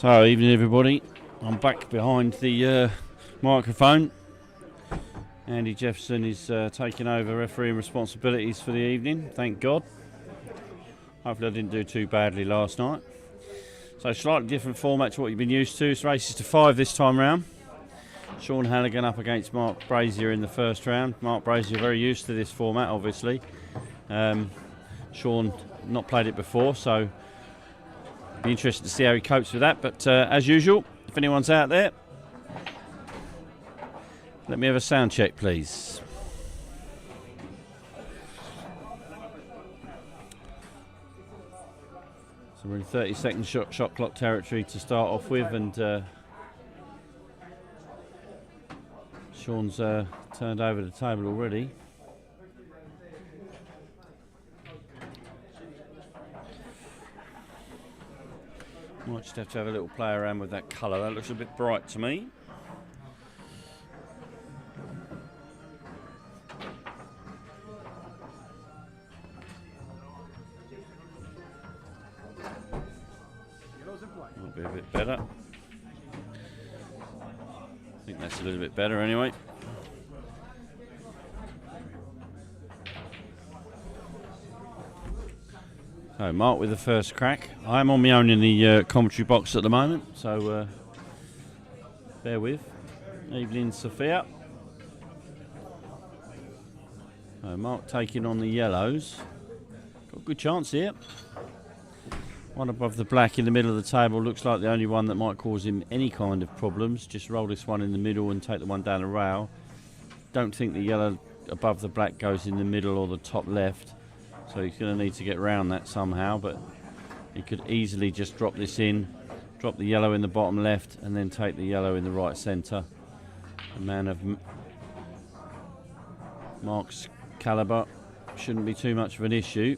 So, evening everybody. I'm back behind the microphone. Andy Jefferson is taking over refereeing responsibilities for the evening, thank God. Hopefully I didn't do too badly last night. So, slightly different format to what you've been used to. It's races to 5 this time round. Sean Halligan up against Mark Brazier in the first round. Mark Brazier very used to this format, obviously. Sean not played it before, so be interested to see how he copes with that. But as usual, if anyone's out there, let me have a sound check, please. So we're in 30-second shot clock territory to start off with, and Sean's turned over the table already. Might just have to have a little play around with that colour. That looks a bit bright to me. Might be a bit better. I think that's a little bit better anyway. So Mark with the first crack. I'm on my own in the commentary box at the moment, so bear with. Evening, Sophia. So Mark taking on the yellows. Got a good chance here. One above the black in the middle of the table looks like the only one that might cause him any kind of problems. Just roll this one in the middle and take the one down the rail. Don't think the yellow above the black goes in the middle or the top left. So he's going to need to get round that somehow, but he could easily just drop this in, drop the yellow in the bottom left, and then take the yellow in the right centre. A man of Mark's calibre shouldn't be too much of an issue.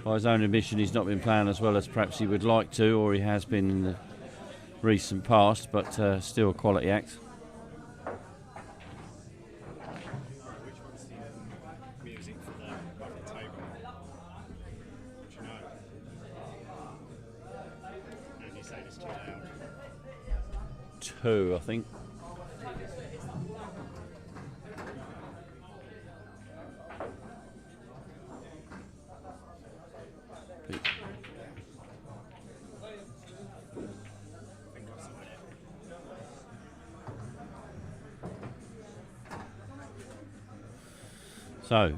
By his own admission, he's not been playing as well as perhaps he would like to, or he has been in the recent past, but still a quality act. I think. So,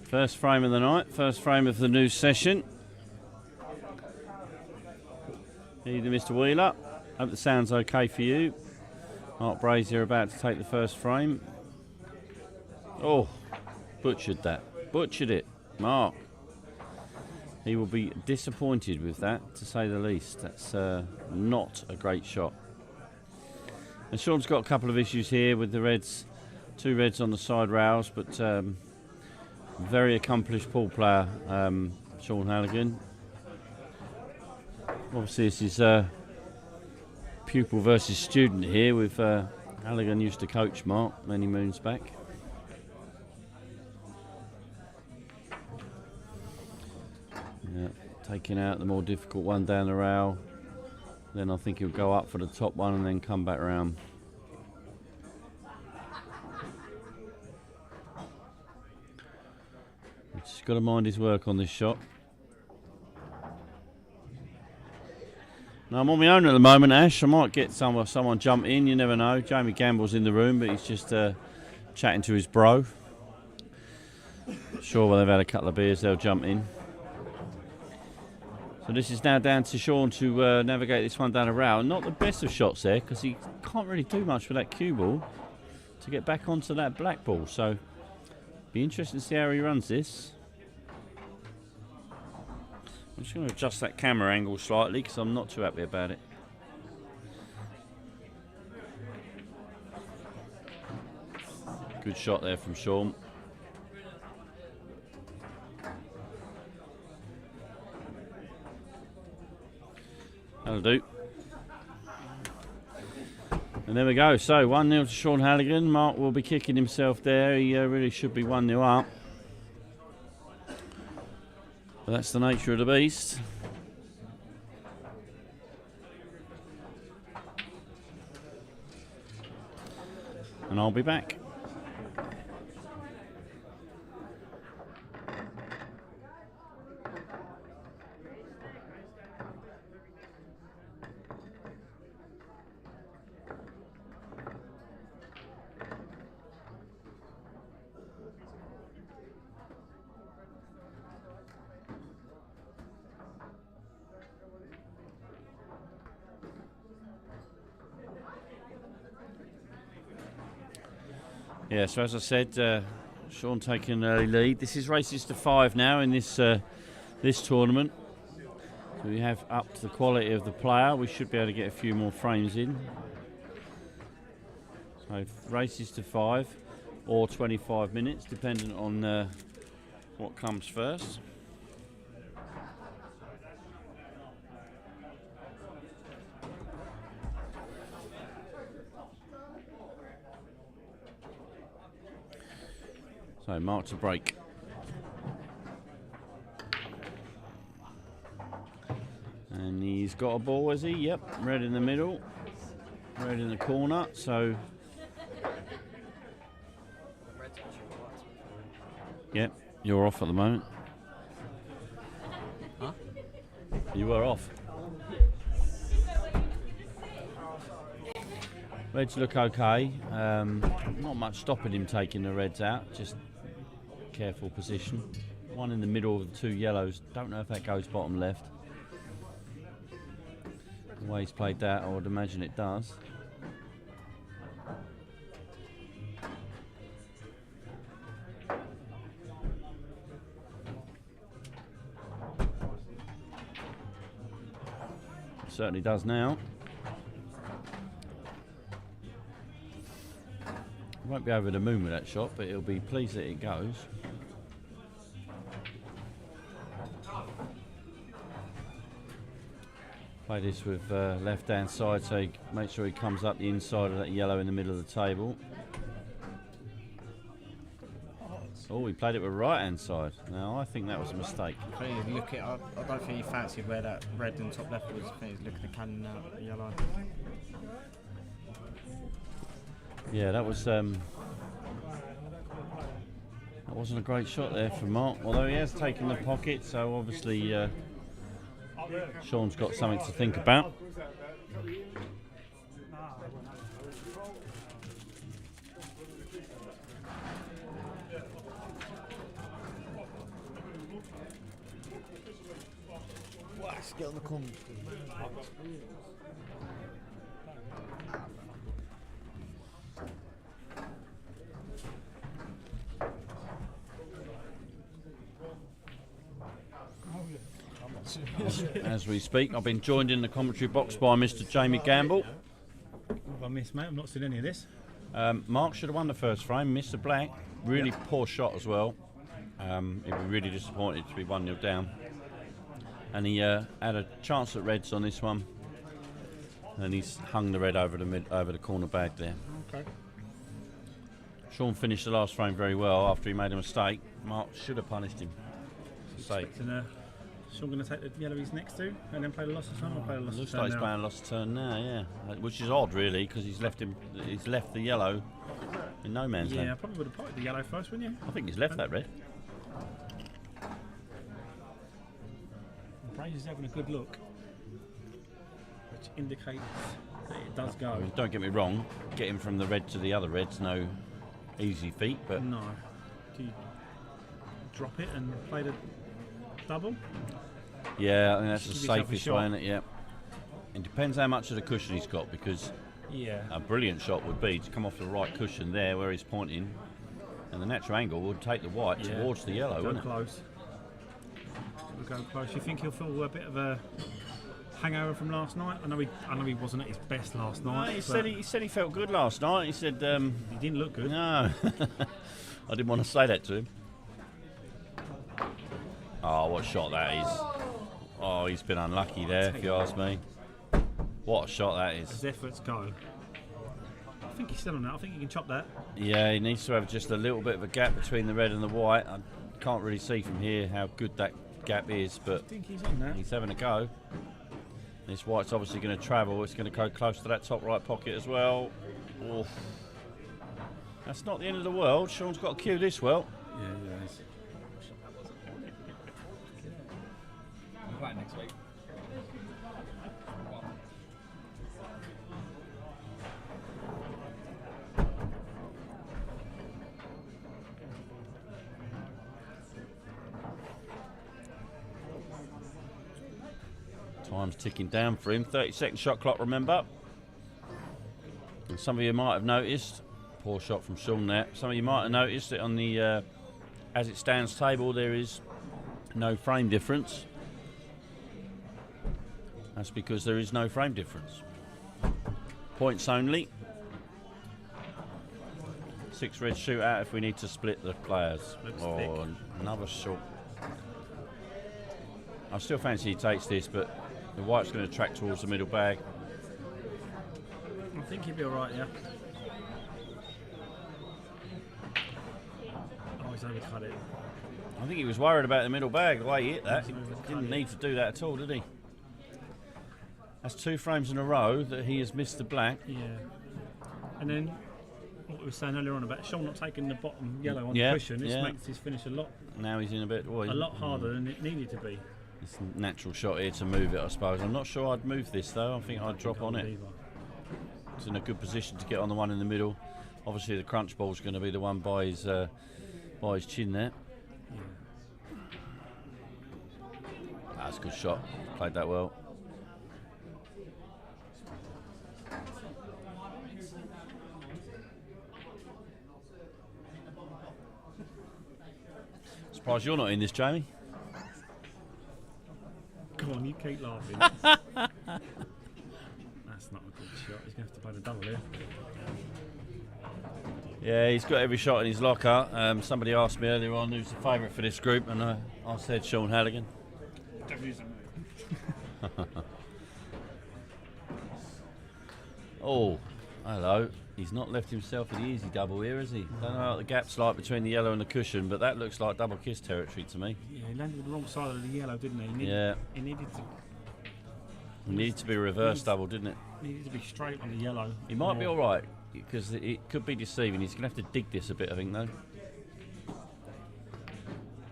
first frame of the night, first frame of the new session. Either Mr. Wheeler. Hope the sound's okay for you. Mark Brazier about to take the first frame. Oh, butchered that. Butchered it, Mark. He will be disappointed with that, to say the least. That's not a great shot. And Sean's got a couple of issues here with the reds. 2 reds on the side rails, but very accomplished pool player, Sean Halligan. Obviously, this is pupil versus student here with Halligan used to coach Mark many moons back. Yeah, taking out the more difficult one down the rail. Then I think he'll go up for the top one and then come back round. He's just got to mind his work on this shot. Now, I'm on my own at the moment, Ash. I might get someone jump in, you never know. Jamie Gamble's in the room, but he's just chatting to his bro. Sure, when they've had a couple of beers, they'll jump in. So this is now down to Sean to navigate this one down a rail. Not the best of shots there, because he can't really do much with that cue ball to get back onto that black ball. So, be interesting to see how he runs this. I'm just going to adjust that camera angle slightly because I'm not too happy about it. Good shot there from Sean. That'll do. And there we go. So 1-0 to Sean Halligan. Mark will be kicking himself there. He really should be 1-0 up. But that's the nature of the beast. And I'll be back. Yeah, so as I said, Sean taking an early lead. This is races to 5 now in this this tournament. So we have upped the quality of the player. We should be able to get a few more frames in. So races to 5 or 25 minutes, dependent on what comes first. So mark to break. And he's got a ball, has he? Yep, red in the middle, red in the corner. So, yep, you're off at the moment. Huh? You were off. Reds look okay. Not much stopping him taking the reds out. Just careful position. One in the middle of the two yellows. Don't know if that goes bottom left. The way he's played that, I would imagine it does. It certainly does now. Won't be over the moon with that shot, but he'll be pleased that it goes. Play this with left hand side, so he make sure he comes up the inside of that yellow in the middle of the table. Oh, he played it with right hand side. Now I think that was a mistake. I don't think he fancied where that red and top left was. I think he's looking at cannon now, yellow. Yeah, that wasn't a great shot there from Mark, although he has taken the pocket, so obviously Sean's got something to think about. Let's get on the corner. As we speak, I've been joined in the commentary box by Mr. Jamie Gamble. What have I missed, mate? I've not seen any of this. Mark should have won the first frame. Mr. Black, really poor shot as well. He'd be really disappointed to be 1-0 down. And he had a chance at reds on this one, and he's hung the red over the corner bag there. Okay. Sean finished the last frame very well after he made a mistake. Mark should have punished him. Sean going to take the yellowies next to and then play the lost of turn, or play the lost Looks of turn like he's now? playing lost of turn now, yeah. Which is odd, really, because he's left the yellow in no man's Yeah, I land. probably would have potted the yellow first, wouldn't you? I think he's left that red. Brazier's having a good look, which indicates that it does I go. mean, don't get me wrong, getting from the red to the other red's no easy feat, but No. Do you drop it and play the double? yeah, I think that's the Give yourself a safest shot. way, isn't it? Yeah. It depends how much of the cushion he's got, because Yeah. a brilliant shot would be to come off the right cushion there where he's pointing, and the natural angle would take the white towards the yellow, Go wouldn't it? close. We'll go close. You think he'll feel a bit of a hangover from last night? I know he wasn't at his best last night. He but said he felt good last night. He said, he didn't look good. no. I didn't want to say that to him. Oh, what a shot that is. Oh, he's been unlucky there, if you ask me. What a shot that is. His efforts go. I think he's still on that. I think he can chop that. Yeah, he needs to have just a little bit of a gap between the red and the white. I can't really see from here how good that gap is, but I think he's on that. he's having a go. This white's obviously going to travel. It's going to go close to that top right pocket as well. Oof. That's not the end of the world. Sean's got to cue this well. Yeah, he is. I'm playing next week. Time's ticking down for him. 30-second shot clock, remember. And some of you might have noticed, poor shot from Sean there. Some of you might have noticed that on the as it stands table there is no frame difference. That's because there is no frame difference. Points only. 6 red shootout if we need to split the players. Looks Oh, another short. I still fancy he takes this, but the white's going to track towards the middle bag. I think he'll be alright, yeah. Oh, he's overcut it. I think he was worried about the middle bag, the way he hit that. He He's overcut didn't it. need to do that at all, did he? That's 2 frames in a row that he has missed the black. Yeah. And then what we were saying earlier on about Sean not taking the bottom yellow on Yeah, the cushion, this yeah. makes his finish a lot Now he's in a bit... Well, harder than it needed to be. It's a natural shot here to move it, I suppose. I'm not sure I'd move this, though. I think I'd drop on it. Either. It's in a good position to get on the one in the middle. Obviously, the crunch ball's going to be the one by his chin there. That's a good shot. Played that well. Surprised you're not in this, Jamie. Come on, you keep laughing. That's not a good shot. He's going to have to play the double here. Yeah, he's got every shot in his locker. Somebody asked me earlier on who's the favourite for this group, and I said Sean Halligan. Definitely isn't me. Oh, hello. He's not left himself an easy double here, has he? Don't know what the gap's like between the yellow and the cushion, but that looks like double kiss territory to me. Yeah, he landed on the wrong side of the yellow, didn't he? Yeah. He needed It needed to be a reverse double, didn't it? to be straight on the yellow. He might be all right, because it could be deceiving. He's going to have to dig this a bit, I think, though.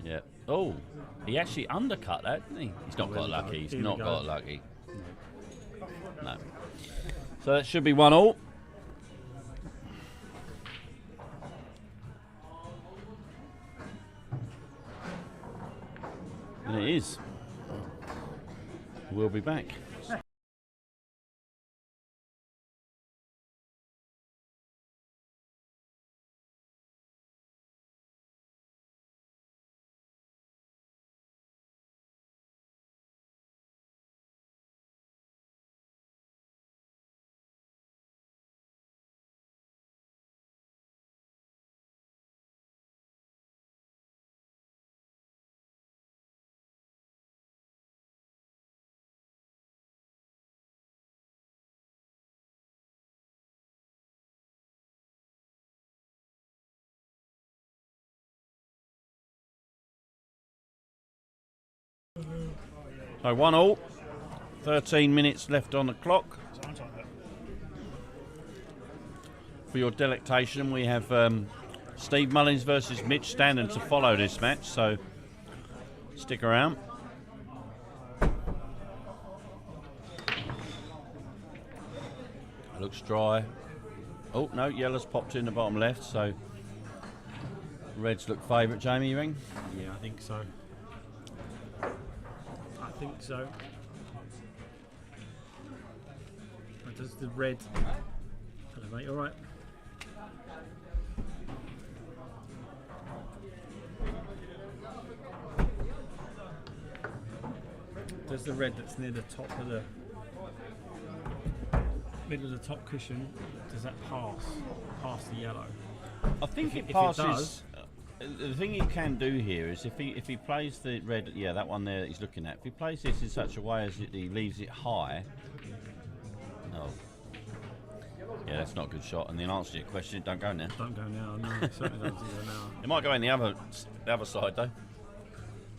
Yeah. Oh, he actually undercut that, didn't he? He's not There got we go. lucky. He's Here we not go. got lucky. No. So that should be 1-1. And it is. We'll be back. So 1-1. 13 minutes left on the clock. For your delectation, we have Steve Mullins versus Mitch Standen to follow this match, so stick around. It looks dry. Oh, no, yellow's popped in the bottom left, so reds look favourite. Jamie, you ring? Yeah, I think so. I think so. But does the red... Hello, mate, all right? Does the red that's near the top of the middle of the top cushion, does that pass the yellow? I think If it it passes. does- The thing he can do here is if he plays the red, yeah, that one there that he's looking at. If he plays this in such a way as he leaves it high, oh, yeah, that's not a good shot. And the answer to your question, don't go now. Don't go now, no, it certainly doesn't go now. It might go in the other side though.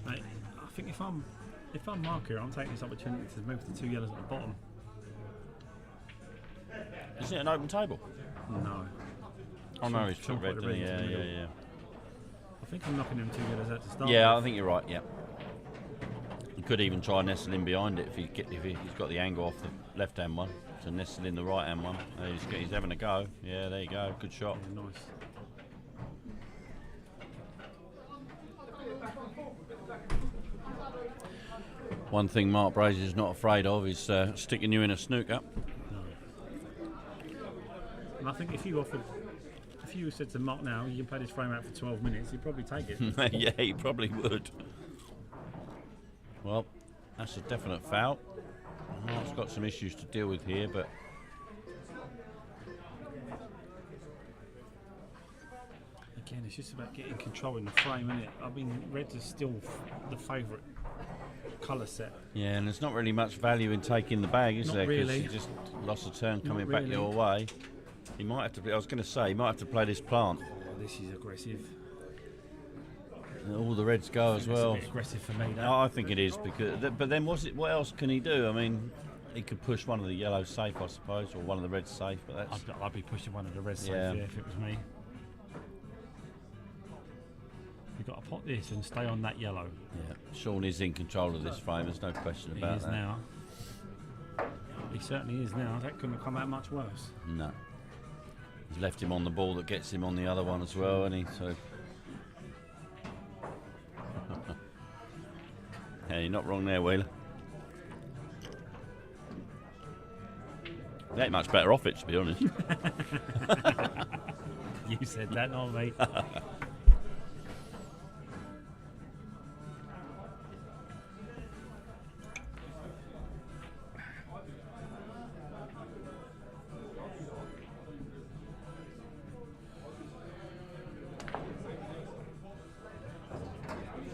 Mate, I think if I'm Mark, I'm taking this opportunity to move the 2 yellows at the bottom. Is it an open table? No. Oh no, he's Sean took red, put the didn't he? red into the Yeah, middle. I think I'm knocking them 2 yellows out to start. Yeah, I with. think you're right. Yeah. You could even try nestle in behind it if he's got the angle off the left-hand one, to nestle in the right-hand one. He's having a go. Yeah, there you go. Good shot. Yeah, nice. One thing Mark Brazier's not afraid of is sticking you in a snooker. And I think if you said to Mark now, you can play this frame out for 12 minutes, he'd probably take it. Yeah, he probably would. Well, that's a definite foul. Mark's got some issues to deal with here, but Again, it's just about getting control in the frame, isn't it? I mean, red is still the favourite colour set. yeah, and there's not really much value in taking the bag, is Not there? 'Cause really. you just lost a turn coming Not back really. your way. He might have to. I was going to say he might have to play this plant. Oh, this is aggressive. All the reds go as It's well. a bit aggressive for me, that. Oh, I think it is because. But then, what else can he do? I mean, he could push one of the yellows safe, I suppose, or one of the reds safe. But that's I'd be pushing one of the reds safe, Yeah. if it was me. You've got to pot this and stay on that yellow. yeah. Sean is in control of this frame. There's no question He about is that. now. He certainly is now. That couldn't have come out much worse. No. He's left him on the ball that gets him on the other one as well, and he so. Yeah, you're not wrong there, Wheeler. He ain't much better off it, to be honest. You said that, not me.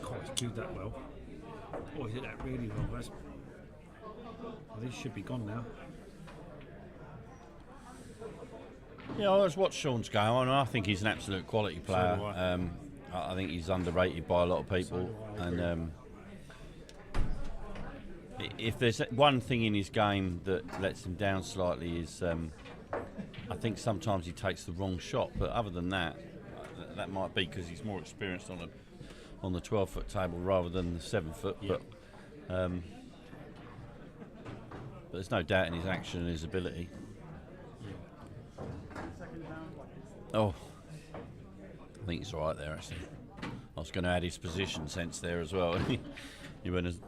God, he's queued that well. Oh, he did that really well. Well, these should be gone now. Yeah, I just watched Sean's game on, and I think he's an absolute quality player. do I. I think he's underrated by a lot of people. So do I, I agree. And if there's one thing in his game that lets him down slightly is, I think sometimes he takes the wrong shot. But other than that, that might be because he's more experienced on the 12-foot table rather than the 7-foot. Yeah. But there's no doubt in his action and his ability. Oh, I think he's all right there, actually. I was going to add his position sense there as well. He went as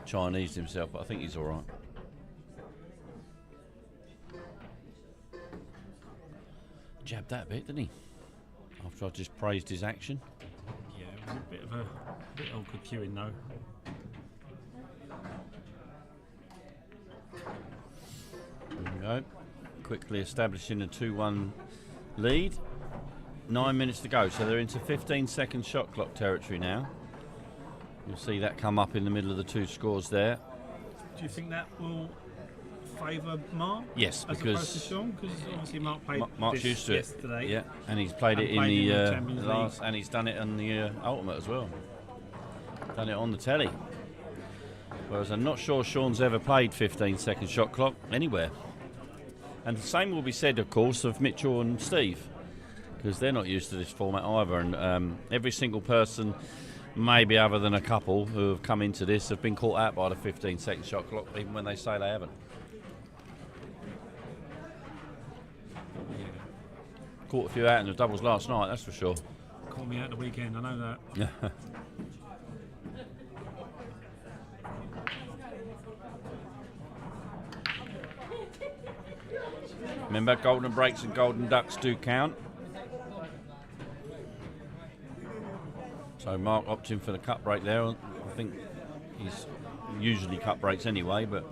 Chinese himself, but I think he's all right. Jabbed that a bit, didn't he? After I just praised his action. Yeah, it was a bit awkward queuing though. There we go. Quickly establishing a 2-1 lead. 9 minutes to go, so they're into 15-second shot clock territory now. You'll see that come up in the middle of the two scores there. Do you think that will favour Mark? Yes, as because opposed to Sean? Because obviously Mark played Mark's this used to it. yesterday. Yeah, and he's played And it in played the in the Champions last, League. and he's done it on the Ultimate as well. Done it on the telly. Whereas I'm not sure Sean's ever played 15-second shot clock anywhere. And the same will be said, of course, of Mitchell and Steve, because they're not used to this format either. And every single person, maybe other than a couple who have come into this, have been caught out by the 15-second shot clock, even when they say they haven't. Caught a few out in the doubles last night, that's for sure. Caught me out the weekend, I know that. Remember, golden breaks and golden ducks do count. So Mark opting for the cut break there. I think he's usually cut breaks anyway, but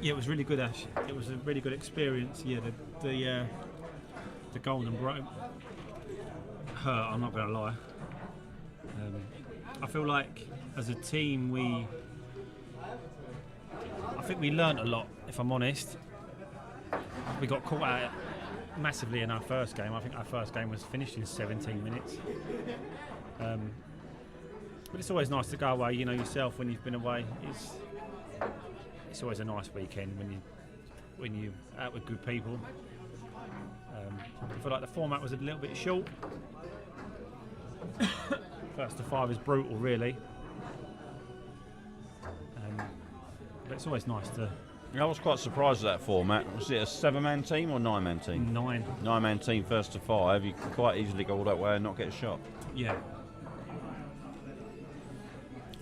Yeah, it was really good, Ash. It was a really good experience. Yeah, the golden break hurt, I'm not going to lie. I feel like as a team we think we learnt a lot, if I'm honest. We got caught out massively in our first game. I think our first game was finished in 17 minutes. But it's always nice to go away, you know, yourself when you've been away. It's always a nice weekend when you're out with good people. I feel like the format was a little bit short. First to 5 is brutal, really. But it's always nice to... I was quite surprised at that format. Was it a 7-man team or 9-man team? 9. 9-man team first to 5. You can quite easily go all that way and not get a shot. Yeah.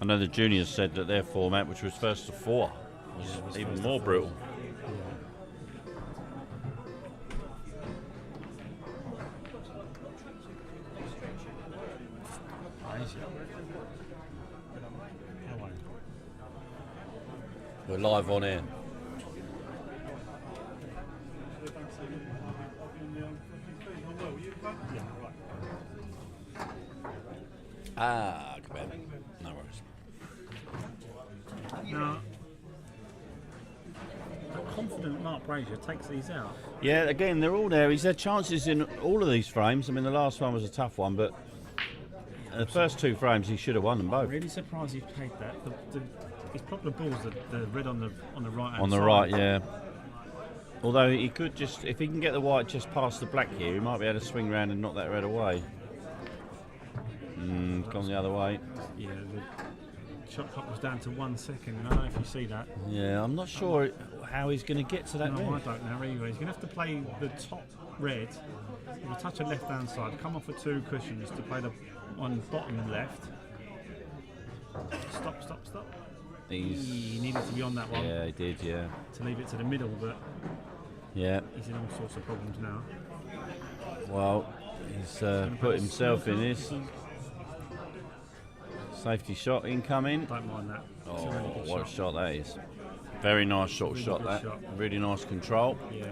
I know the juniors said that their format, which was first to 4, was even more brutal. We're live on air. Ah, come on. No worries. Now, a confident Mark Brazier takes these out. Yeah, again, they're all there. He's had chances in all of these frames. I mean, the last one was a tough one, but the first 2 frames he should have won them both. I'm really surprised he played that. His proper balls, the red on the right hand On the side. right, yeah. Although he could just, if he can get the white just past the black here, he might be able to swing round and knock that red away. Gone the other way. Yeah, the shot clock was down to 1 second. I don't know if you see that. Yeah, I'm not sure how he's going to get to that No, red. I don't know either. He's going to have to play the top red. He'll touch the left hand side, come off with 2 cushions to play the on bottom left. Stop. He needed to be on that one Yeah, he did, yeah. to leave it to the middle, but Yeah, he's in all sorts of problems now. well, he's put himself in this. Safety shot incoming. Don't mind that. It's Oh, a really good what a shot. shot that is. Very nice short Really shot good that. shot. Really nice control. Yeah.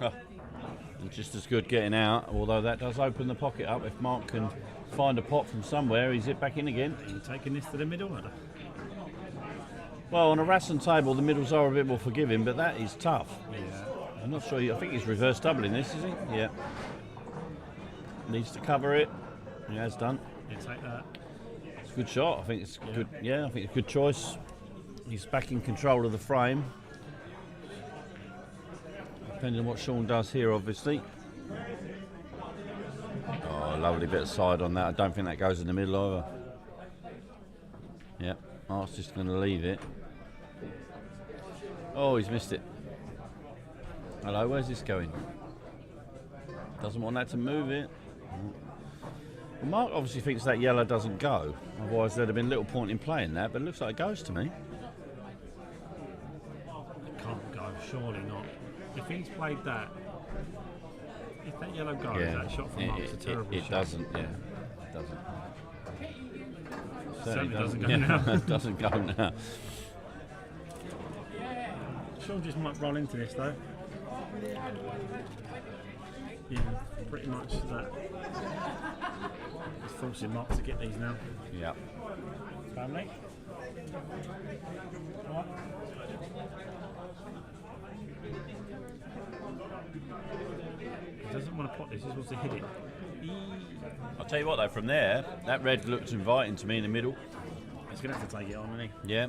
And just as good getting out, although that does open the pocket up. If Mark can find a pot from somewhere, he's it back in again. Are you taking this to the middle? Or? Well, on a Rasson table, the middles are a bit more forgiving, but that is tough. Yeah. I'm not sure. I think he's reverse doubling this, is he? Yeah. Needs to cover it. He has done. You take that. It's a good shot. I think it's good. Yeah, I think it's a good choice. He's back in control of the frame. Depending on what Sean does here, obviously. Oh, lovely bit of side on that. I don't think that goes in the middle either. Yeah, Mark's just going to leave it. Oh, he's missed it. Hello, where's this going? Doesn't want that to move it. Well, Mark obviously thinks that yellow doesn't go. Otherwise, there'd have been little point in playing that, but it looks like it goes to me. It can't go, surely not. If he's played that, if that yellow goes, that shot from Mark's a terrible it shot. doesn't, yeah. It doesn't. Certainly doesn't go yeah, now. It doesn't go now. Sean just might roll into this though. Yeah, pretty much that. He's forcing Mark to get these now. Yeah. Family. Alright. He doesn't want to pot this, he just wants to hit it. I'll tell you what though, from there, that red looks inviting to me in the middle. He's going to have to take it on, isn't he? Yeah.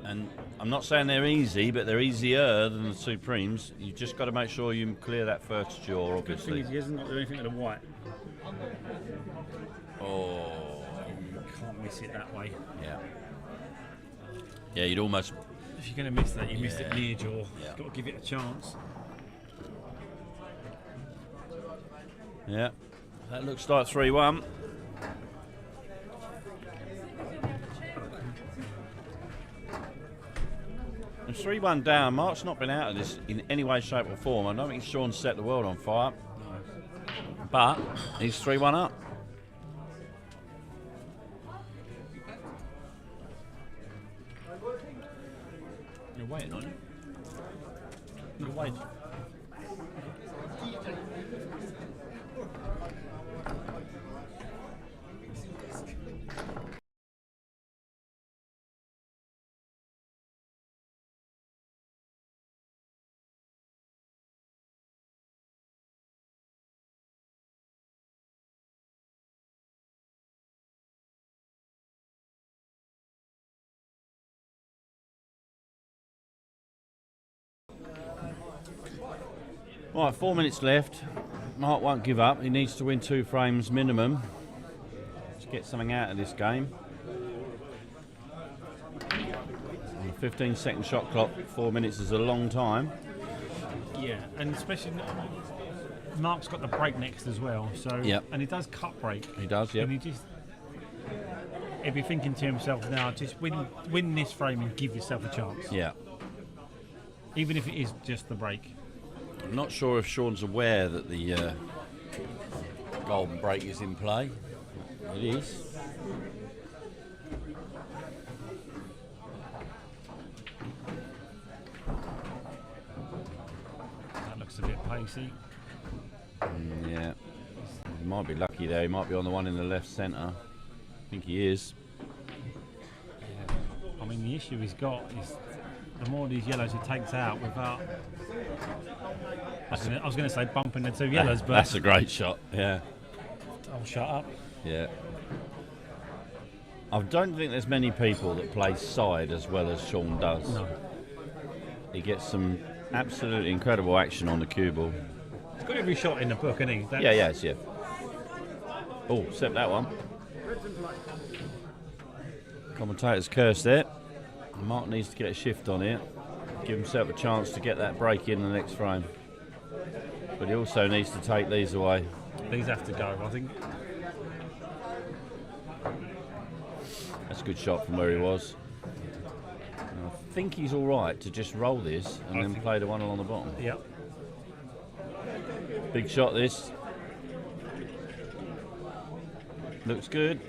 And I'm not saying they're easy, but they're easier than the Supremes. You've just got to make sure you clear that first jaw, The good thing obviously. is he hasn't got to do anything with the white. Oh, You can't miss it that way. yeah. Yeah, you'd almost... If you're going to miss that, you missed it Yeah. near jaw. Yeah. Got to give it a chance. Yeah. That looks like 3-1. And 3-1 down. Mark's not been out of this in any way, shape or form. I don't think Sean set the world on fire. But he's 3-1 up. You're waiting on it. You're waiting. Right, 4 minutes left. Mark won't give up. He needs to win 2 frames minimum to get something out of this game. On a 15-second shot clock, 4 minutes is a long time. Yeah, and especially Mark's got the break next as well. So Yep. and he does cut break. He does, yeah. And he'd be thinking to himself now, just win this frame and give yourself a chance. Yeah. Even if it is just the break. I'm not sure if Sean's aware that the golden break is in play. It is. That looks a bit pacey. Yeah. He might be lucky there. He might be on the one in the left centre. I think he is. I mean, the issue he's got is the more of these yellows he takes out without... I was going to say bumping the 2 yellows, but... That's a great shot, yeah. I'll shut up. Yeah. I don't think there's many people that play side as well as Sean does. No. He gets some absolutely incredible action on the cue ball. He's got every shot in the book, hasn't he? Yeah, yes, yeah. Oh, except that one. Commentator's cursed there. Mark needs to get a shift on it. Give himself a chance to get that break in the next frame. But he also needs to take these away. These have to go, I think. That's a good shot from where he was. And I think he's all right to just roll this and then play the one along the bottom. Yep. Big shot this. Looks good.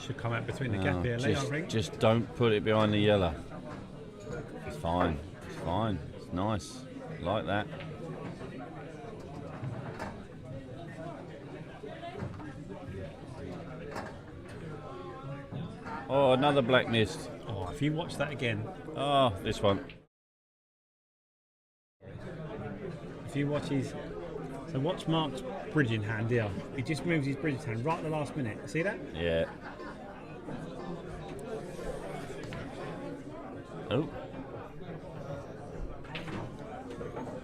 Should come out between the gap here, Lee, I think. Just don't put it behind the yellow. It's fine. It's fine. It's nice. Like that. Oh, another black mist. Oh, if you watch that again, Oh, this one. if you watch his... So watch Mark's bridging hand here. He just moves his bridging hand right at the last minute. See that? Yeah. Oh.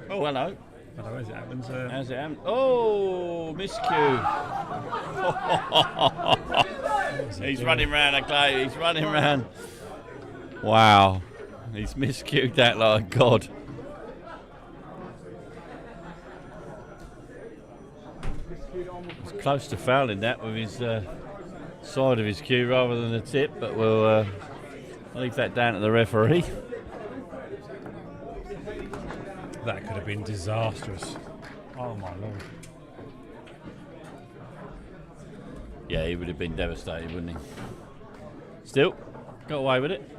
Oh, hello. I don't know as it happens. How's it happen? Oh, miscue. He's running round a clay. He's running round. Wow. He's miscued that like God. He's close to fouling that with his side of his cue rather than the tip, but we'll leave that down to the referee. That could have been disastrous. Oh my lord. Yeah, he would have been devastated, wouldn't he? Still, got away with it.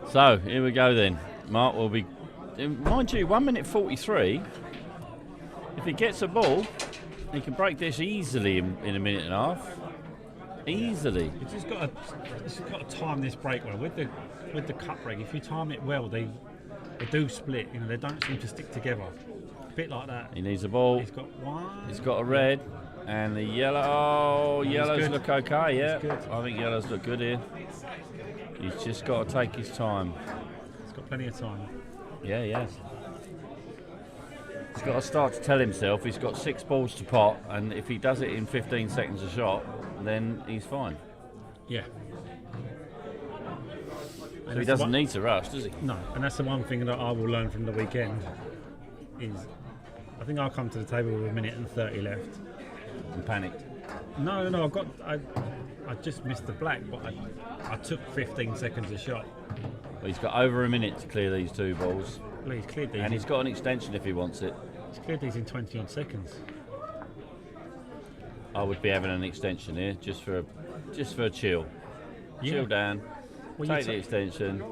So, here we go then. Mark will be... Mind you, 1 minute 43. If he gets a ball, he can break this easily in a minute and a half. Easily. It's just got to time this break well with the cut break. If you time it well, they do split. You know, they don't seem to stick together. A bit like that. He needs a ball. He's got one. He's got a red and the yellow. Oh, yellows good. look okay. Yeah, Good. I think yellows look good here. He's just got to take his time. He's got plenty of time. Yeah, he has. He's got to start to tell himself he's got 6 balls to pot, and if he does it in 15 seconds a shot, then he's fine. Yeah. So he doesn't need to rush, does he? No, and that's the one thing that I will learn from the weekend. Is I think I'll come to the table with 1 minute and 30 left. And panicked. No, I just missed the black, but I took 15 seconds a shot. Well, he's got over a minute to clear these 2 balls, Well, he's cleared these. and he's got an extension if he wants it. He's cleared these in 20 odd seconds. I would be having an extension here just for a chill. Yeah. Chill down. Well, Take the extension.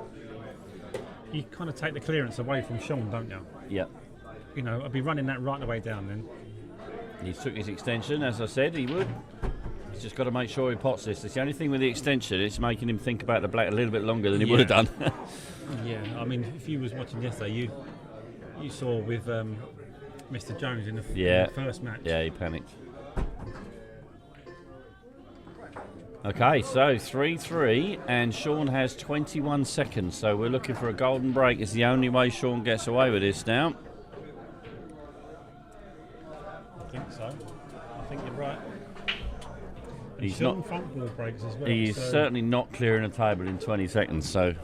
You kind of take the clearance away from Sean, don't you? Yep. You know, I'd be running that right the way down then. He took his extension, as I said he would. He's just got to make sure he pots this. It's the only thing with the extension, it's making him think about the black a little bit longer than he would have done. Yeah, I mean, if you was watching yesterday, you saw with Mr. Jones in the first match. Yeah, he panicked. Okay, so 3-3, and Sean has 21 seconds. So we're looking for a golden break. It's the only way Sean gets away with this now. I think so. I think you're right. And He's Sean not. front ball breaks as well. He is so certainly not clearing a table in 20 seconds. So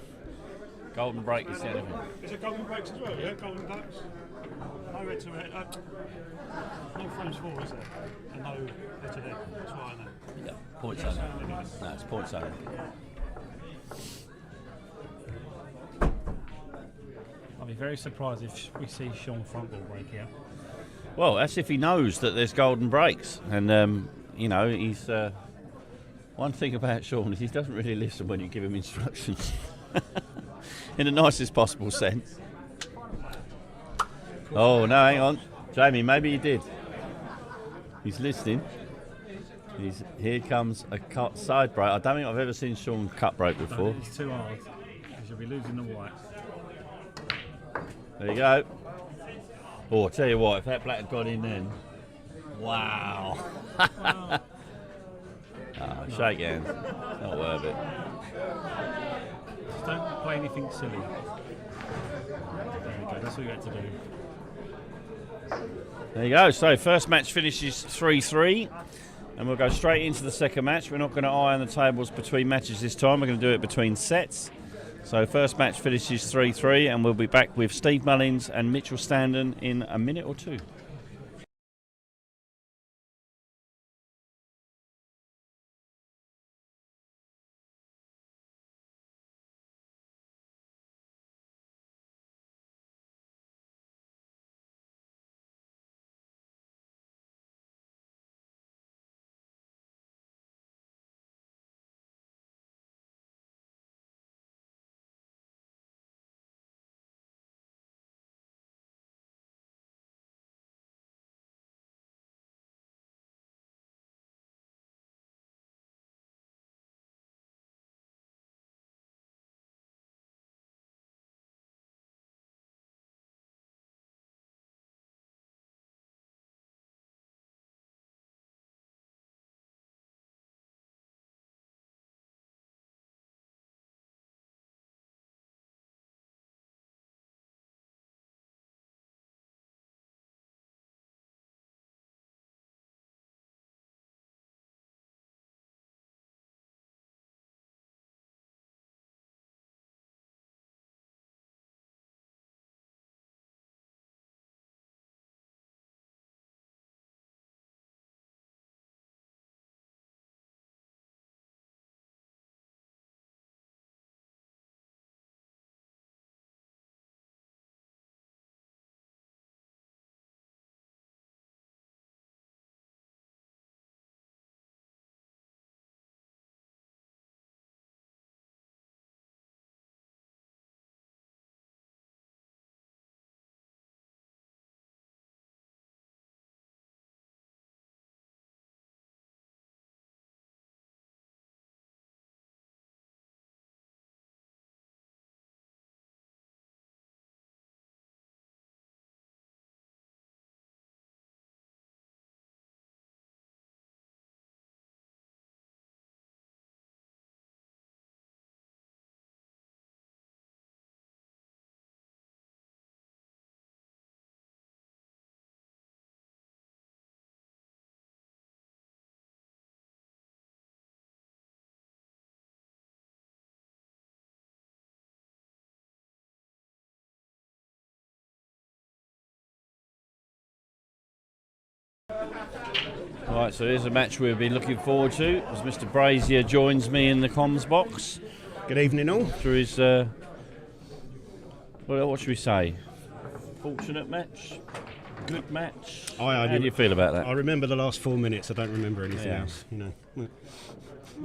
golden break is the only thing. Is it golden breaks as well? Yeah, golden breaks. No red to red. No frames for, is there? And no red to red. That's what I know. Yeah, points only. No, it's points only. I'll be very surprised if we see Sean front ball break here. Well, that's if he knows that there's golden breaks. And, he's... one thing about Sean is he doesn't really listen when you give him instructions. In the nicest possible sense. Oh, no, hang on. Jamie, maybe he did. He's listening. Here comes a cut side break. I don't think I've ever seen Sean cut break before. It's too hard. Because you'll be losing the white. There you go. Oh, I'll tell you what, if that black had gone in then, wow. Shake hands. Not worth it. Just don't play anything silly. There we go. That's what you had to do. There you go. So first match finishes 3-3. And we'll go straight into the second match. We're not going to iron the tables between matches this time. We're going to do it between sets. So first match finishes 3-3, and we'll be back with Steve Mullins and Mitchell Standen in a minute or two. Right, so here's a match we've been looking forward to as Mr. Brazier joins me in the comms box. Good evening, all. Through his, what should we say? Fortunate match? Good match? How do you feel about that? I remember the last 4 minutes. I don't remember anything else. Oh,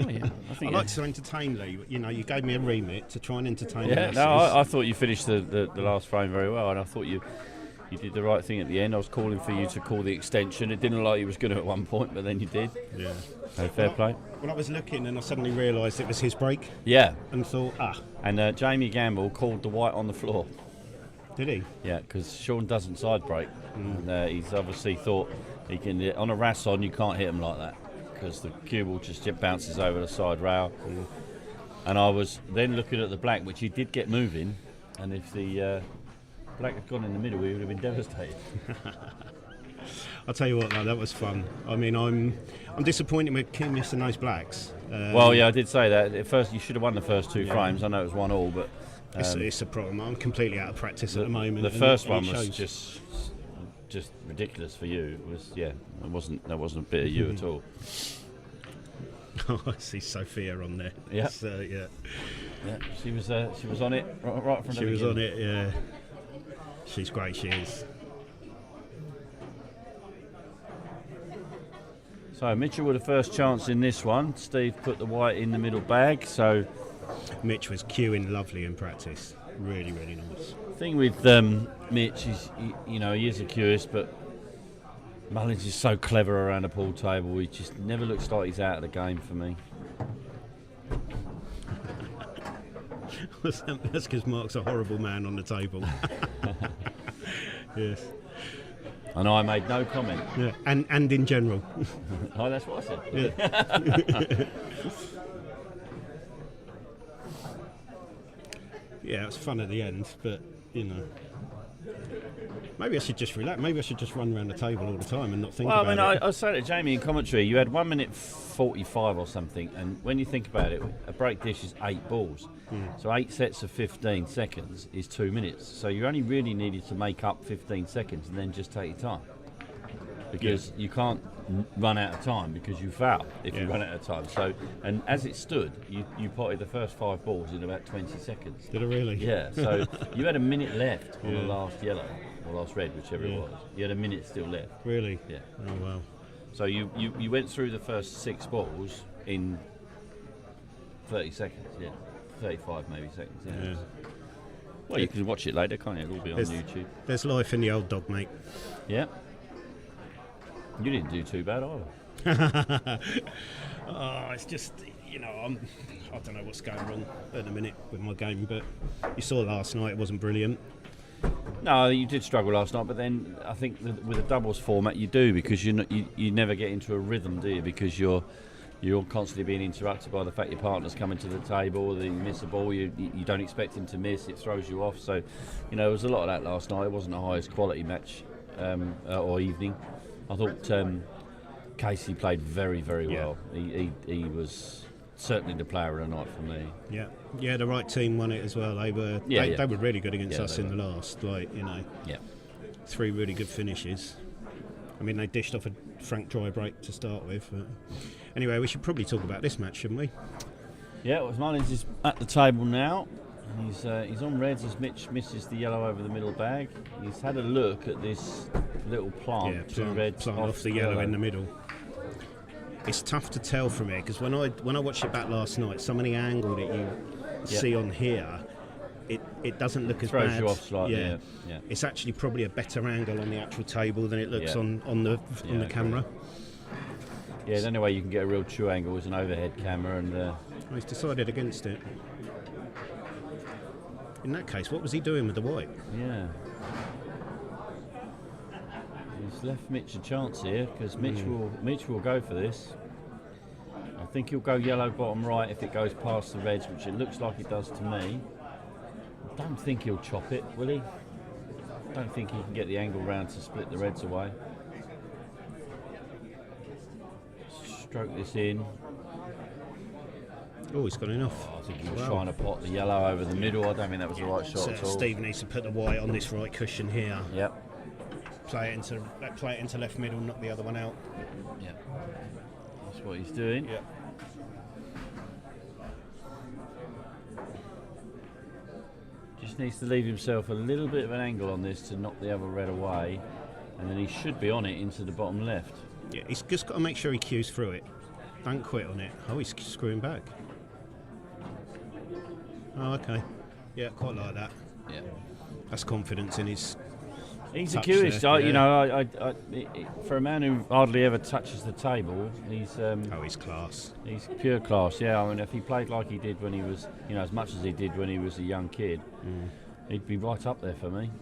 yeah. I like to entertain Lee. You know, you gave me a remit to try and entertain. Yeah, the no, masses. I thought you finished the last frame very well, and I thought you did the right thing at the end. I was calling for you to call the extension. It didn't look like you was going to at one point, but then you did. Yeah. So fair play. When I was looking, and I suddenly realised it was his break, Yeah. and thought, And Jamie Gamble called the white on the floor. did he? Yeah, because Sean doesn't side break. And, he's obviously thought he can, on a Rasson, you can't hit him like that. because the cue ball just bounces over the side rail. And I was then looking at the black, which he did get moving, and if the black had gone in the middle, he would have been devastated. I'll tell you what, though, that was fun. I mean, I'm disappointed with Kim missing those blacks. Well, yeah, I did say that. At first, you should have won the first 2 frames. I know it was 1-1, but it's a problem. I'm completely out of practice at the moment. The and first it one was shows. just ridiculous for you. It was, yeah, that wasn't a bit of you at all. Oh, I see Sophia on there. Yeah. So, yeah. Yeah, she was on it right from the She was beginning. on it, yeah. She's great, she is. So Mitchell with the first chance in this one. Steve put the white in the middle bag. So Mitch was cueing lovely in practice. Really, really nice. thing with Mitch, he is a curist, but Mullins is so clever around the pool table. He just never looks like he's out of the game for me. That's because Mark's a horrible man on the table. Yes. And I made no comment. Yeah. And in general. Oh, that's what I said. Yeah. Yeah, it was fun at the end, but maybe I should just relax. Maybe I should just run around the table all the time and not think Well, about I mean, it. I was saying to Jamie in commentary, you had 1 minute 45 or something, and when you think about it, a break dish is 8 balls. So 8 sets of 15 seconds is 2 minutes. So you only really needed to make up 15 seconds and then just take your time. Because you can't run out of time because you foul if you run out of time. So, and as it stood, you potted the first 5 balls in about 20 seconds. Did I really? Yeah, so you had a minute left on the last yellow, or last red, whichever it was. You had a minute still left. Really? Yeah. Oh, wow. So you went through the first 6 balls in 30 seconds, 35 maybe seconds. Yeah. Well, you can watch it later, can't you? It'll be on YouTube. There's life in the old dog, mate. Yeah. You didn't do too bad either. Oh, it's just, I don't know what's going wrong at the minute with my game, but you saw last night it wasn't brilliant. No, you did struggle last night, but then I think with a doubles format you do, because you never get into a rhythm, do you? Because you're constantly being interrupted by the fact your partner's coming to the table, you miss a ball, you don't expect him to miss, it throws you off. So, there was a lot of that last night. It wasn't the highest quality match or evening. I thought Casey played very, very well. He was certainly the player of the night for me. Yeah, the right team won it as well. They were they were really good against us in the last. Yeah. 3 really good finishes. I mean, they dished off a Frank dry break to start with. But anyway, we should probably talk about this match, shouldn't we? Yeah, well, Mullins is at the table now. He's on reds as Mitch misses the yellow over the middle bag. He's had a look at this little plant, 2 reds plant off the yellow in the middle. It's tough to tell from here because when I watched it back last night, some of the angle that you see on here, it doesn't look as throws bad. You off slightly. Yeah. It's actually probably a better angle on the actual table than it looks on the camera. Yeah, the only way you can get a real true angle is an overhead camera, and He's decided against it. In that case, what was he doing with the white? yeah. He's left Mitch a chance here because Mitch will go for this. I think he'll go yellow bottom right if it goes past the reds, which it looks like it does to me. I don't think he'll chop it, will he? I don't think he can get the angle round to split the reds away. Stroke this in. Oh, he's got enough. I think he was trying to pot the yellow over the middle. I don't think that was the right shot at all. Steve needs to put the white on this right cushion here. Yep. Play it into left middle, knock the other one out. Yep. That's what he's doing. Yep. Just needs to leave himself a little bit of an angle on this to knock the other red away, and then he should be on it into the bottom left. Yeah, he's just got to make sure he cues through it. Don't quit on it. Oh, he's screwing back. Oh, okay. Yeah, quite like that. Yeah. That's confidence in his. He's a touch curist. there, For a man who hardly ever touches the table, he's he's class. he's pure class. Yeah, I mean, if he played like he did when he was, as much as he did when he was a young kid, he'd be right up there for me.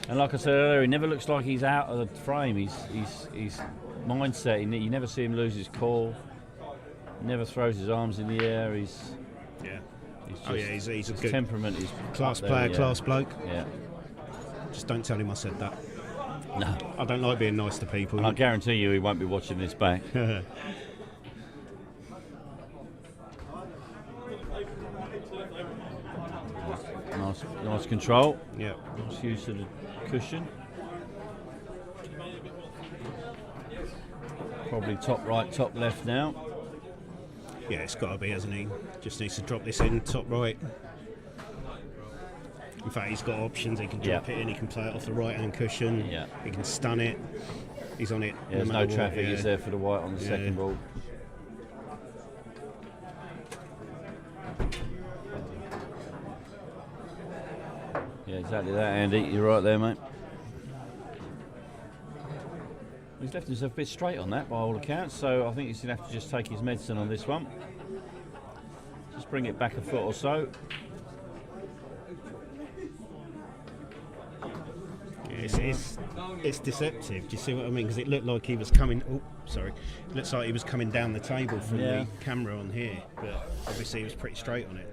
And like I said earlier, he never looks like he's out of the frame. He's mindset. You never see him lose his cool. Never throws his arms in the air. He's He's a his good temperament is class up there, player, yeah. class bloke. Yeah. Just don't tell him I said that. No. I don't like being nice to people. And I guarantee you he won't be watching this back. Nice control. Yeah. Nice use of the cushion. Probably top right, top left now. Yeah, it's got to be, hasn't he? Just needs to drop this in, top right. In fact, he's got options. He can drop it in, he can play it off the right-hand cushion. Yeah. He can stun it. He's on it. Yeah, there's no matter what, traffic, yeah. is there for the white on the second ball? Yeah, exactly that, Andy. You're right there, mate. He's left himself a bit straight on that by all accounts, so I think he's going to have to just take his medicine on this one. Just bring it back a foot or so. It's deceptive. Do you see what I mean? Because it looked like he was coming. Oh, sorry. It looks like he was coming down the table from the camera on here, but obviously he was pretty straight on it.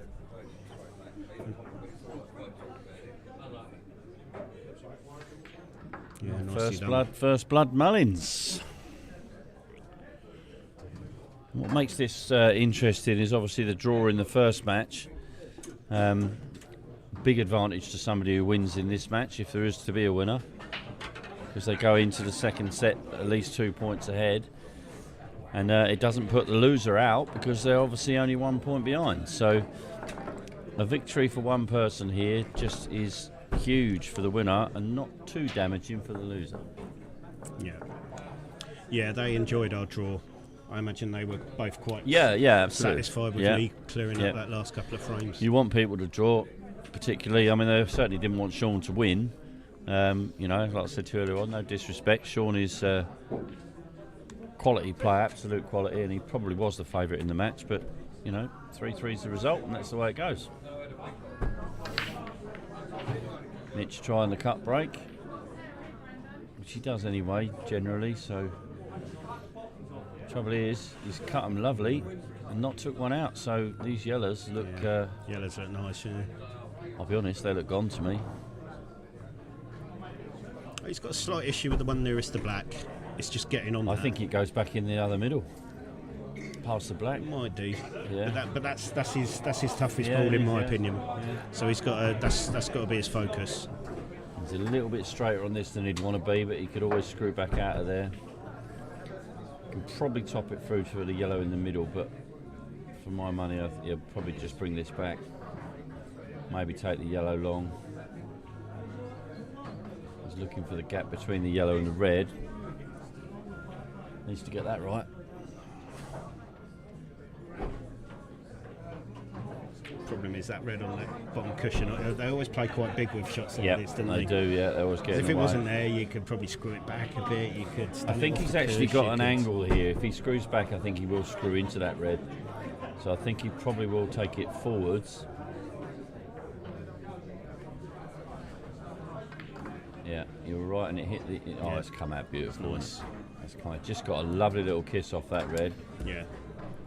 Yeah, nicely done. First blood Mullins. What makes this interesting is obviously the draw in the first match. Big advantage to somebody who wins in this match, if there is to be a winner, because they go into the second set at least 2 points ahead, and it doesn't put the loser out because they're obviously only 1 point behind. So a victory for one person here just is huge for the winner and not too damaging for the loser. Yeah, they enjoyed our draw. I imagine they were both quite absolutely satisfied with me clearing up that last couple of frames. You want people to draw, particularly. I mean, they certainly didn't want Sean to win. You know, like I said to you earlier on, no disrespect. Sean is quality player, absolute quality, and he probably was the favourite in the match. But you know, 3-3 is the result, and that's the way it goes. Mitch trying the cut break, which he does anyway, generally. So, trouble is, he's cut them lovely and not took one out. So these yellows look. Yellows look nice, yeah. I'll be honest, they look gone to me. He's got a slight issue with the one nearest the black. It's just getting on. I think it goes back in the other middle, past the black. Might do. Yeah. But that's his toughest ball in my opinion. Yeah. So he's got that's got to be his focus. He's a little bit straighter on this than he'd want to be, but he could always screw back out of there. Can probably top it through to the yellow in the middle, but for my money, he'll probably just bring this back. Maybe take the yellow long. He's looking for the gap between the yellow and the red. Needs to get that right. Problem is that red on that bottom cushion. They always play quite big with shots like this, don't they? They do, yeah. They always get. If it wasn't there, you could probably screw it back a bit. You could. I think he's actually got an angle here. If he screws back, I think he will screw into that red. So I think he probably will take it forwards. Yeah, you're right, and it hit the. Oh, it's come out beautiful. Nice. It's come out. Just got a lovely little kiss off that red. Yeah.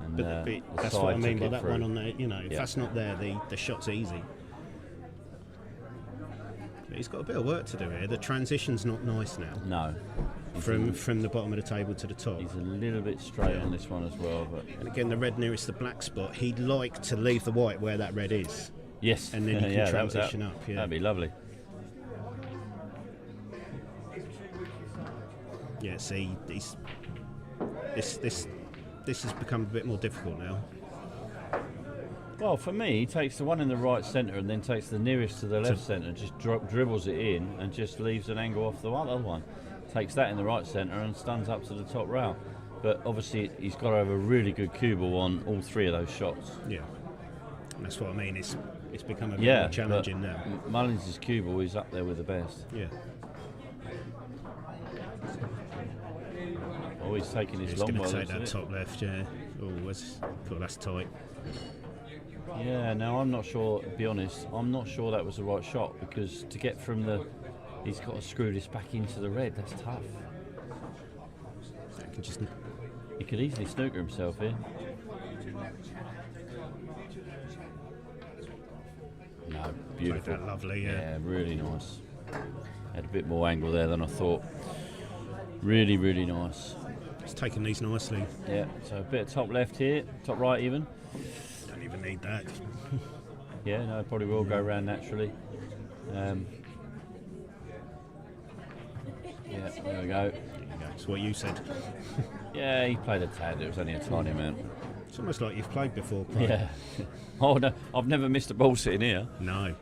And, but that's what I mean by that one on there. You know, if that's not there, the shot's easy. But he's got a bit of work to do here. The transition's not nice now. No. From the bottom of the table to the top. He's a little bit straight on this one as well. But and again, the red nearest the black spot, he'd like to leave the white where that red is. Yes. And then he can transition up. Yeah. That'd be lovely. Yeah, see, this has become a bit more difficult now. Well, for me, he takes the one in the right centre and then takes the nearest to the left centre, just dribbles it in and just leaves an angle off the other one. Takes that in the right centre and stuns up to the top rail. But obviously, he's got to have a really good cue ball on all three of those shots. Yeah, and that's what I mean. It's become a bit more challenging now. Mullins' cue ball is up there with the best. Yeah. Oh, he's taking his long ball. He's going to take that top left, yeah. Oh, that's tight. Yeah, now I'm not sure, to be honest, I'm not sure that was the right shot, because to get from the... He's got to screw this back into the red, that's tough. Just He could easily snooker himself here. No, beautiful. that lovely, yeah. Really nice. Had a bit more angle there than I thought. Really, really nice. It's taking these nicely. Yeah, so a bit of top left here, top right even. Don't even need that. Yeah, no, probably will go round naturally. Yeah, there we go. That's what you said. Yeah, he played a tad. It was only a tiny amount. It's almost like you've played before, Craig. Yeah. Oh no, I've never missed a ball sitting here. No.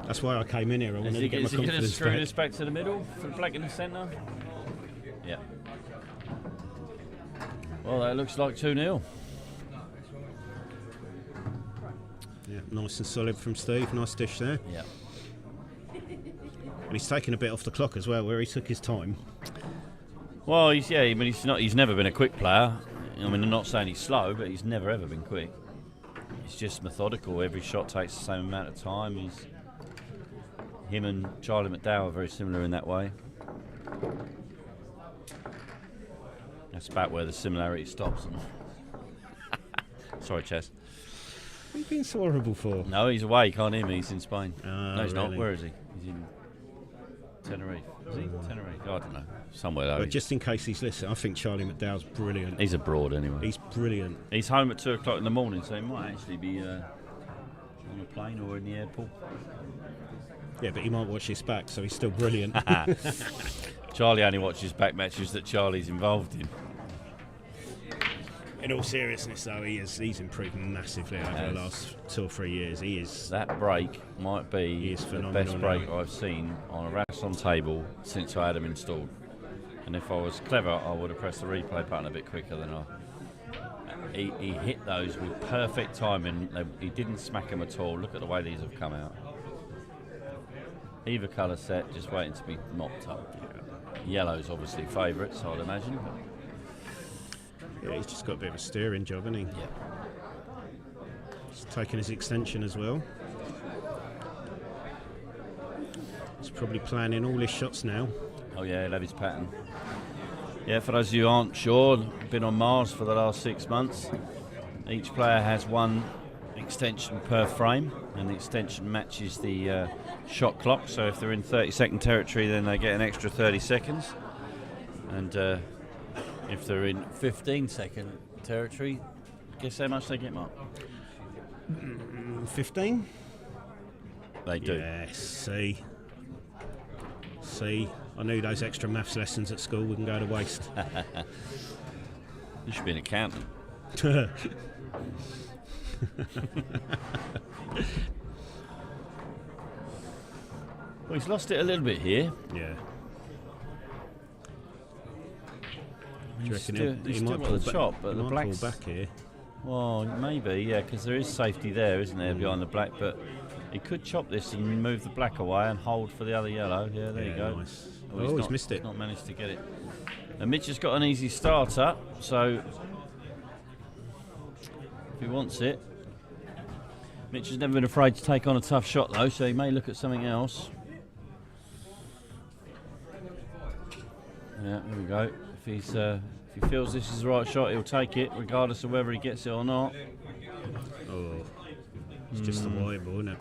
That's why I came in here. I wanted to get my Is he going to confidence screw back. this back to the middle for black in the centre? Yeah. Well, that looks like 2-0. Yeah, nice and solid from Steve. Nice dish there. Yeah. And he's taken a bit off the clock as well, where he took his time. Well, he's never been a quick player. I mean, I'm not saying he's slow, but he's never ever been quick. He's just methodical. Every shot takes the same amount of time. Him and Charlie McDowell are very similar in that way. That's about where the similarity stops. Sorry, Chess. What are you being so horrible for? No, he's away. He can't hear me. He's in Spain. No, he's not. really? Where is he? He's in Tenerife. Is he? Tenerife? I don't know. Somewhere though. But just in case he's listening, I think Charlie McDowell's brilliant. He's abroad anyway. He's brilliant. He's home at 2 o'clock in the morning, so he might actually be on a plane or in the airport. Yeah, but he might watch this back, so he's still brilliant. Charlie only watches back matches that Charlie's involved in. In all seriousness, though, he's improved massively over the last 2 or 3 years. He is. That break might be is the phenomenal best break now. I've seen on a Rasson table since I had him installed. And if I was clever, I would have pressed the replay button a bit quicker than I. He hit those with perfect timing. He didn't smack them at all. Look at the way these have come out. Either colour set, just waiting to be mopped up. Yellow's obviously favourites, I'd imagine. Yeah, he's just got a bit of a steering job, hasn't he? Yeah. He's taken his extension as well. He's probably planning all his shots now. Oh yeah, he'll have his pattern. Yeah, for those of you who aren't sure, been on Mars for the last 6 months. Each player has one extension per frame, and the extension matches the shot clock. So if they're in 30-second territory, then they get an extra 30 seconds. And if they're in 15-second territory, guess how much they get, Mark? 15? They do. Yes, see. I knew those extra maths lessons at school wouldn't go to waste. You should be an accountant. Well, he's lost it a little bit here. Yeah. Do you He's reckon still, he he's might still pull got the back? chop, but He the might black's... pull back here. Well, maybe, yeah, because there is safety there, isn't there, behind the black, but he could chop this and move the black away and hold for the other yellow. Yeah, there you go. Nice. Well, He's missed it. He's not managed to get it. And Mitch has got an easy starter, so if he wants it. Mitch has never been afraid to take on a tough shot, though, so he may look at something else. Yeah, there we go. If he feels this is the right shot, he'll take it, regardless of whether he gets it or not. Oh, it's just the wide ball, isn't it?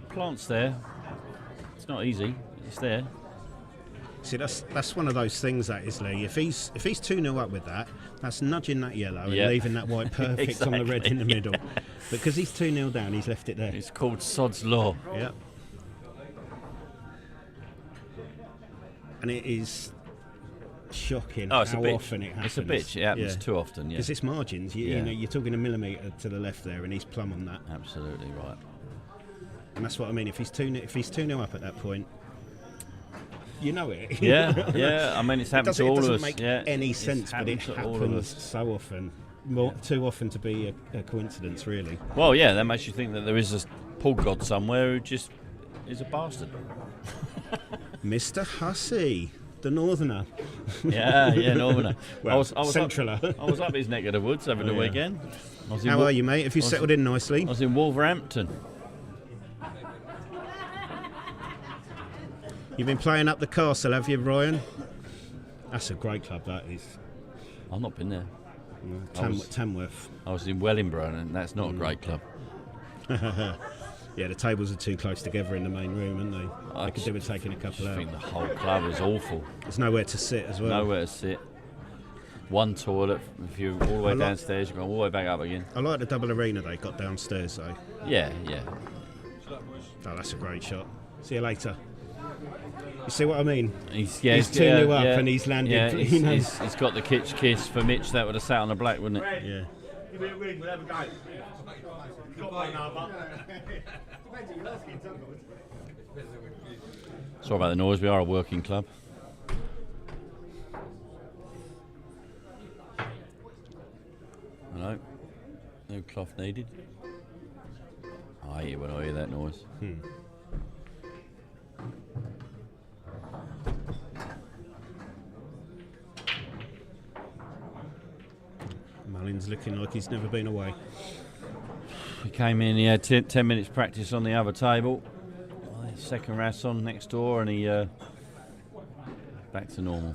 Plant's there. It's not easy. It's there. See, that's one of those things, that is, Lee. If he's 2-0 up with that, that's nudging that yellow Yeah. and leaving that white perfect on the red in the middle. Because he's 2-0 down, he's left it there. It's called Sod's Law. Yeah. And it is shocking Oh, it's how a bitch. often it happens. It's a bitch. It happens too often, yeah. Because it's margins. You Yeah. know, you're talking a millimetre to the left there, and he's plumb on that. Absolutely right. And that's what I mean. If he's 2-0 up at that point, you know it. Yeah, yeah. I mean, it's happened to it all of doesn't us. make Yeah, any it's sense, but it happened to all of happens us. so often. Too often to be a coincidence, really. Well, yeah, that makes you think that there is a pool god somewhere who just is a bastard. Mr. Hussey, the Northerner. Yeah, Northerner. Well, I was Centraler. I was up his neck of the woods over the yeah. weekend. I was in How are you, mate? Have you settled in nicely? I was in Wolverhampton. You've been playing up the castle, have you, Ryan? That's a great club, that is. I've not been there. Tamworth. I was in Wellingborough, and that's not a great club. Yeah, the tables are too close together in the main room, aren't they? I could do with taking a couple I out. think the whole club is awful. There's nowhere to sit as well. Nowhere to sit. One toilet. If you're all the way downstairs, you're going all the way back up again. I like the double arena they got downstairs, though. Yeah. Oh, that's a great shot. See you later. You see what I mean? He's 2-0 up and he's landed. Yeah, you know. he's got the kitsch kiss for Mitch. That would have sat on the black, wouldn't it? Yeah. Sorry about the noise. We are a working club. Hello. No cloth needed. I hear when I hear that noise. Mullins looking like he's never been away. He came in, he had 10 minutes practice on the other table. Second RAS on next door, and he back to normal.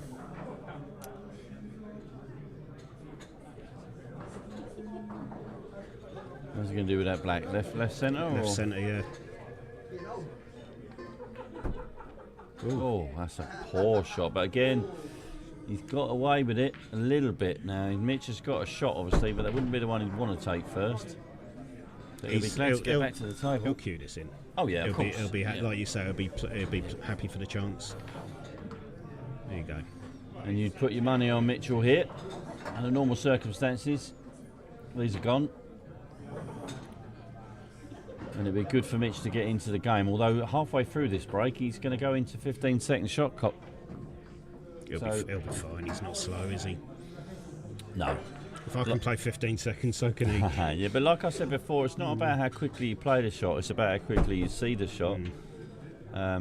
What's he going to do with that black? Left centre? Left centre, yeah. Oh, that's a poor shot. But again, he's got away with it a little bit now. Mitch has got a shot, obviously, but that wouldn't be the one he'd want to take first. But he'll be glad to get back to the table. He'll cue this in. Oh yeah, of course. He'll be like you say. He'll be happy for the chance. There you go. And you'd put your money on Mitchell here. Under normal circumstances, these are gone. And it'd be good for Mitch to get into the game. Although halfway through this break, he's going to go into 15-second shot clock. He'll be fine. He's not slow, is he? No. If I can play 15 seconds, so can he. Yeah, but like I said before, it's not about how quickly you play the shot, it's about how quickly you see the shot. I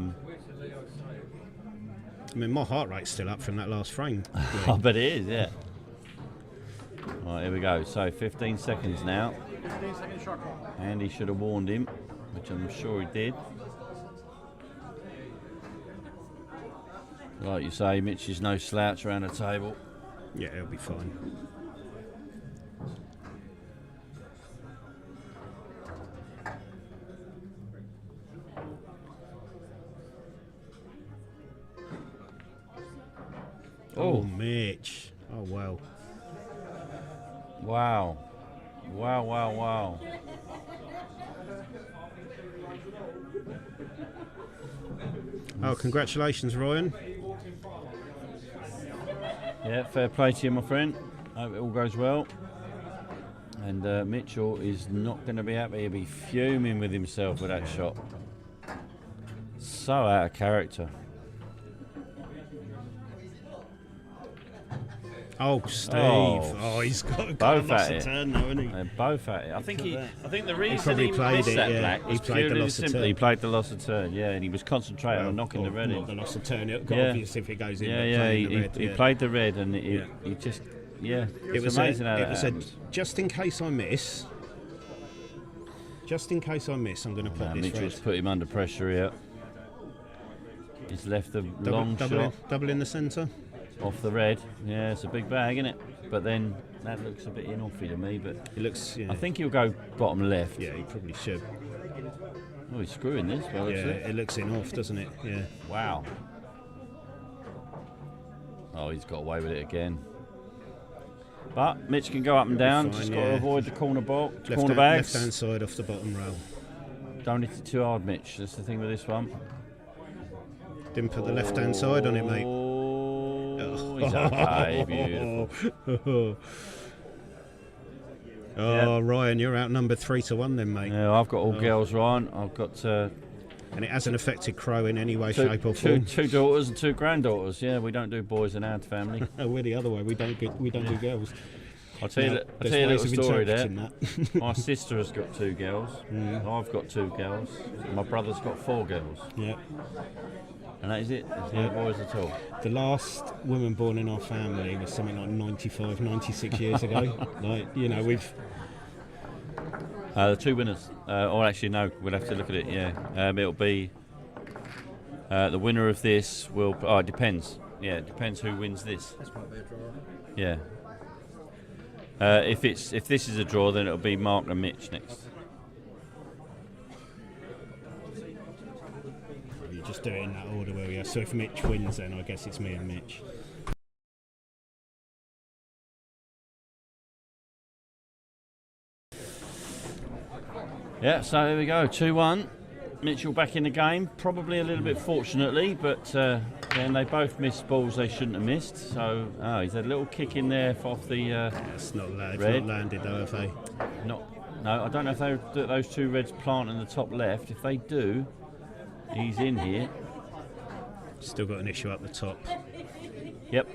mean, my heart rate's still up from that last frame. I bet it is, yeah. Right, here we go. So 15 seconds now. 15-second shot clock. Andy should have warned him, which I'm sure he did. Like you say, Mitch is no slouch around the table. Yeah, he'll be fine. Oh, Mitch. Oh, wow. Wow. Wow. Oh, congratulations, Ryan. Yeah, fair play to you, my friend. Hope it all goes well. And Mitchell is not going to be happy. He'll be fuming with himself with that shot. So out of character. Oh, Steve. Oh, Oh, he's got both lost at a it. turn, though, hasn't he? They're both at it. I think the reason probably he played missed it, that yeah. black He was played the purely loss of simply turn. he played the loss of turn, yeah, and he was concentrating on knocking the red Not in. the loss of turn. It got Yeah. obvious if it goes in. but Yeah, playing the he, red, he yeah. played the red, and he Yeah. just, yeah, It was amazing how it that was happened. just in case I miss. Just in case I miss, I'm going to put this Mitchell's red. put him under pressure here. He's left the long shot double in the centre. off the red. Yeah, it's a big bag, isn't it? But then that looks a bit in-offy to me. But It looks. Yeah. I think he'll go bottom left. Yeah, he probably should. Oh, he's screwing this. Well, Yeah, looks it. it looks in off, doesn't it? Yeah. Wow. Oh, he's got away with it again. But Mitch can go up and down. fine, Just got to yeah. avoid the corner Left corner bags. hand side off the bottom rail. Don't hit it too hard, Mitch. That's the thing with this one. Didn't put the left hand side on it, mate. Oh, he's okay. Beautiful. Oh, Ryan, you're outnumbered 3-1 then, mate. Yeah, I've got all girls, Ryan. I've got And it hasn't affected Crow in any way, shape, or two form. daughters and 2 granddaughters. Yeah, we don't do boys in our family. We're the other way. We don't do girls. I'll tell you, Now, I'll there's tell you a ways little of story there. interpreting that. My sister has got 2 girls. I've got 2 girls. My brother's got 4 girls. Yeah. And that is it. There's no boys at all. The last woman born in our family was something like 95, 96 years ago. Like, you know, we've. The 2 winners. Or actually, no, we'll have to look at it, yeah. It'll be The winner of this will. Oh, it depends. Yeah, it depends who wins this. This might be a draw. Yeah. If this is a draw, then it'll be Mark and Mitch next. You just do it in that order, will you? So if Mitch wins, then I guess it's me and Mitch. Yeah, so there we go, 2-1. Mitchell back in the game, probably a little bit fortunately, but then they both missed balls they shouldn't have missed. So he's had a little kick in there off the It's not red. landed though, have they? No, I don't know if those two reds plant in the top left. If they do, he's in here. Still got an issue up the top. Yep.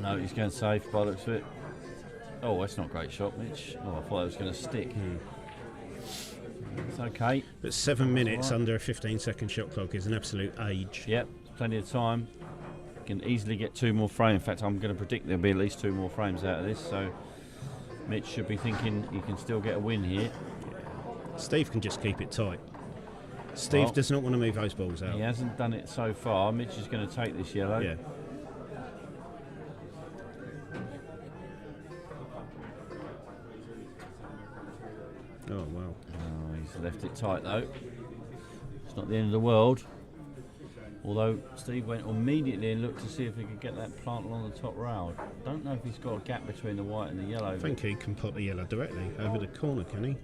No, he's going safe by the looks of it. Oh, that's not a great shot, Mitch. Oh, I thought it was going to stick. It's okay. But 7 minutes all right. under a 15-second shot clock is an absolute age. Yep, plenty of time. Can easily get 2 more frames. In fact, I'm going to predict there'll be at least 2 more frames out of this. So Mitch should be thinking he can still get a win here. Steve can just keep it tight. Steve Well, does not want to move those balls out. He hasn't done it so far. Mitch is going to take this yellow. Yeah. Oh, wow. Oh, he's left it tight though. It's not the end of the world. Although Steve went immediately and looked to see if he could get that plant along the top rail. Don't know if he's got a gap between the white and the yellow. I think he can put the yellow directly over the corner, can he?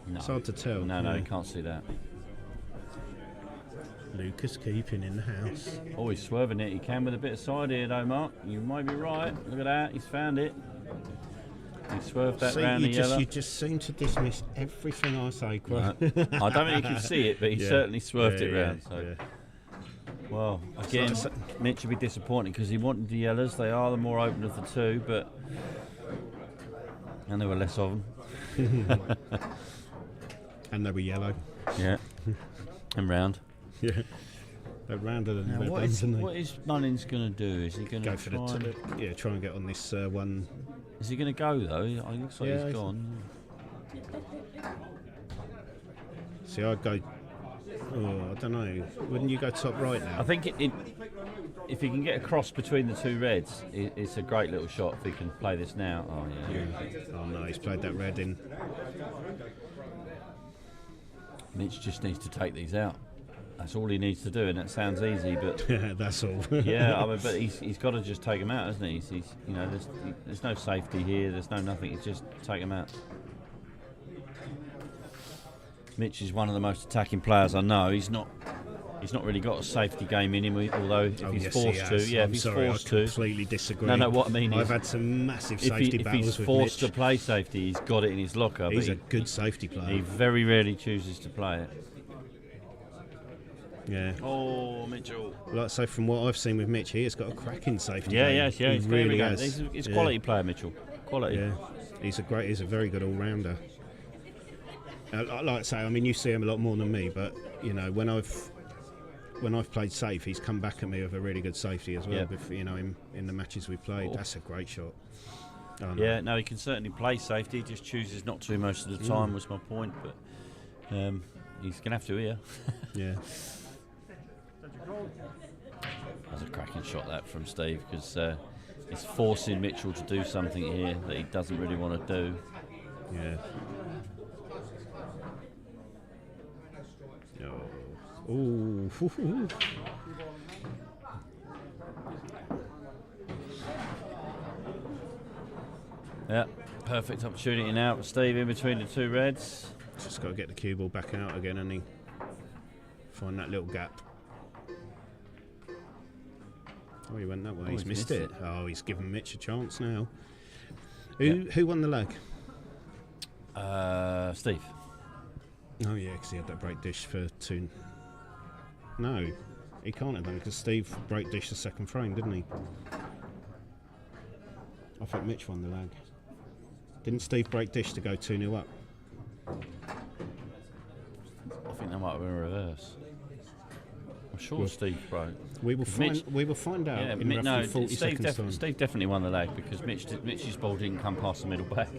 No. It's hard to tell. No, Yeah. you can't see that. Lucas keeping in the house. Oh, he's swerving it. He can with a bit of side here though, Mark. You might be right. Look at that. He's found it. He swerved that See, round the yellow. you just seem to dismiss everything I say. No. I don't think you can see it, but he Yeah. certainly swerved Yeah, it yeah, round. So. yeah. Well, again, So- Mitch will be disappointed because he wanted the yellows. They are the more open of the two, and there were less of them. And they were yellow. Yeah, and round. Yeah. They're rounder than Now, red what ones, is aren't they? Mullins going to do? Is he going to Go for the try and get on this one. Is he going to go though? It looks like Yeah, he's gone. See, I'd go. Oh, I don't know. Wouldn't you go top right now? I think if he can get a cross between the two reds, it's a great little shot. If he can play this now, oh yeah. Oh no, he's played that red in. Mitch just needs to take these out. That's all he needs to do, and that sounds easy, but That's all. yeah, I mean, but he's got to just take them out, hasn't he? There's no safety here. There's no nothing. It's just take them out. Mitch is one of the most attacking players I know. He's not really got a safety game in him. Although if Oh, he's yes, forced he to, has. yeah, I'm if he's sorry, forced I to. completely disagree. No, what I mean is, I've had some massive if safety he's battles with forced Mitch. to play safety, he's got it in his locker. He's a but good safety he player. very rarely chooses to play it. Yeah. Oh, Mitchell. Like so, from what I've seen with Mitch, he has got a cracking safety. Yeah, game. yes, yeah. He He's really really has. He's a Yeah. quality player, Mitchell. Quality. Yeah, he's a very good all-rounder. Like I say, I mean, you see him a lot more than me, but you know, when I've played safe, he's come back at me with a really good safety as well. Yeah. You know, in the matches we've played, Oh. that's a great shot. Oh, no. Yeah, no, he can certainly play safety. He just chooses not to most of the time. Was my point, but he's gonna have to here. Yeah. That's a cracking shot that from Steve because it's forcing Mitchell to do something here that he doesn't really want to do. Yeah. Oh. Ooh. Yeah, perfect opportunity now for Steve in between the two reds. Just got to get the cue ball back out again, and he find that little gap. Oh, he went that way. Oh, he's missed it. it. Oh, he's given Mitch a chance now. Who won the leg? Steve. Oh yeah, because he had that break dish for two. No, he can't have done because Steve break dished the second frame, didn't he? I think Mitch won the leg. Didn't Steve break dish to go 2-0 up? I think that might have been a reverse. I'm sure Steve broke. We will find. Mitch- We will find out Yeah, in roughly no, 40 seconds time. Steve definitely won the leg because Mitch's ball didn't come past the middle back.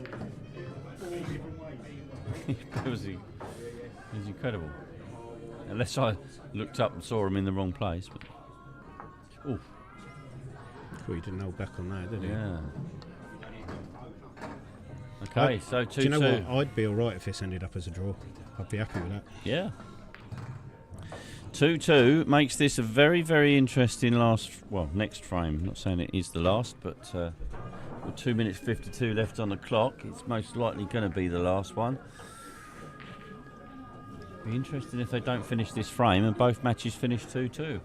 it was incredible. unless I looked up and saw him in the wrong place. But, oh, Well, he didn't hold back on that, did he? yeah. Okay, I- so 2-2. Do you know what? I'd be all right if this ended up as a draw. I'd be happy with that. Yeah. 2-2 makes this a very, very interesting next frame. Not saying it is the last, but with 2 minutes 52 left on the clock, it's most likely going to be the last one. Be interesting if they don't finish this frame and both matches finish 2-2.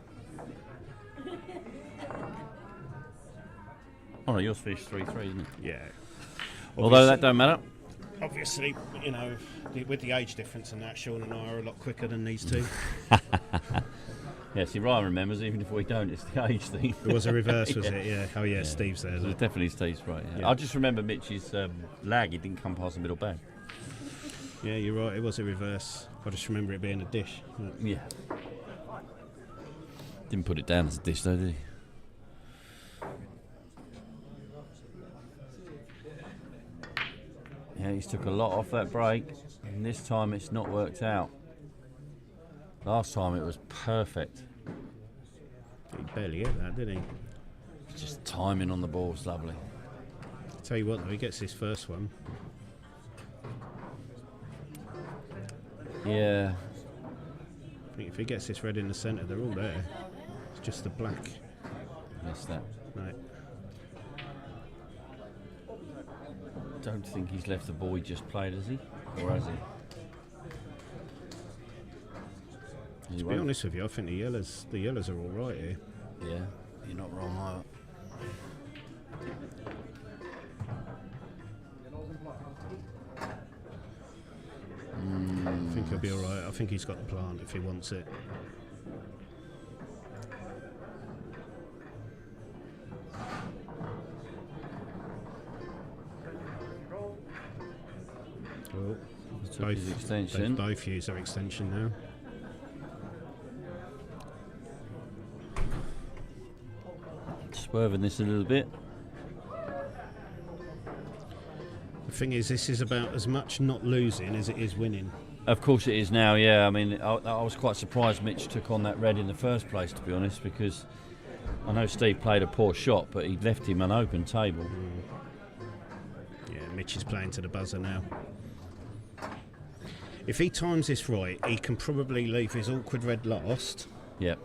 Oh no, yours finished 3-3, isn't it? Yeah. Although that don't matter. Obviously, you know, with the age difference and that, Sean and I are a lot quicker than these two. Yeah, see, Ryan remembers, even if we don't, it's the age thing. It was a reverse, was Yeah. it? Yeah. Oh, yeah, Steve's there. It was Look. definitely Steve's right. Yeah. Yeah. I just remember Mitch's lag, he didn't come past the middle bag. Yeah, you're right. It was a reverse. I just remember it being a dish. Yeah. Didn't put it down as a dish though, did he? Yeah, he's took a lot off that break, and this time it's not worked out. Last time it was perfect. He barely hit that, did he? Just timing on the ball was lovely. Tell you what, though, he gets his first one. Yeah. I think if he gets this red in the centre, they're all there. It's just the black. Missed that. Right. Don't think he's left the ball he just played, has he? Or has he? To be honest with you, I think the yellows are all right here. Yeah, you're not wrong either. I think he'll be all right. I think he's got the plant if he wants it. Oh, Took his extension. They've both used their extension now. Swerving this a little bit. The thing is, this is about as much not losing as it is winning. Of course it is now, yeah. I mean, I was quite surprised Mitch took on that red in the first place, to be honest, because I know Steve played a poor shot, but he left him an open table. Yeah, Mitch is playing to the buzzer now. If he times this right, he can probably leave his awkward red last Yep.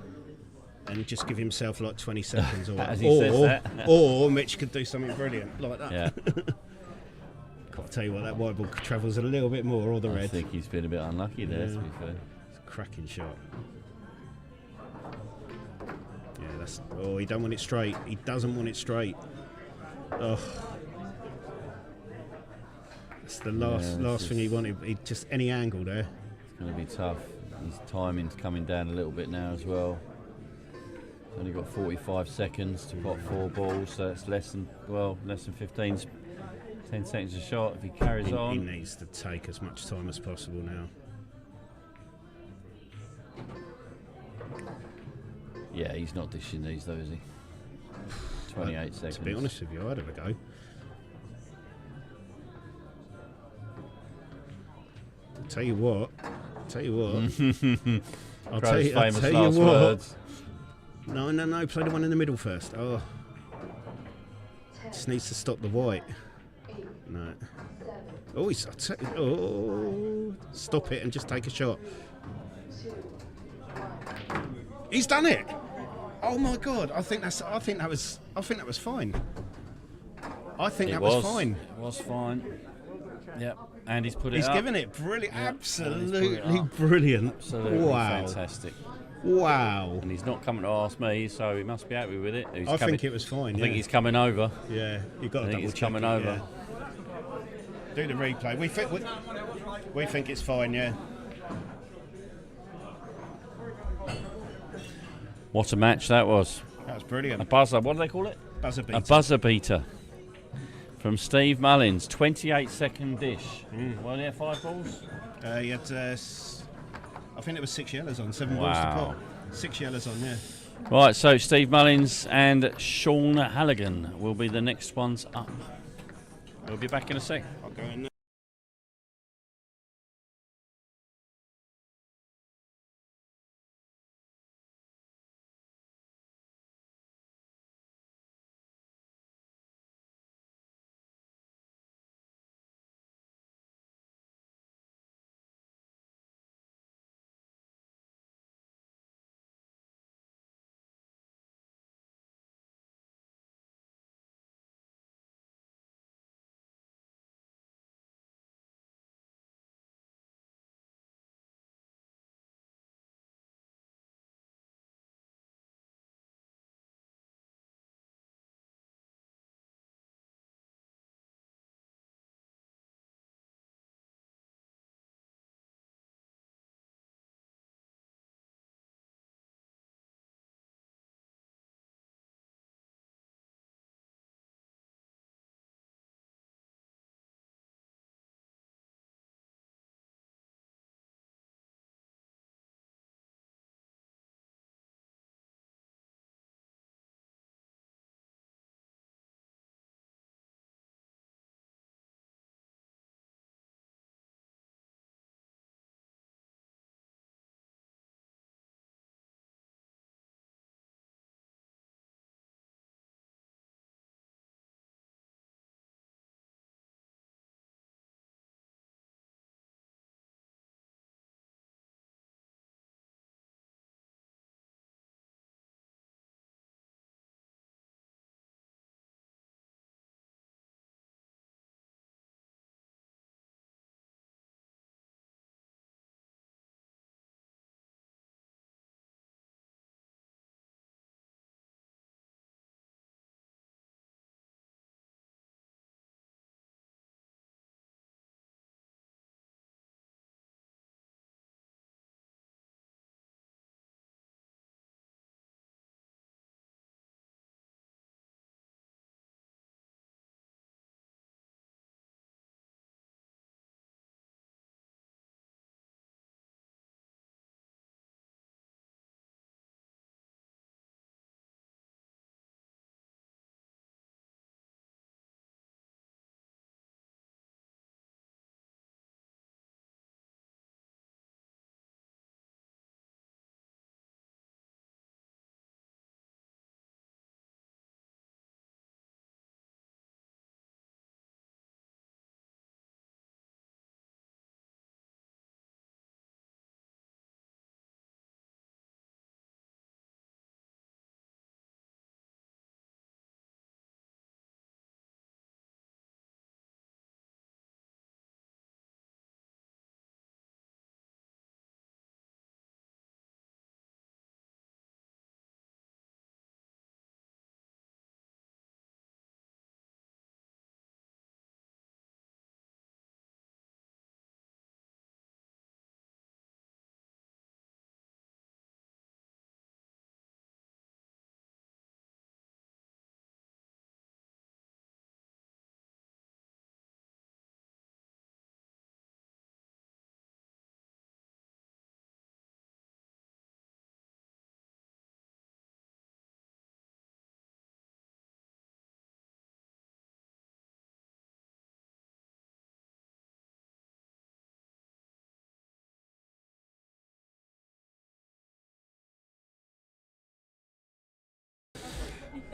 and just give himself like 20 seconds. As he says that. Or Mitch could do something brilliant like that. Yeah. I'll tell you what, that white ball travels a little bit more, or the I red. think he's been a bit unlucky there, to Yeah. be fair. It's a cracking shot. Yeah, that's. Oh, he don't want it straight. He doesn't want it straight. Oh. That's the last Yeah, this thing he is- wanted. He just any angle there. It's going to be tough. His timing's coming down a little bit now as well. He's only got 45 seconds to pot 4 balls, so it's less than 15, 10 seconds a shot if he carries He on. needs to take as much time as possible now. Yeah, he's not dishing these though, is he? 28 seconds. To be honest with you, I'd have a go. Tell you what. I'll tell Crow's you, famous you last what. words. No. Play the one in the middle first. Oh. Just needs to stop the white. No. Oh, stop it and just take a shot. He's done it. Oh my God! I think that was fine. I think that was fine. It was fine. Yep. And he's put it He's up. given it brilliant, Yeah, and he's put it absolutely up. brilliant. Absolutely Wow. fantastic. Wow. And he's not coming to ask me, so he must be happy with it. I think it was fine. I think he's coming over. Yeah, you got I to think double he's coming check it, over. yeah. Do the replay. We think it's fine. Yeah. What a match that was. That was A brilliant. buzzer, what do they call it? Buzzer A beater. buzzer beater. From Steve Mullins, 28-second dish. Well, yeah, 5 balls? He had, I think it was 6 yellows on, 7 balls to Wow. pot. 6 yellows on, yeah. Right, so Steve Mullins and Sean Halligan will be the next ones up. We'll be back in a sec. I'll go in there.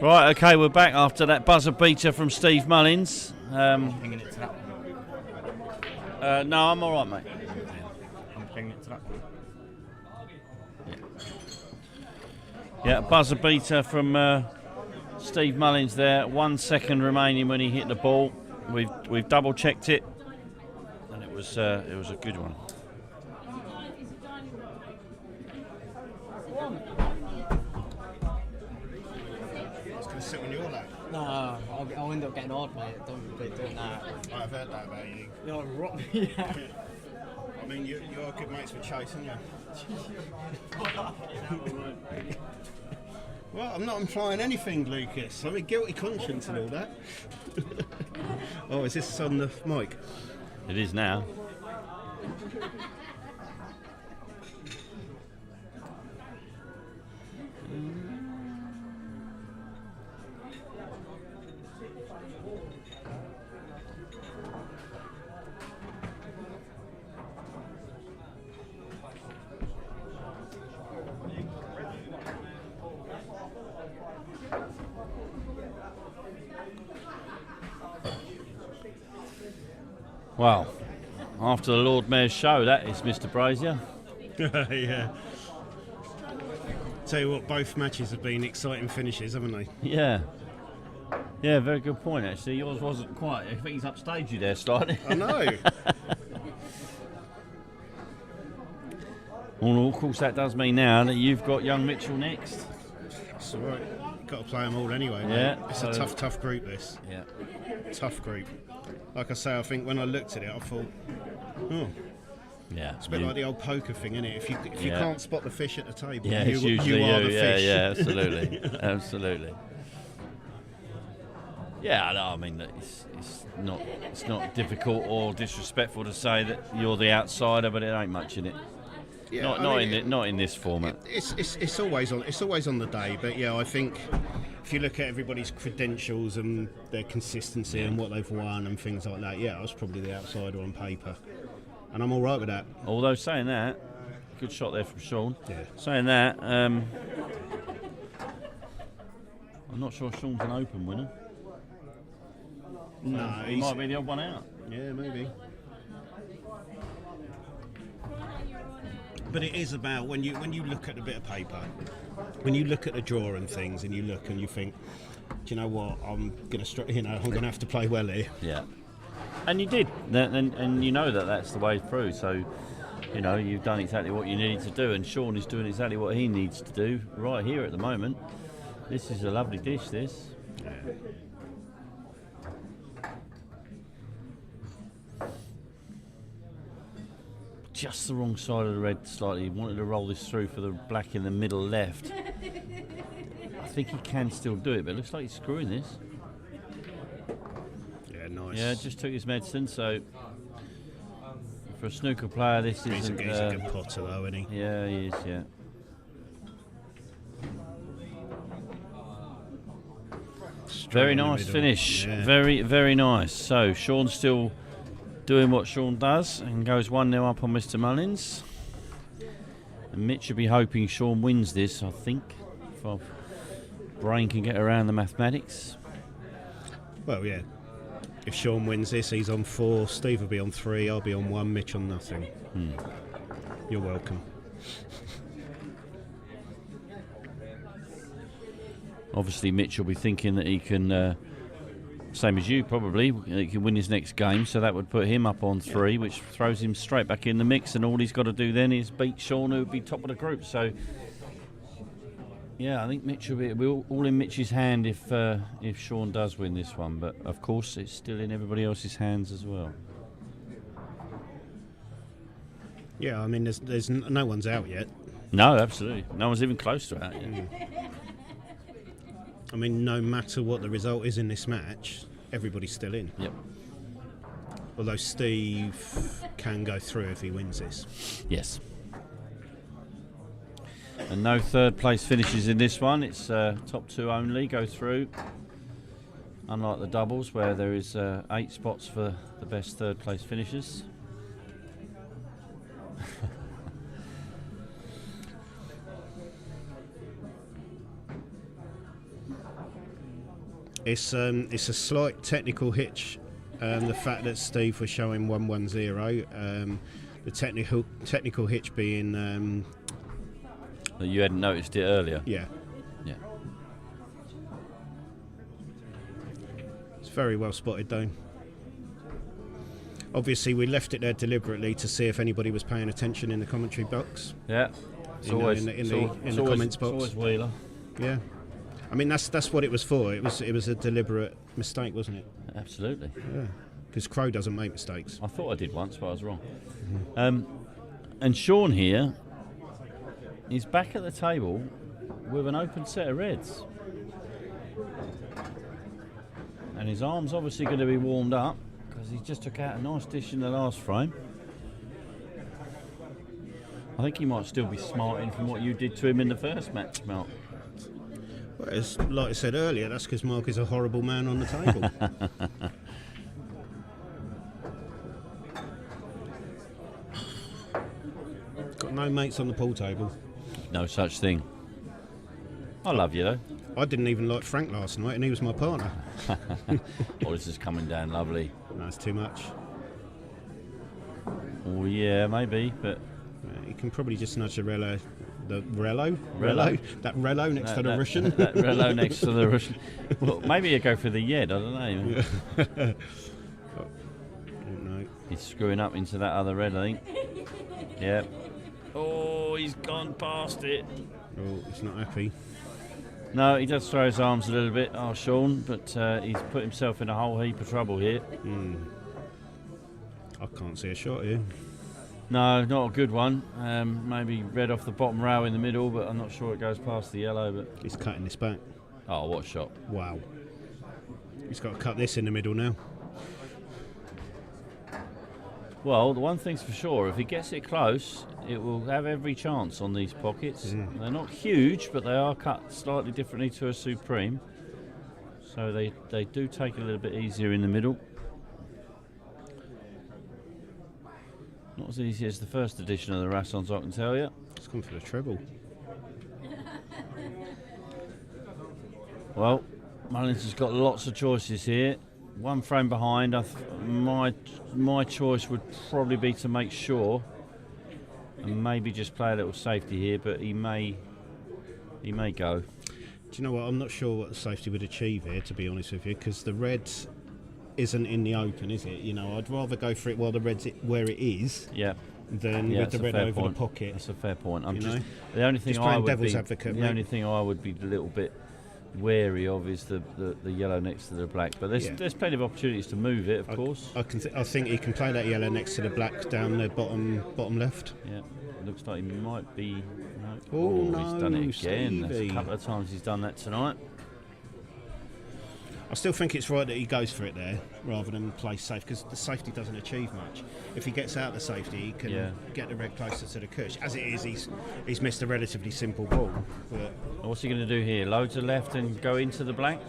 Right, okay, we're back after that buzzer beater from Steve Mullins. Pinging it to that one. No, I'm all right, mate. I'm pinging it to that one. Yeah, buzzer beater from Steve Mullins there. 1 second remaining when he hit the ball. We've double checked it, and it was a good one. It's going to sit on your lap. No, I'll end up getting hard, mate. Don't be doing that. I've heard that about you. You'll rot me out. I mean, you're good mates with Chase, aren't you? Well, I'm not implying anything, Lucas. I mean, guilty conscience and all that. Oh, is this on the mic? It is now. Well, after the Lord Mayor's show, that is Mr. Brazier. Yeah. Tell you what, both matches have been exciting finishes, haven't they? Yeah. Yeah, very good point, actually. Yours wasn't quite. I think he's upstaged you there slightly. I know. Well, of course, that does mean now that you've got young Mitchell next. It's all right. You've got to play them all anyway, mate. Yeah, It's so- a tough group, this. Yeah. Tough group. Like I say, I think when I looked at it, I thought, oh, Yeah. it's a bit like the old poker thing, isn't it? If you Yeah. can't spot the fish at the table, Yeah, you, it's usually you are the yeah, fish. yeah, absolutely, absolutely. Yeah, no, I mean, it's not difficult or disrespectful to say that you're the outsider, but it ain't much in it. Yeah, Not I mean, not in this format. It's always on the day, but yeah, I think if you look at everybody's credentials and their consistency and what they've won and things like that, yeah, I was probably the outsider on paper, and I'm all right with that. Although saying that, good shot there from Sean. Yeah. Saying that, I'm not sure Sean's an open winner. No, He might be the odd one out. yeah, maybe. But it is about when you look at a bit of paper, when you look at the draw and things, and you look and you think, do you know what? I'm gonna have to play well here. Yeah. And you did, and you know that's the way through. So, you know, you've done exactly what you needed to do, and Sean is doing exactly what he needs to do right here at the moment. This is a lovely dish. This. Just the wrong side of the red slightly. He wanted to roll this through for the black in the middle left. I think he can still do it, but it looks like he's screwing this. Yeah, nice. Yeah, just took his medicine, so for a snooker player this He's isn't... a good potter though, isn't he? yeah, he is, yeah. Very in the nice middle. finish. Yeah. Very, very nice. So Sean's still doing what Sean does and goes 1-0 up on Mr. Mullins. And Mitch will be hoping Sean wins this, I think, if our brain can get around the mathematics. Well, yeah. If Sean wins this, he's on 4. Steve will be on 3. I'll be on 1. Mitch on nothing. You're welcome. Obviously, Mitch will be thinking that he can, same as you probably, he can win his next game, so that would put him up on 3, which throws him straight back in the mix, and all he's got to do then is beat Sean, who would be top of the group. So, yeah, I think Mitch will be all in Mitch's hand if Sean does win this one, but of course it's still in everybody else's hands as well. Yeah, I mean, there's no one's out yet. No, absolutely. No one's even close to that yet. I mean, no matter what the result is in this match, everybody's still in. Yep. Although Steve can go through if he wins this. Yes. And no third place finishes in this one. It's top 2 only go through. Unlike the doubles where there is 8 spots for the best third place finishers. It's a slight technical hitch. The fact that Steve was showing 110, the technical hitch being You hadn't noticed it earlier. yeah, Yeah. it's very well spotted though. Obviously, we left it there deliberately to see if anybody was paying attention in the commentary box. Yeah. It's You know, always in the comments box. It's always Wheeler. Yeah, I mean that's what it was for. It was a deliberate mistake, wasn't it? Absolutely. Yeah, because Crow doesn't make mistakes. I thought I did once, but I was wrong. And Sean here is back at the table with an open set of reds. And his arm's obviously going to be warmed up because he just took out a nice dish in the last frame. I think he might still be smarting from what you did to him in the first match, Mark. Well, it's, like I said earlier, that's because Mark is a horrible man on the table. Got no mates on the pool table. No such thing. I love you though. I didn't even like Frank last night, and he was my partner. Oh, this is coming down lovely. No, it's too much. Oh yeah, maybe, but You can probably just nudge the Rello. That Rello next to the that, Russian. That Rello next to the Russian. Well, maybe you go for the Yed, I don't know. Don't know. He's screwing up into that other red, I think. Yeah. Oh, he's gone past it. Oh, he's not happy. No, he does throw his arms a little bit, Sean, but he's put himself in a whole heap of trouble here. I can't see a shot here. No, not a good one. Maybe red off the bottom rail in the middle, but I'm not sure it goes past the yellow. But He's cutting this back. oh, what a shot! Wow. He's got to cut this in the middle now. Well, the one thing's for sure, if he gets it close, it will have every chance on these pockets. They're not huge, but they are cut slightly differently to a Supreme. So they do take a little bit easier in the middle. Not as easy as the first edition of the Rassons, I can tell you. It's gone for the treble. Well, Mullins has got lots of choices here. One frame behind. My choice would probably be to make sure and maybe just play a little safety here, but he may go. Do you know what? I'm not sure what the safety would achieve here, to be honest with you, because the red isn't in the open, is it? You know, I'd rather go for it while the red's where it is Yeah. than Yeah, with the that's a red fair over point. the pocket. That's a fair point. I'm You just know? the only thing Just I playing would devil's be advocate, the mate. only thing I would be a little bit wary of is the yellow next to the black. But there's plenty of opportunities to move it, of course. I think he can play that yellow next to the black down the bottom left. Yeah. It looks like he might be. No. Oh, he's done it no, again. That's a Stevie. couple of times he's done that tonight. I still think it's right that he goes for it there rather than play safe, because the safety doesn't achieve much. If he gets out the safety, he can get the red closer to the cush. As it is, he's missed a relatively simple ball. But What's he going to do here? Load to left and go into the black?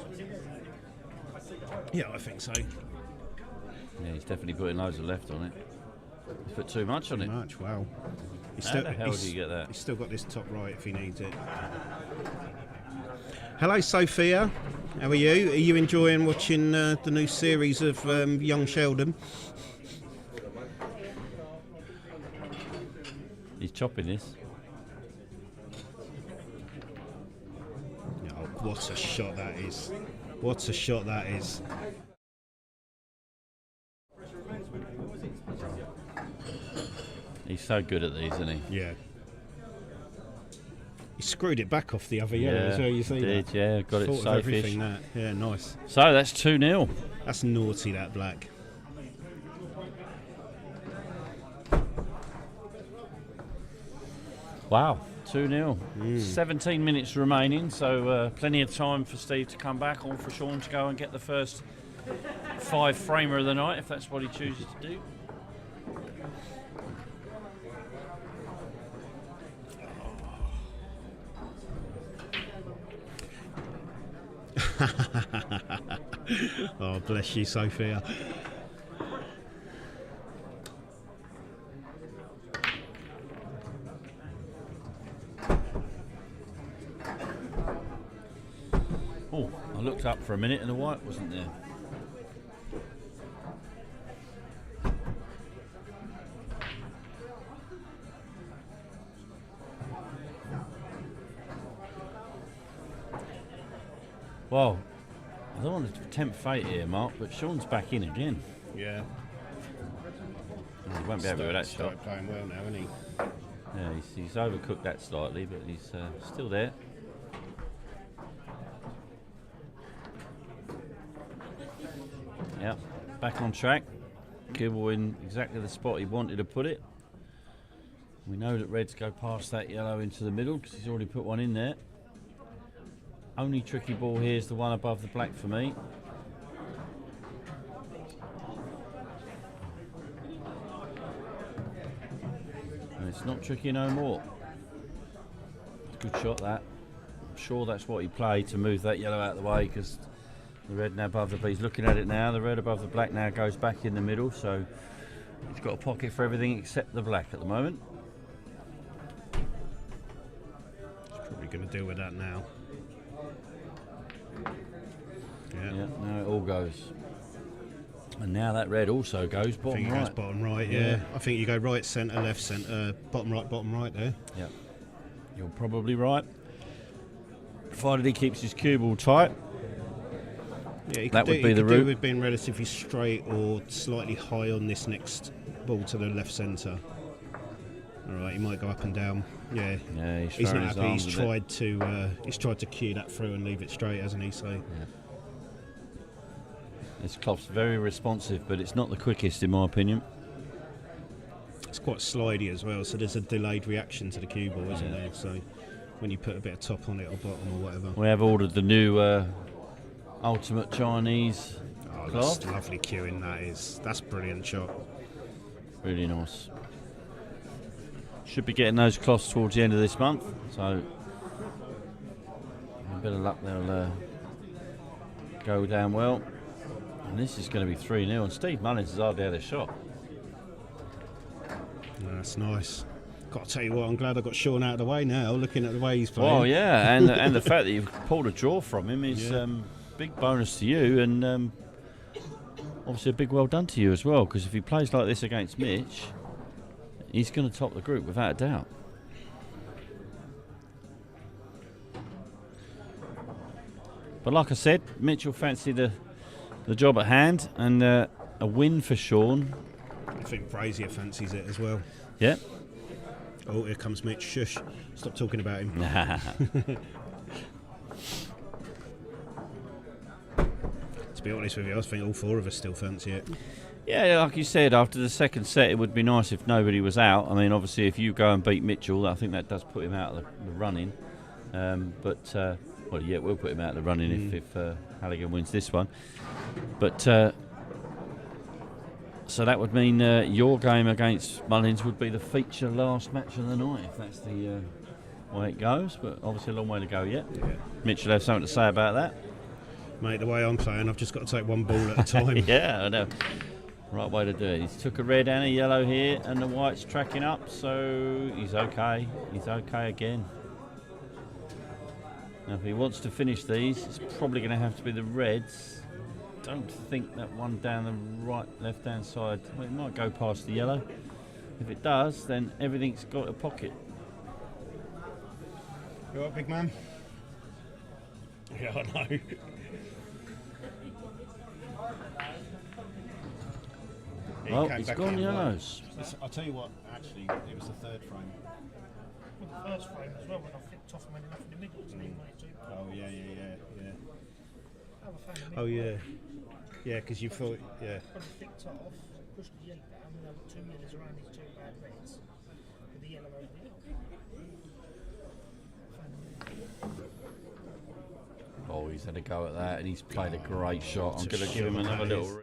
yeah, I think so. Yeah, he's definitely putting loads of left on it. He's put too much on it. Much, wow. How the hell do you get that? He's still got this top right if he needs it. Hello, Sophia. How are you? Are you enjoying watching the new series of Young Sheldon? He's chopping this. Oh, what a shot that is. What a shot that is. He's so good at these, isn't he? Yeah. He screwed it back off the other yellow as well, you see did, that? yeah, got it Thought of safe-ish. everything that. Yeah, nice. So that's 2-0. That's naughty, that black. Wow, 2-0. 17 minutes remaining, so plenty of time for Steve to come back, or for Sean to go and get the first 5-framer of the night, if that's what he chooses to do. Oh, bless you, Sophia. Oh, I looked up for a minute and the white wasn't there. Well, I don't want to tempt fate here, Mark, but Sean's back in again. Yeah. He won't be able to do that shot. Started playing well now, isn't he? Yeah, he's overcooked that slightly, but he's still there. Yeah, back on track. Cue ball in exactly the spot he wanted to put it. We know that reds go past that yellow into the middle because he's already put one in there. Only tricky ball here is the one above the black for me. And it's not tricky no more. Good shot that. I'm sure that's what he played to move that yellow out of the way because the red now above the black. He's looking at it now. The red above the black now goes back in the middle, so he's got a pocket for everything except the black at the moment. He's probably going to deal with that now. Yeah, now it all goes. And now that red also goes I think bottom it right. goes bottom right, yeah. I think you go right, centre, left, centre, bottom right there. Yeah, you're probably right. Provided he keeps his cue ball tight. Yeah, he That could would do, be the he could do route. with being relatively straight or slightly high on this next ball to the left centre. All right, he might go up and down. Yeah, Yeah, he's throwing not his happy. arms He's a bit. tried to cue that through and leave it straight, hasn't he? So This cloth's very responsive, but it's not the quickest in my opinion. it's quite slidey as well. So there's a delayed reaction to the cue ball, isn't there? So when you put a bit of top on it or bottom or whatever. We have ordered the new Ultimate Chinese Oh, cloth. that's lovely cueing. That's a brilliant shot. Really nice. Should be getting those cloths towards the end of this month, so a bit of luck they'll go down well. And this is going to be 3-0, and Steve Mullins has hardly had a shot. That's nice. Got to tell you what, I'm glad I got Sean out of the way now. Looking at the way he's playing. Well, yeah, and the fact that you've pulled a draw from him is Yeah. big bonus to you, and obviously a big well done to you as well. Because if he plays like this against Mitch, he's going to top the group without a doubt. But like I said, Mitch will fancy the job at hand, and a win for Sean. I think Brazier fancies it as well. Yeah. Oh, here comes Mitch. Shush. Stop talking about him. To be honest with you, I think all four of us still fancy it. Yeah, like you said, after the second set, it would be nice if nobody was out. I mean, obviously, if you go and beat Mitchell, I think that does put him out of the running. Well, yeah, we'll put him out of the running if Halligan wins this one. But so that would mean your game against Mullins would be the feature last match of the night, if that's the way it goes. But obviously, a long way to go yet. Yeah. Mitch will have something to say about that. Mate, the way I'm playing, I've just got to take one ball at a time. Yeah, I know. Right way to do it. He's took a red and a yellow here, and the white's tracking up, so he's okay. He's okay again. Now, if he wants to finish these, it's probably going to have to be the reds. Don't think that one down the right, left-hand side. Well, it might go past the yellow. If it does, then everything's got a pocket. You all right, big man? Yeah, I know. Well, he's gone yellows. I'll tell you what, actually, it was the third frame. With the first frame as well, when I flicked off and went enough in the middle, so he wanted to. Oh, yeah. Have a fan in the Oh, middle. yeah. Yeah, because you thought, yeah. When I flicked off, pushed the yellow down, and I've got 2 yellows around these 2 bad reds, with the yellow over the top. Oh, he's had a go at that, and he's played a great shot. I'm going to give him another little.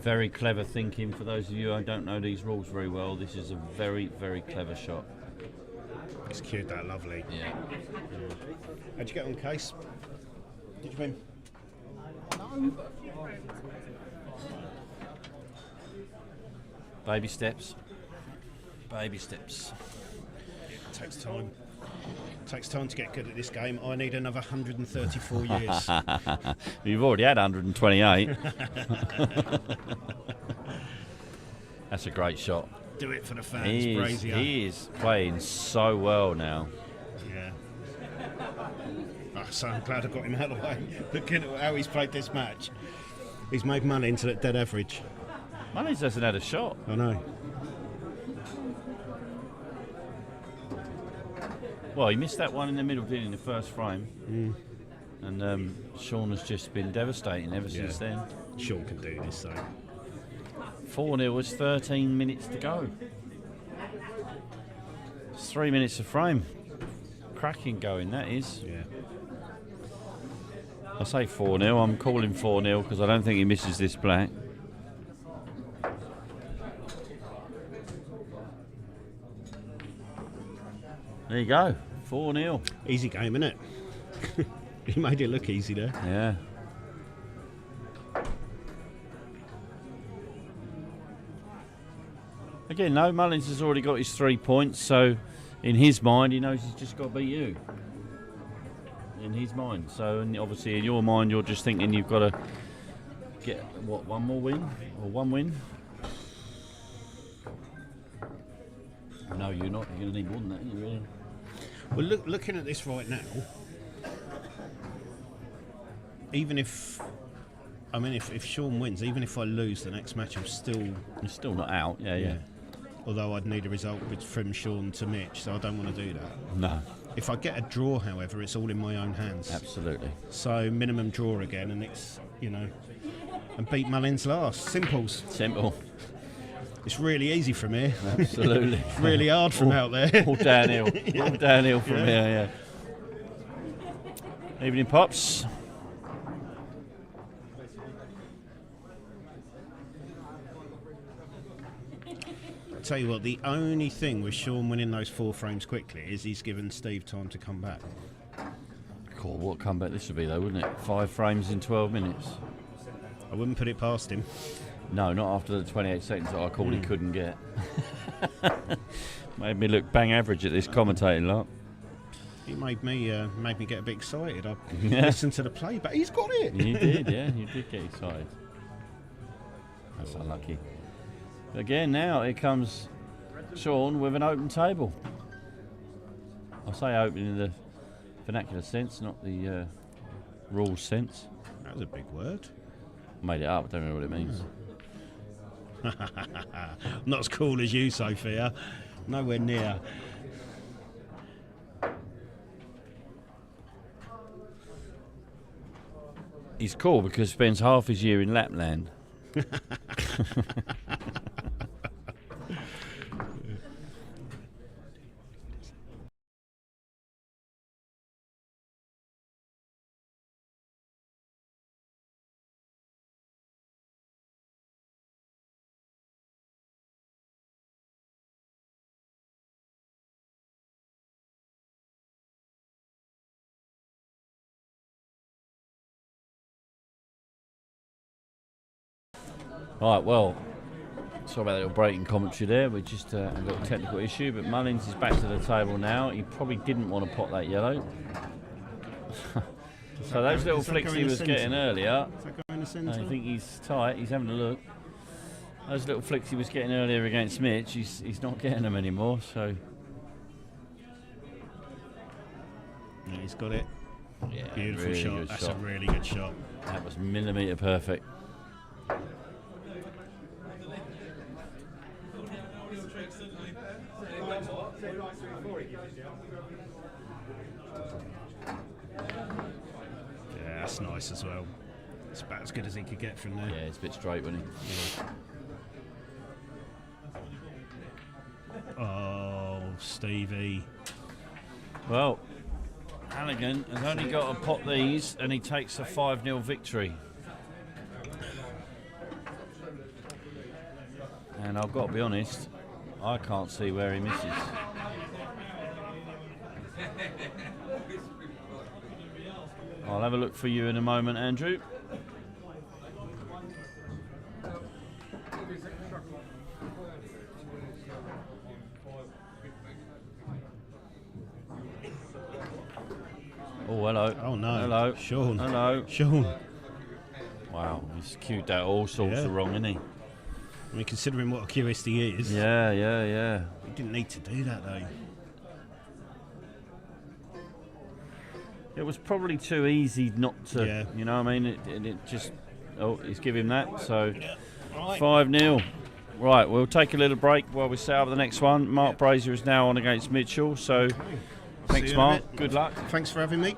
Very clever thinking. For those of you who don't know these rules very well, this is a very, very clever shot. He's cued that lovely. Yeah. How'd you get on, Case? Did you win? Baby steps. Baby steps. Takes time. Takes time to get good at this game. I need another 134 years. You've already had 128. That's a great shot. Do it for the fans, He is playing so well now. Yeah. So I'm glad I got him out of the way. Looking at how he's played this match, he's made money into that dead average. Mullins hasn't had a shot. I know. Well, he missed that one in the middle, didn't he, in the first frame. And Sean has just been devastating ever since then. Sean can do this, though. 4-0 was 13 minutes to go. It's 3 minutes a frame. Cracking going, that is. Yeah. I say 4-0. I'm calling 4-0 because I don't think he misses this black. There you go. 4-0. Easy game, innit? He made it look easy there. Yeah. Again, no, Mullins has already got his 3 points, so in his mind, he knows he's just got to beat you. In his mind. So, and obviously, in your mind, you're just thinking you've got to get, what, one more win? Or one win? No, you're not. You're going to need more than that, you really. Well, looking at this right now, even if, I mean, if Sean wins, even if I lose the next match, I'm still... You're still not out, yeah. Although I'd need a result from Sean to Mitch, so I don't want to do that. No. If I get a draw, however, it's all in my own hands. Absolutely. So minimum draw again, and it's, you know, and beat Mullins last. Simples. Simple. It's really easy from here. Absolutely. It's really hard from out there. All downhill. All downhill from here, yeah. Evening, Pops. Tell you what, the only thing with Sean winning those 4 frames quickly is he's given Steve time to come back. Cool, what comeback this would be though, wouldn't it? 5 frames in 12 minutes. I wouldn't put it past him. No, not after the 28 seconds that I called he couldn't get. Made me look bang average at this commentating lot. He made me get a bit excited. I listened to the play, but he's got it. You did, yeah, you did get excited. That's unlucky. Again, now here comes Sean with an open table. I say open in the vernacular sense, not the rules sense. That was a big word. Made it up, don't know what it means. Not as cool as you, Sophia. Nowhere near. He's cool because he spends half his year in Lapland. Right, well, sorry about that little breaking commentary there. We just a little technical issue, but Mullins is back to the table now. He probably didn't want to pop that yellow. So those little flicks he was getting earlier, I think he's tight. He's having a look. Those little flicks he was getting earlier against Mitch, he's not getting them anymore. So Yeah, he's got it. yeah, Beautiful really shot. good That's shot. a really good shot. That was millimetre perfect. Yeah, that's nice as well. It's about as good as he could get from there. Yeah, it's a bit straight, wasn't he? Oh, Stevie. Well, Halligan has only got to pot these and he takes a 5-0 victory. And I've got to be honest, I can't see where he misses. I'll have a look for you in a moment, Andrew. Oh, hello. Oh no. Hello. Sean. Hello. Sean. Wow, he's cued that all sorts Yeah. of wrong, isn't he? I mean, considering what a QSD is, Yeah. he didn't need to do that though. It was probably too easy not to, Yeah. you know what I mean? It just, he's giving him that, so Right. 5-0. Right, we'll take a little break while we set up the next one. Mark Brazier is now on against Mitchell, so thanks, See you in a Mark. bit. Good luck. Thanks for having me.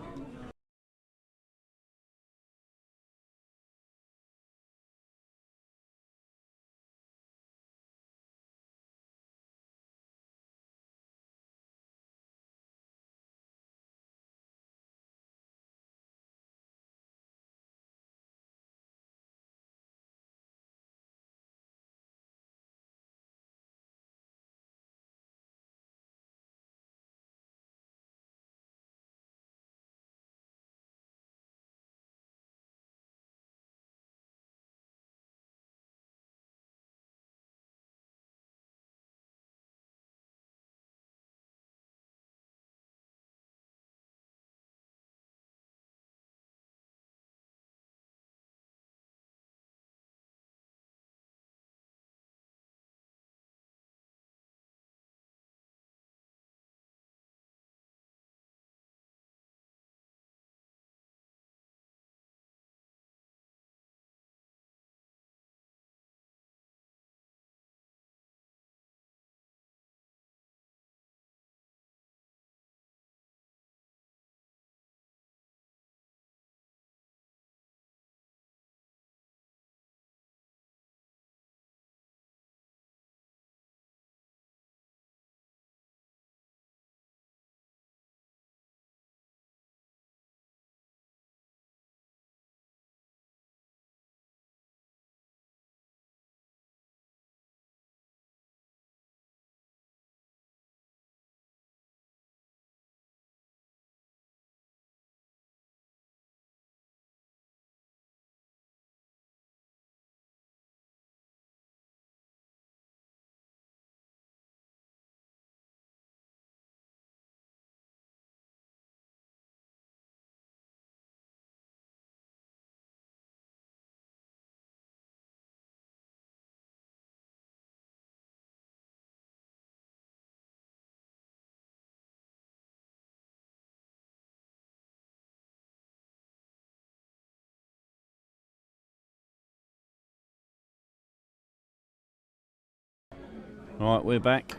Right, we're back.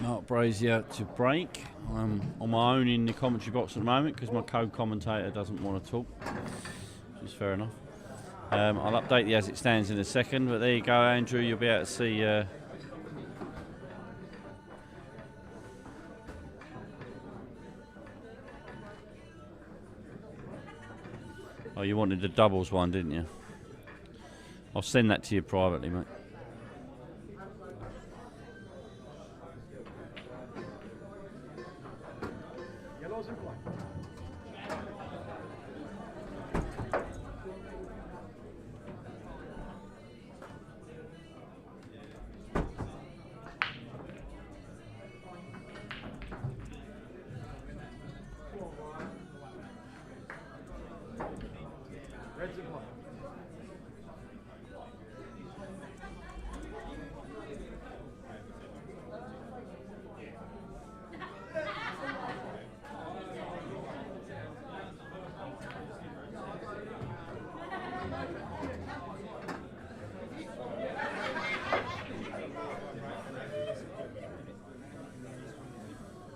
Mark Brazier to break. I'm on my own in the commentary box at the moment because my co-commentator doesn't want to talk, which is fair enough. I'll update the as it stands in a second, but there you go, Andrew. You'll be able to see. Oh, you wanted the doubles one, didn't you? I'll send that to you privately, mate.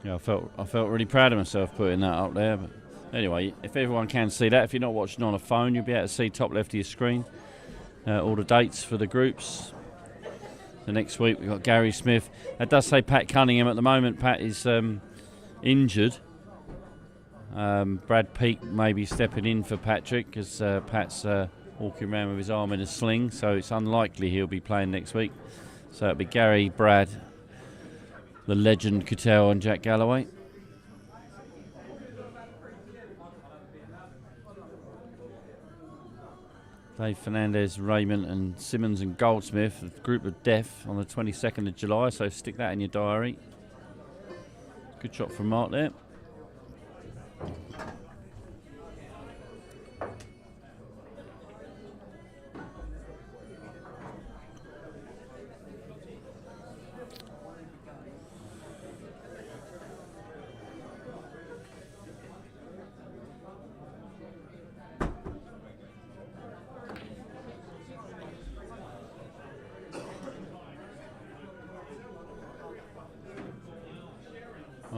Yeah, I felt really proud of myself putting that up there. But anyway, if everyone can see that, if you're not watching on a phone, you'll be able to see top left of your screen all the dates for the groups. The next week we've got Gary Smith. That does say Pat Cunningham at the moment. Pat is injured. Brad Peake may be stepping in for Patrick because Pat's walking around with his arm in a sling, so it's unlikely he'll be playing next week. So it'll be Gary, Brad, the legend Cattell and Jack Galloway. Dave Fernandez, Raymond and Simmons and Goldsmith, the group of death on the 22nd of July, so stick that in your diary. Good shot from Mark there.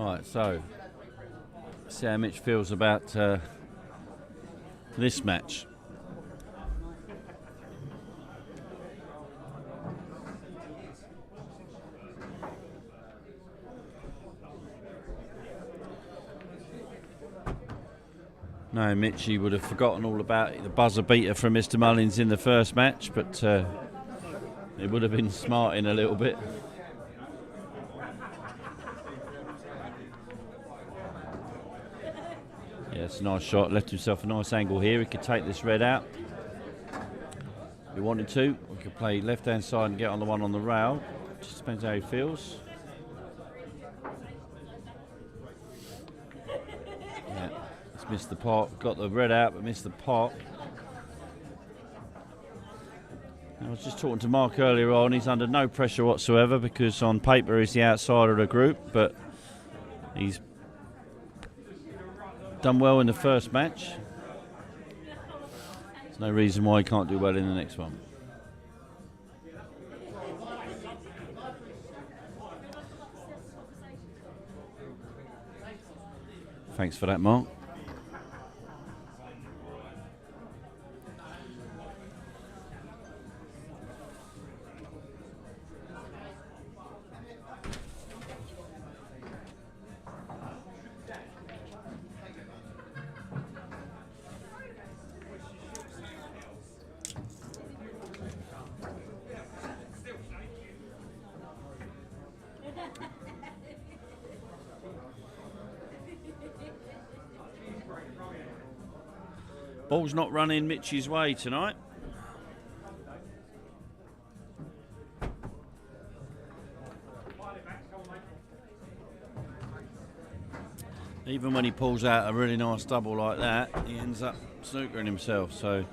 Right, so see how Mitch feels about this match. No, Mitchie would have forgotten all about the buzzer beater from Mr. Mullins in the first match, but it would have been smarting a little bit. Yeah, it's a nice shot. Left himself a nice angle here. He could take this red out if he wanted to. We could play left-hand side and get on the one on the rail. Just depends how he feels. Yeah, he's missed the pot. Got the red out, but missed the pot. I was just talking to Mark earlier on. He's under no pressure whatsoever because on paper he's the outsider of the group, but he's done well in the first match. There's no reason why he can't do well in the next one. Thanks for that, Mark. Ball's not running Mitch's way tonight. Even when he pulls out a really nice double like that, he ends up snookering himself, so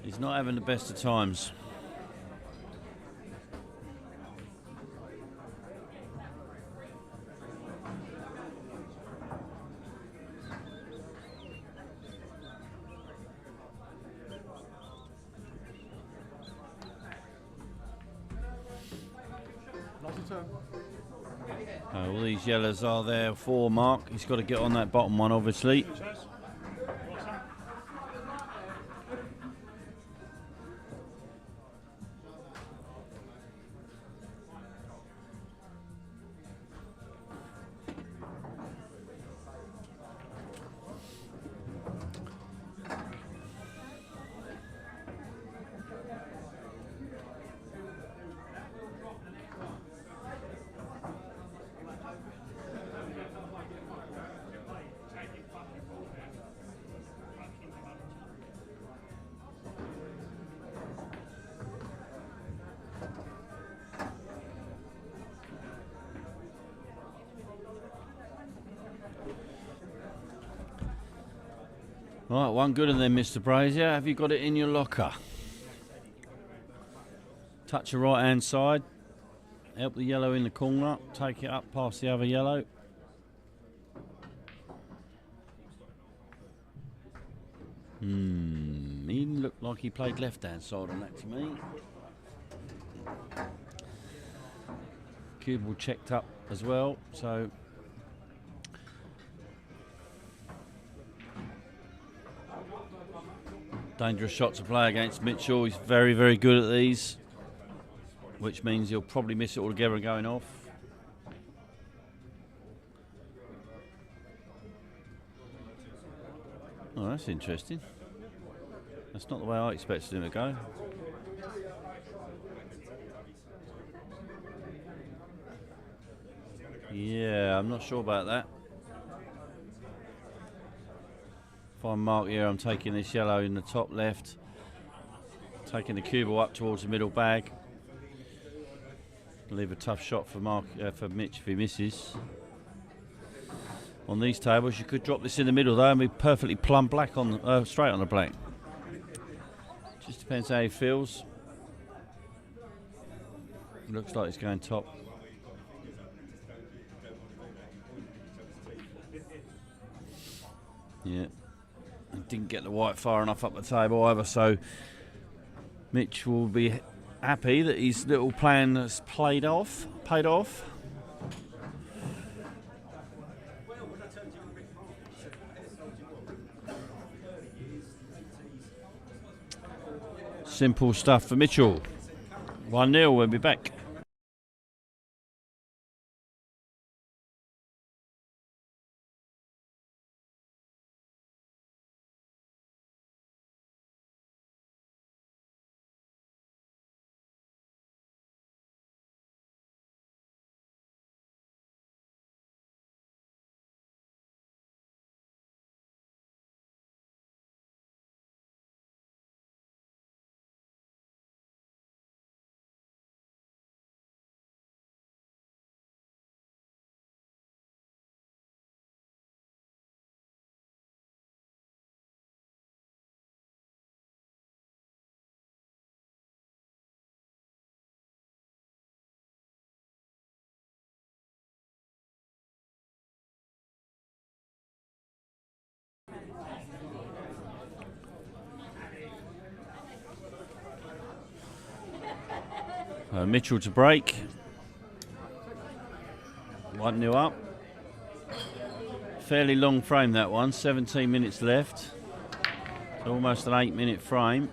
he's not having the best of times. All these yellows are there for Mark. He's got to get on that bottom one, obviously. Right, one good and then Mr. Brazier. Have you got it in your locker? Touch the right hand side. Help the yellow in the corner. Take it up past the other yellow. He looked like he played left hand side on that to me. Cue ball checked up as well, so dangerous shot to play against Mitchell. He's very, very good at these, which means he'll probably miss it altogether going off. Oh, that's interesting. That's not the way I expected him to go. Yeah, I'm not sure about that. If I'm Mark here, I'm taking this yellow in the top left, taking the cue ball up towards the middle bag. Leave a tough shot for for Mitch if he misses. On these tables, you could drop this in the middle though and be perfectly plumb black on straight on the black. Just depends how he feels. Looks like he's going top. Yeah. Didn't get the white far enough up the table either, so Mitch will be happy that his little plan has paid off. Simple stuff for Mitchell. 1-0, we'll be back. Mitchell to break. 1-0 up. Fairly long frame that one, 17 minutes left. So almost an 8-minute frame.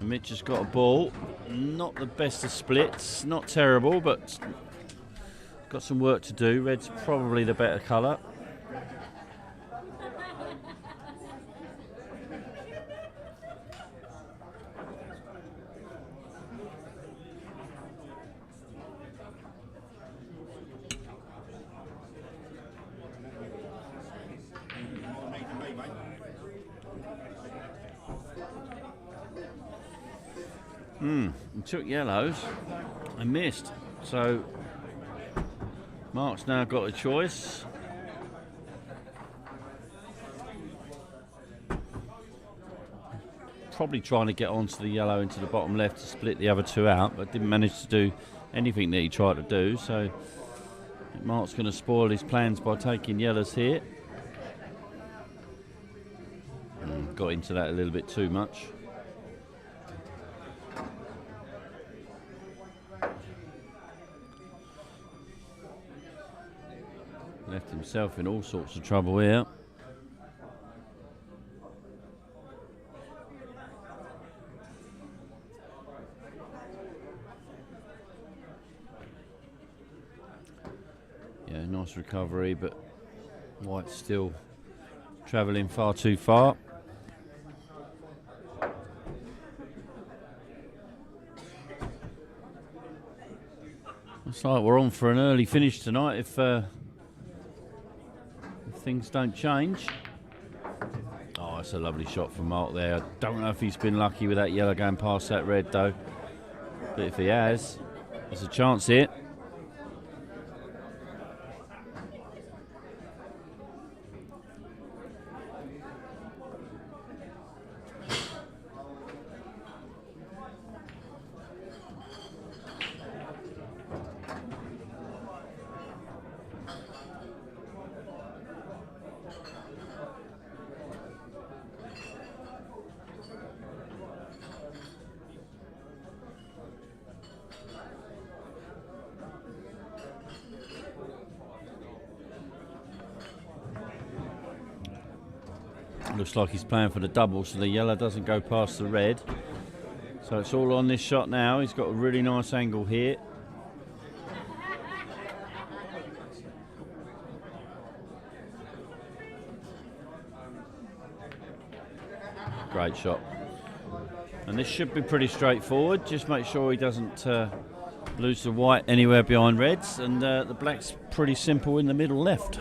And Mitch has got a ball. Not the best of splits, not terrible, but got some work to do. Red's probably the better colour. He took yellows and missed. So Mark's now got a choice. Probably trying to get onto the yellow into the bottom left to split the other two out, but didn't manage to do anything that he tried to do. So Mark's going to spoil his plans by taking yellows here. Got into that a little bit too much. Left himself in all sorts of trouble here. Yeah, nice recovery, but White's still travelling far too far. Looks like we're on for an early finish tonight if things don't change. Oh, that's a lovely shot from Mark there. I don't know if he's been lucky with that yellow going past that red though. But if he has, there's a chance here. Looks like he's playing for the double, so the yellow doesn't go past the red. So it's all on this shot now. He's got a really nice angle here. Great shot. And this should be pretty straightforward. Just make sure he doesn't lose the white anywhere behind reds. And the black's pretty simple in the middle left.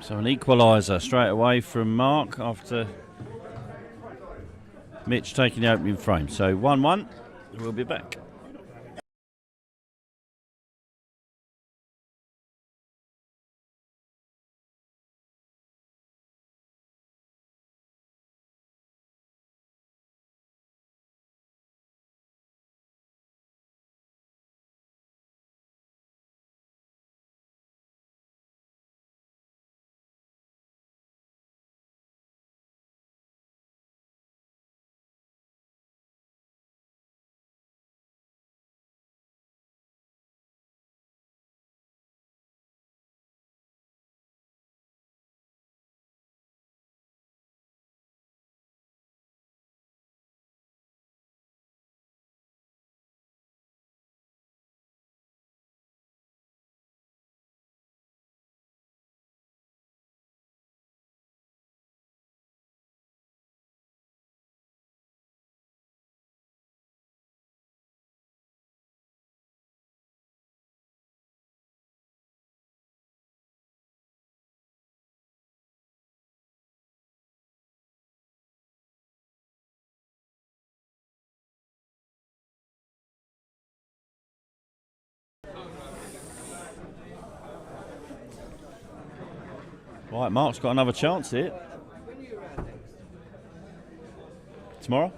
So an equaliser straight away from Mark after Mitch taking the opening frame. So 1-1, we'll be back. Right, Mark's got another chance here. Tomorrow?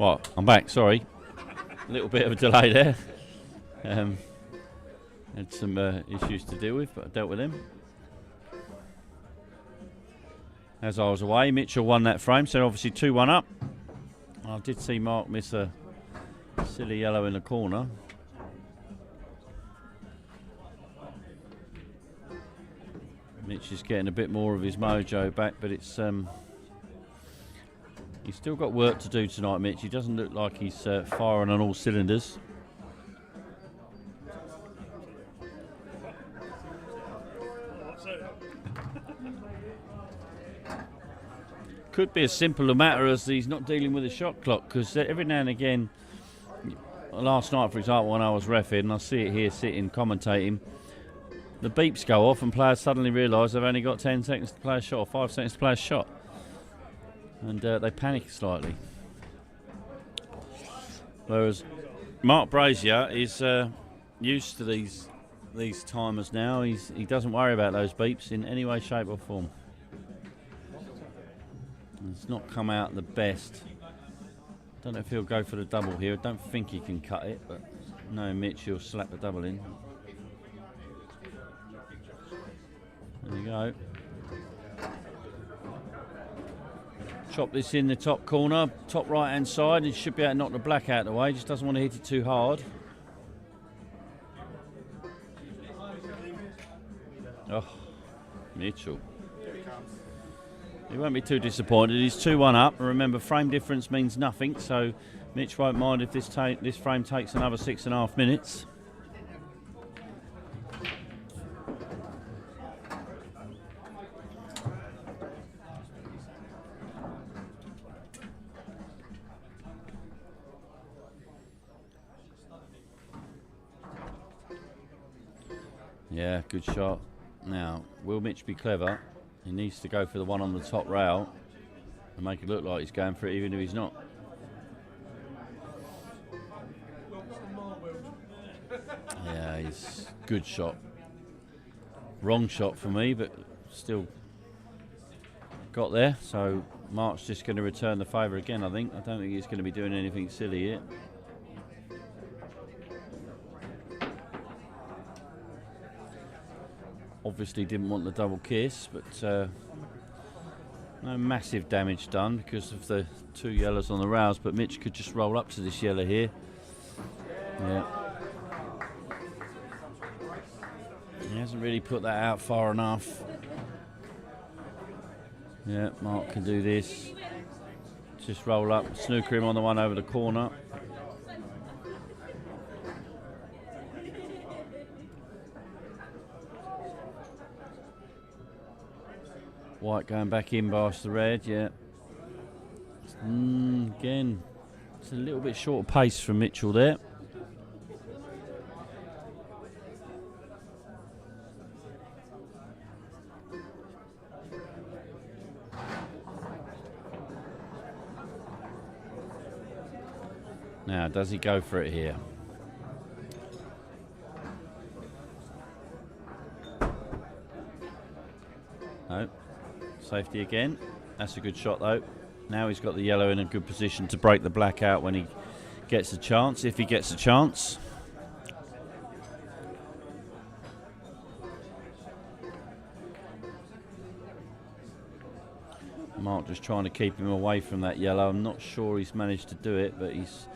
Well, I'm back, sorry. A little bit of a delay there. Had some issues to deal with, but I dealt with them. As I was away, Mitchell won that frame, so obviously 2-1 up. I did see Mark miss a silly yellow in the corner. Mitch is getting a bit more of his mojo back, but it's he's still got work to do tonight, Mitch. He doesn't look like he's firing on all cylinders. Could be as simple a matter as he's not dealing with a shot clock, because every now and again, last night for example when I was reffing, and I see it here sitting commentating, the beeps go off and players suddenly realise they've only got 10 seconds to play a shot or 5 seconds to play a shot, and they panic slightly. Whereas Mark Brazier is used to these timers now. He doesn't worry about those beeps in any way, shape or form. It's not come out the best. Don't know if he'll go for the double here. I don't think he can cut it, but no, Mitch, he'll slap the double in. There you go. Chop this in the top corner, top right hand side. He should be able to knock the black out of the way. Just doesn't want to hit it too hard. Oh, Mitchell. He won't be too disappointed. He's 2-1 up. And remember, frame difference means nothing, so Mitch won't mind if this frame takes another 6.5 minutes. Yeah, good shot. Now, will Mitch be clever? He needs to go for the one on the top rail and make it look like he's going for it, even if he's not. Yeah, he's good shot. Wrong shot for me, but still got there. So Mark's just going to return the favour again, I think. I don't think he's going to be doing anything silly yet. Obviously didn't want the double kiss, but no massive damage done because of the 2 yellows on the rails, but Mitch could just roll up to this yellow here. Yeah. He hasn't really put that out far enough. Yeah, Mark can do this. Just roll up, snooker him on the one over the corner. White going back in past the red, yeah. Again, it's a little bit short of pace from Mitchell there. Now, does he go for it here? No. Safety again. That's a good shot though. Now he's got the yellow in a good position to break the black out when he gets a chance, if he gets a chance. Mark just trying to keep him away from that yellow. I'm not sure he's managed to do it, but he's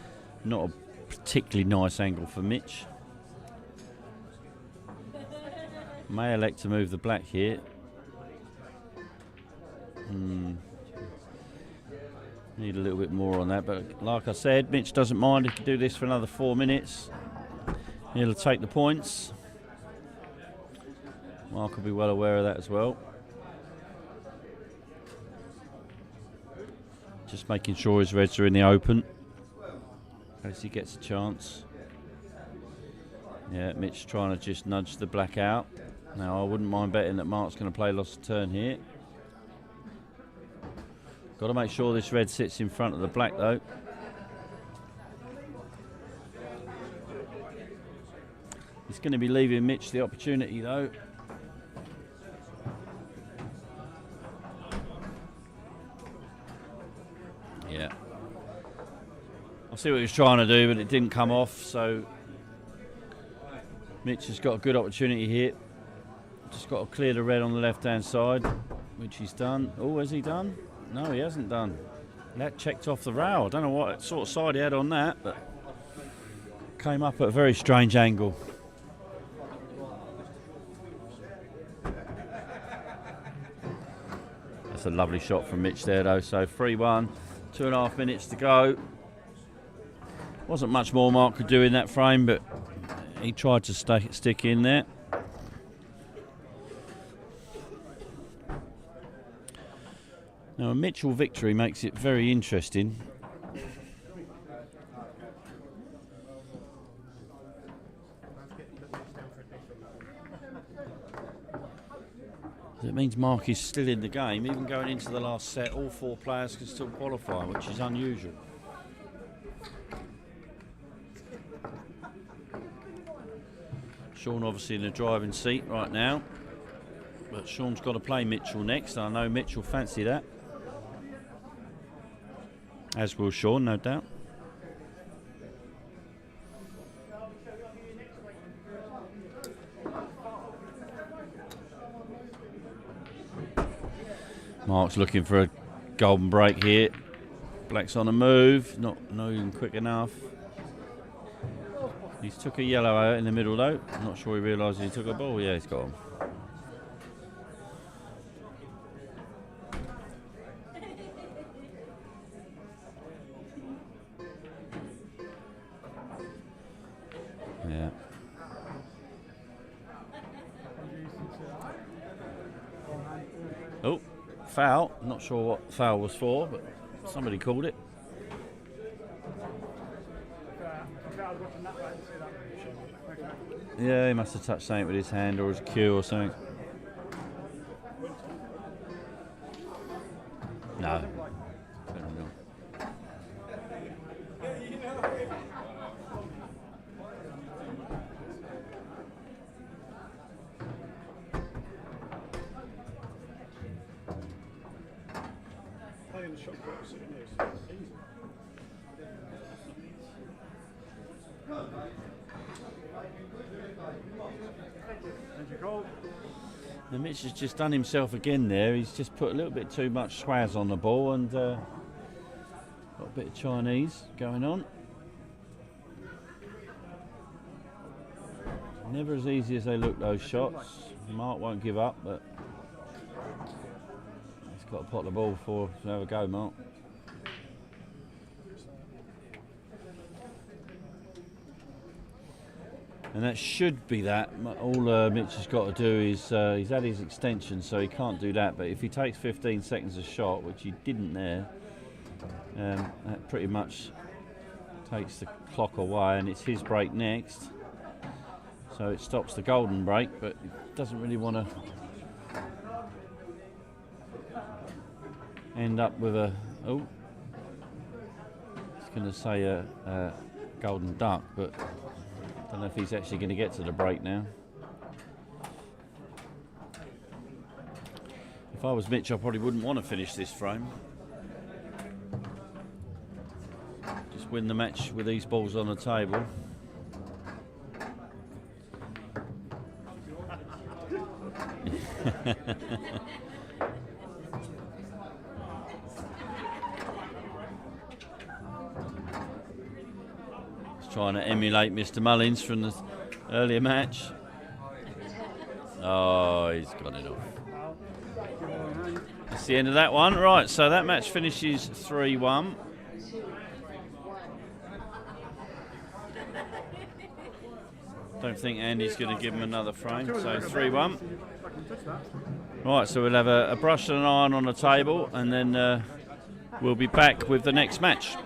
not a particularly nice angle for Mitch. May elect to move the black here. Need a little bit more on that, but like I said, Mitch doesn't mind. He can do this for another 4 minutes. He'll take the points. Mark will be well aware of that as well. Just making sure his reds are in the open in case he gets a chance. Yeah, Mitch trying to just nudge the black out. Now I wouldn't mind betting that Mark's going to play lost turn here. Got to make sure this red sits in front of the black though. He's going to be leaving Mitch the opportunity though. Yeah. I see what he was trying to do, but it didn't come off. So Mitch has got a good opportunity here. Just got to clear the red on the left-hand side, which he's done. Oh, has he done? No, he hasn't done. That checked off the rail. I don't know what sort of side he had on that, but came up at a very strange angle. That's a lovely shot from Mitch there, though. So 3-1, 2.5 minutes to go. Wasn't much more Mark could do in that frame, but he tried to stick in there. Now a Mitchell victory makes it very interesting. It means Mark is still in the game. Even going into the last set, all 4 players can still qualify, which is unusual. Sean obviously in the driving seat right now, but Sean's got to play Mitchell next. I know Mitchell fancy that, as will Sean, no doubt. Mark's looking for a golden break here. Black's on the move, not even quick enough. He's took a yellow out in the middle though. I'm not sure he realises he took a ball. Yeah, he's got him. Yeah. Oh, foul. Not sure what foul was for, but somebody called it. Yeah, he must have touched something with his hand or his cue or something. No. Playing the shot clock sitting there is easy. And Mitch has just done himself again there. He's just put a little bit too much swaz on the ball and got a bit of Chinese going on. Never as easy as they look, those shots. Mark won't give up, but he's got to pot the ball before to have a go, Mark. And that should be that. All Mitch has got to do is, he's had his extension, so he can't do that. But if he takes 15 seconds a shot, which he didn't there, that pretty much takes the clock away, and it's his break next. So it stops the golden break, but he doesn't really want to end up with a, oh, I was going to say a golden duck, but I don't know if he's actually going to get to the break now. If I was Mitch, I probably wouldn't want to finish this frame. Just win the match with these balls on the table. Trying to emulate Mr. Mullins from the earlier match. Oh, he's got it off. That's the end of that one. Right, so that match finishes 3-1. Don't think Andy's going to give him another frame, so 3-1. Right, so we'll have a brush and an iron on the table, and then we'll be back with the next match.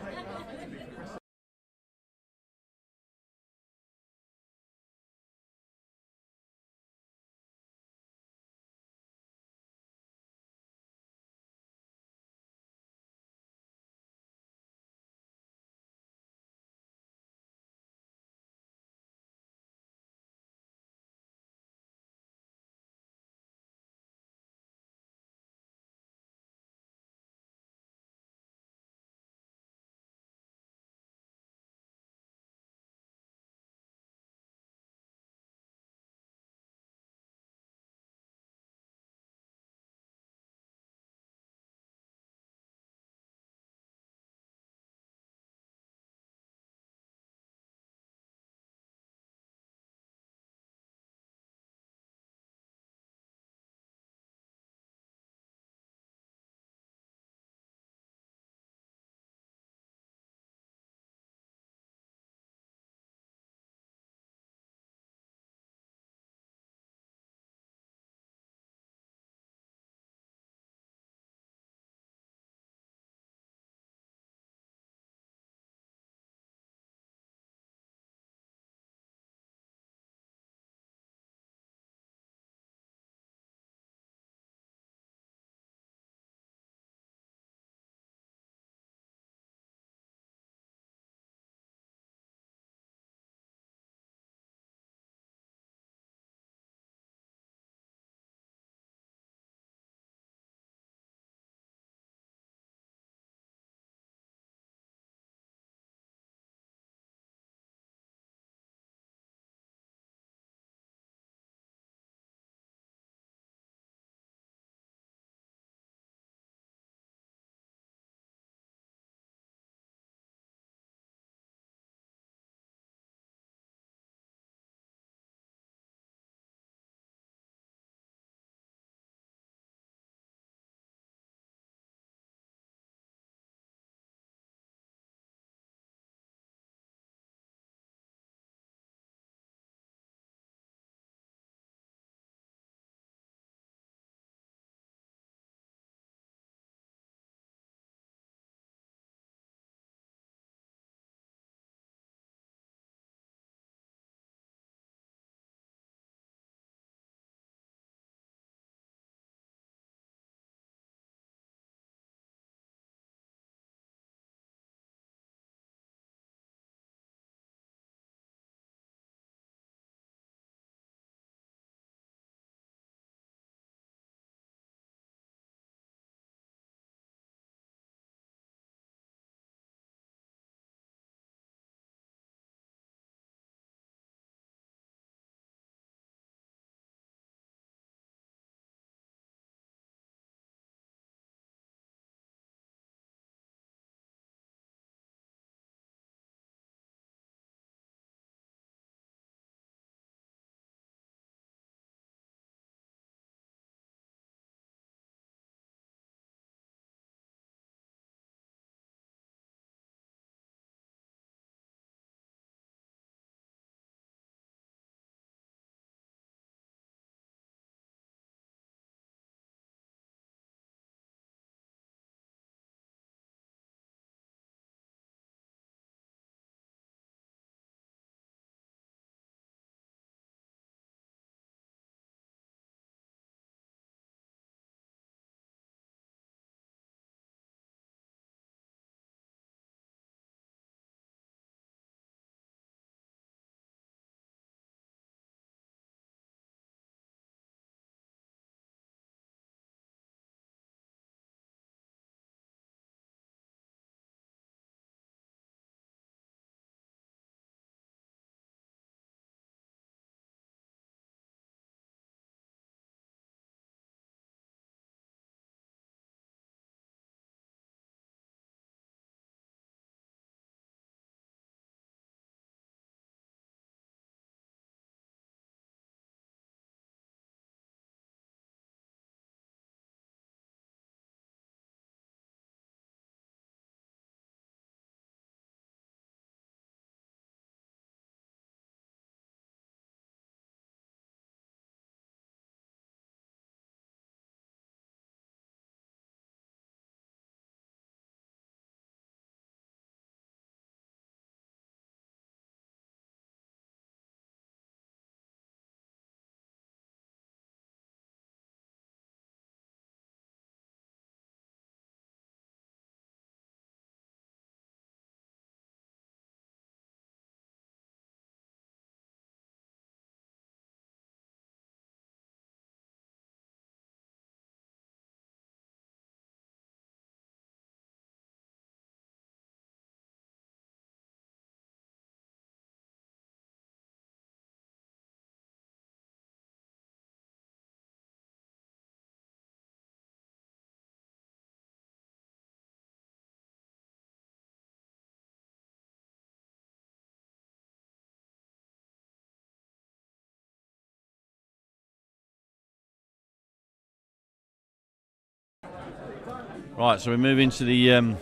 Right, so we move into the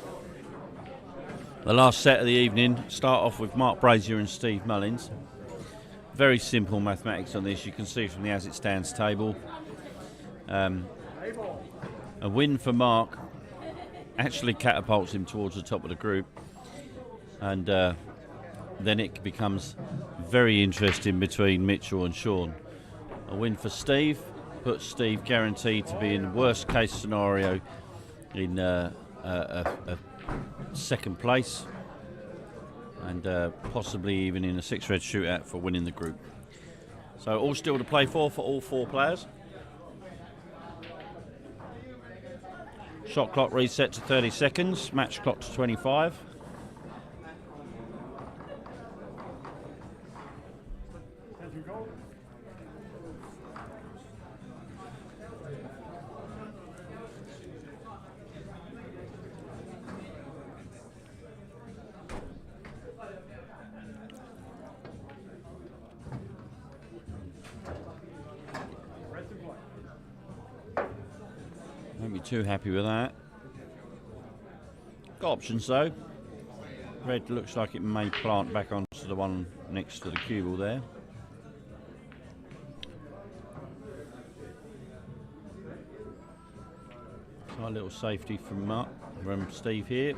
last set of the evening. Start off with Mark Brazier and Steve Mullins. Very simple mathematics on this. You can see from the as it stands table. A win for Mark actually catapults him towards the top of the group, and then it becomes very interesting between Mitchell and Sean. A win for Steve puts Steve guaranteed to be in the worst case scenario in a second place, and possibly even in a 6-red shootout for winning the group. So all still to play for all 4 players. Shot clock reset to 30 seconds, match clock to 25. Won't be too happy with that. Got options though. Red looks like it may plant back onto the one next to the cue ball there. So a little safety from Steve here.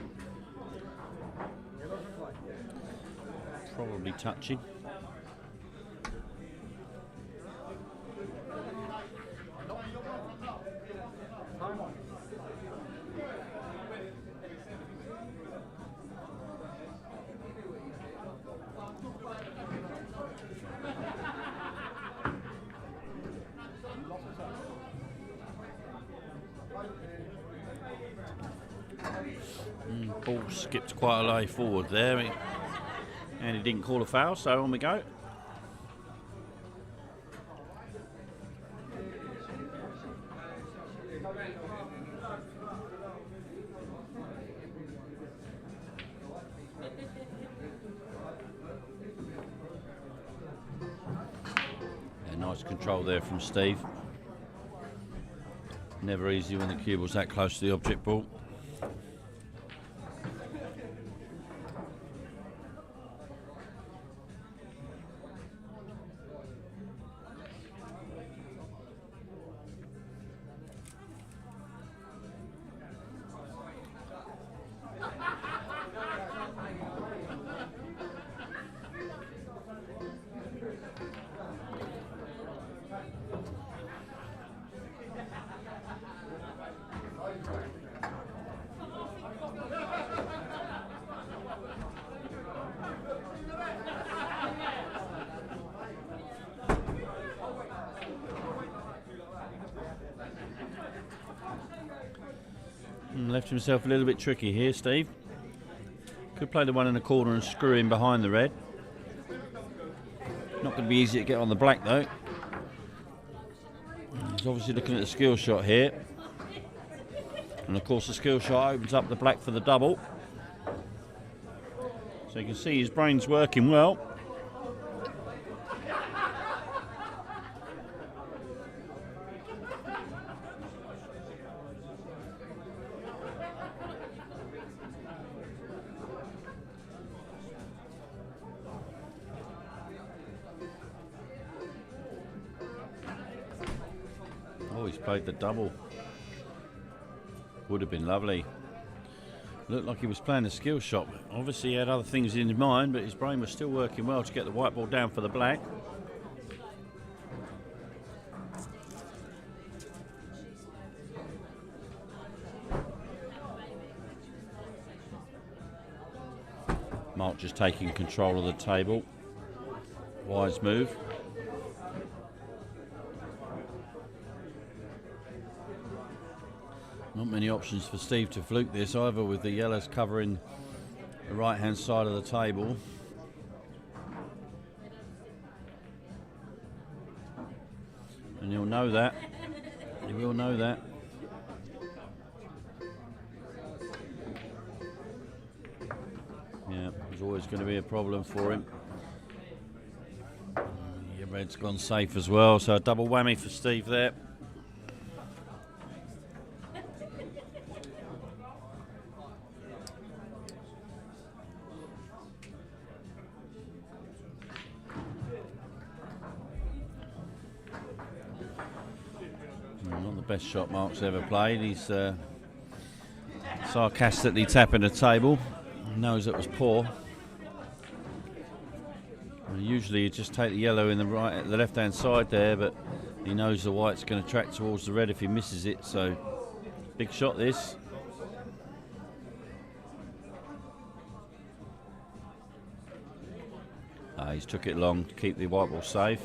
Probably touching. Ball skipped quite a way forward there, and he didn't call a foul, so on we go. Yeah, nice control there from Steve. Never easy when the cue ball's that close to the object ball. Left himself a little bit tricky here, Steve. Could play the one in the corner and screw in behind the red. Not going to be easy to get on the black though. He's obviously looking at the skill shot here. And of course the skill shot opens up the black for the double. So you can see his brain's working well. Played the double. Would have been lovely. Looked like he was playing a skill shot. Obviously he had other things in his mind, but his brain was still working well to get the white ball down for the black. Mark just taking control of the table. Wise move. Not many options for Steve to fluke this either, with the yellows covering the right hand side of the table. And he'll know that. He will know that. Yeah, there's always going to be a problem for him. Yeah, red's gone safe as well, so a double whammy for Steve there. best shot Mark's ever played. He's sarcastically tapping the table. He knows it was poor. And usually you just take the yellow in the left-hand side there, but he knows the white's going to track towards the red if he misses it. So big shot this. He's took it long to keep the white ball safe.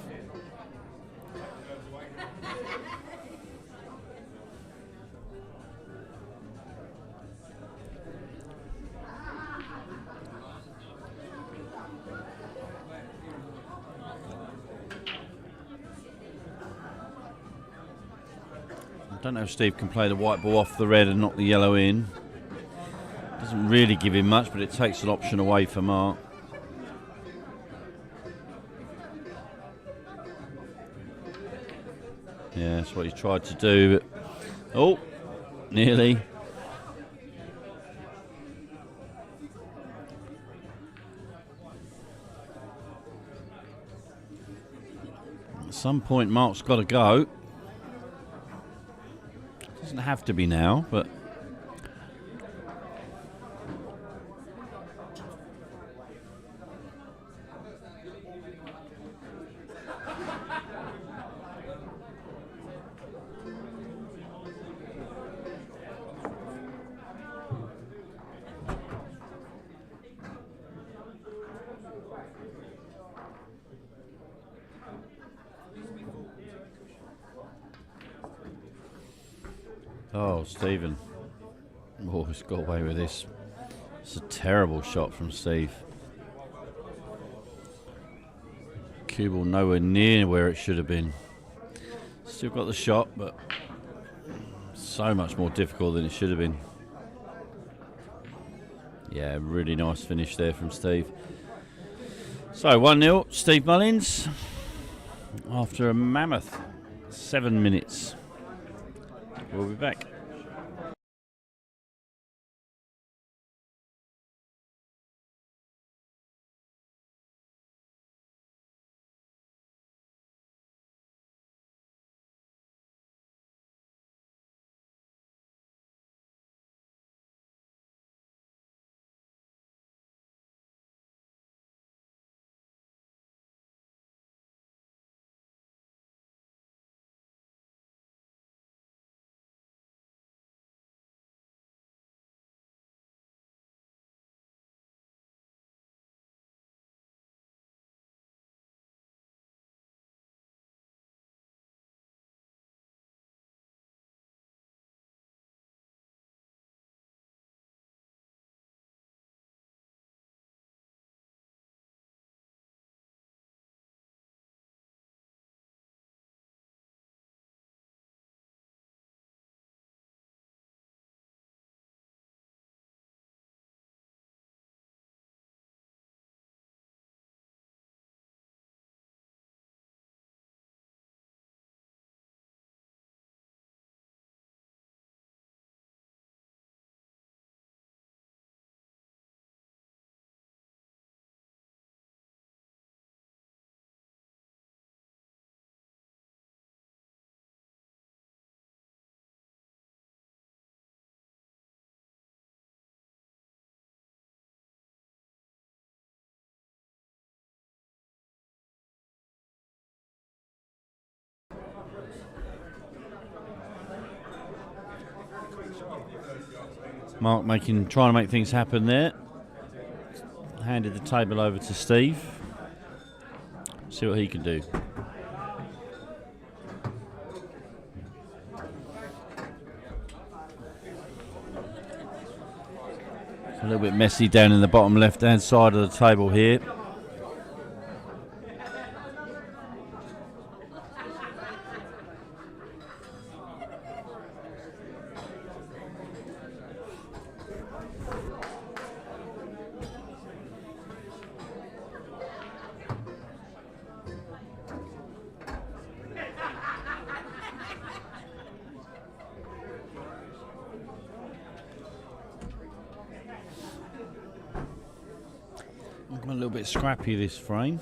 I don't know if Steve can play the white ball off the red and knock the yellow in. Doesn't really give him much, but it takes an option away for Mark. Yeah, that's what he tried to do. But oh, nearly. At some point, Mark's got to go. Doesn't have to be now, but. Oh, Stephen. Oh, he's got away with this. It's a terrible shot from Steve. Cue ball nowhere near where it should have been. Still got the shot, but so much more difficult than it should have been. Yeah, really nice finish there from Steve. So 1-0, Steve Mullins, after a mammoth 7 minutes. We'll be back. Mark trying to make things happen there. Handed the table over to Steve. See what he can do. It's a little bit messy down in the bottom left-hand side of the table here. A little bit scrappy this frame.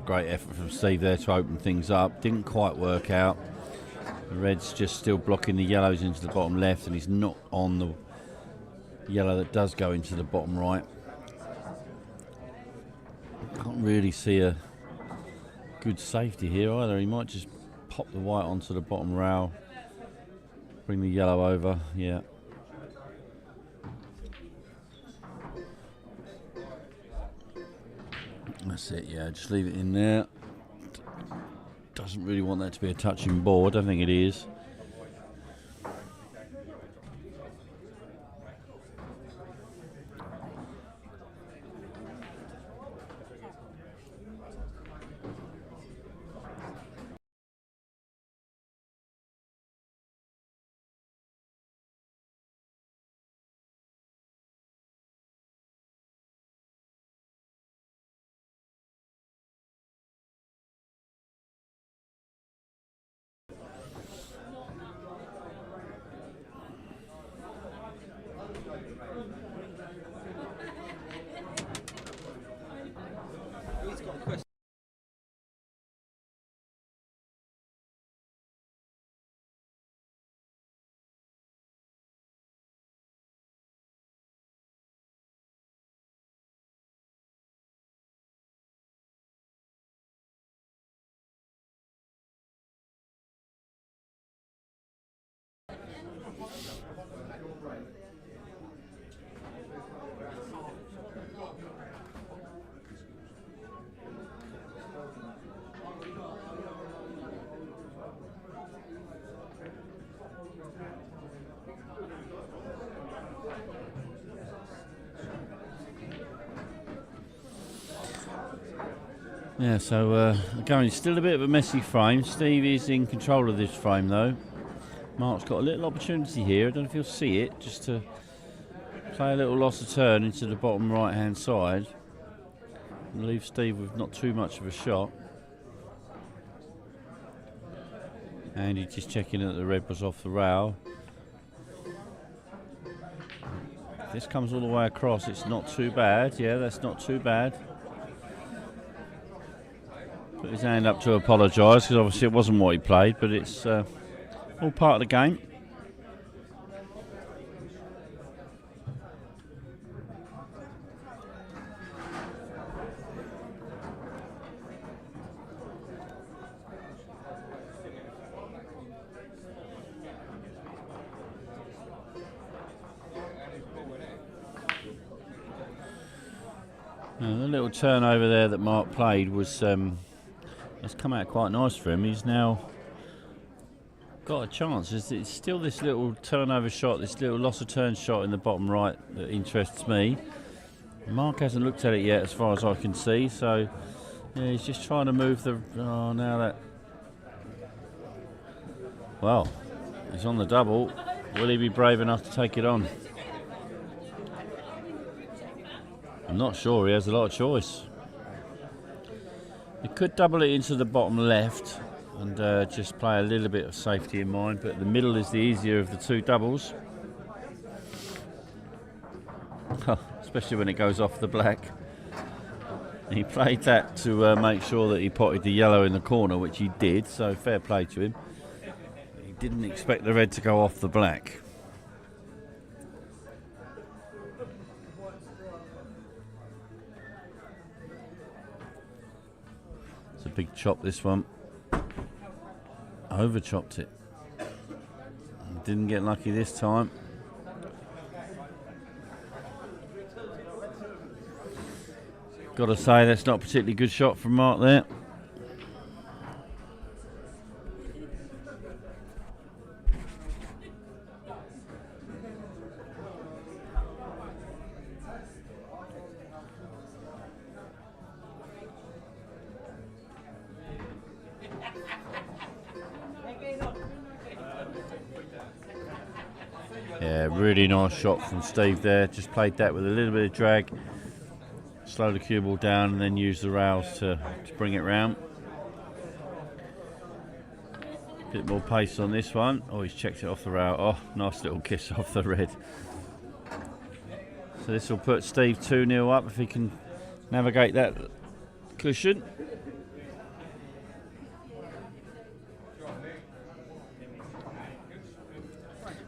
great effort from Steve there to open things up. Didn't quite work out. The red's just still blocking the yellows into the bottom left, and he's not on the yellow that does go into the bottom right. Can't really see a good safety here either. He might just pop the white onto the bottom rail, bring the yellow over. Yeah. That's it, yeah, just leave it in there. Doesn't really want that to be a touching board. I don't think it is. Yeah, so again, still a bit of a messy frame. Steve is in control of this frame though. Mark's got a little opportunity here. I don't know if he'll see it, just to play a little loss of turn into the bottom right hand side and leave Steve with not too much of a shot. And he's just checking that the red was off the rail. If this comes all the way across, it's not too bad. Yeah, that's not too bad. Put his hand up to apologise, because obviously it wasn't what he played, but it's all part of the game. The little turnover there that Mark played was has come out quite nice for him. He's now got a chance. It's still this little turnover shot, this little loss of turn shot in the bottom right that interests me. Mark hasn't looked at it yet as far as I can see, so yeah, he's just trying to move the... Oh, now that... Well, he's on the double. Will he be brave enough to take it on? I'm not sure, he has a lot of choice. He could double it into the bottom left and just play a little bit of safety in mind, but the middle is the easier of the two doubles. Especially when it goes off the black. He played that to make sure that he potted the yellow in the corner, which he did, so fair play to him. He didn't expect the red to go off the black. It's a big chop, this one. Over chopped it. Didn't get lucky this time. Got to say, that's not a particularly good shot from Mark there. Yeah, really nice shot from Steve there. Just played that with a little bit of drag. Slow the cue ball down and then use the rails to bring it round. Bit more pace on this one. Oh, he's checked it off the rail. Oh, nice little kiss off the red. So this will put Steve 2-0 up if he can navigate that cushion.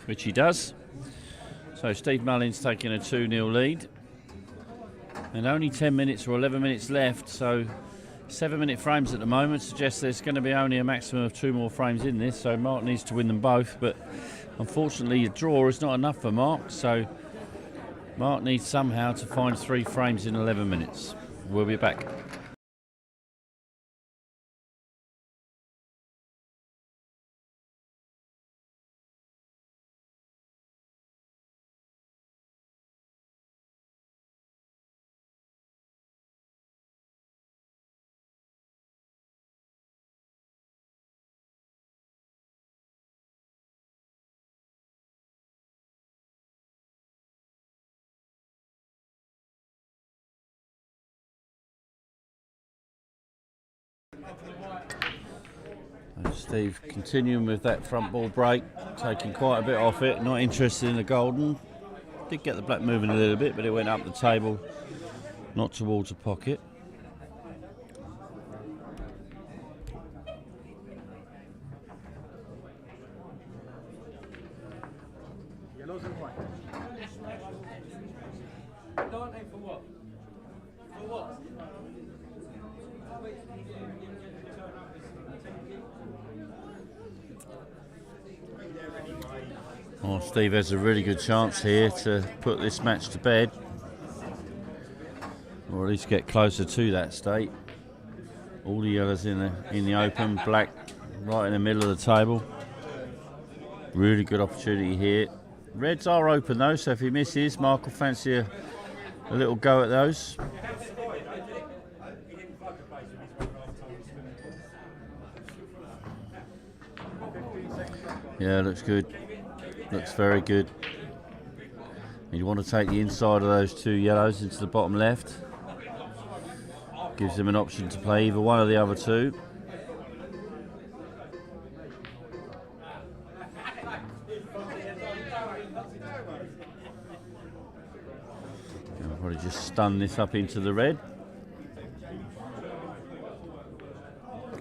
which he does. So Steve Mullins taking a 2-0 lead. And only 10 minutes or 11 minutes left, so 7-minute frames at the moment suggests there's going to be only a maximum of 2 more frames in this, so Mark needs to win them both, but unfortunately a draw is not enough for Mark, so Mark needs somehow to find 3 frames in 11 minutes. We'll be back. Steve continuing with that front ball break, taking quite a bit off it, not interested in the golden. Did get the black moving a little bit, but it went up the table, not towards the pocket. Yellows and white. Don't aim for what? For what? Oh, Steve has a really good chance here to put this match to bed, or at least get closer to that state. All the yellows in the open, black right in the middle of the table. Really good opportunity here. Reds are open though, so if he misses, Mark will fancy a little go at those. Yeah, looks good. Looks very good. You want to take the inside of those 2 yellows into the bottom left. Gives him an option to play either one of the other 2. I'll probably just stun this up into the red.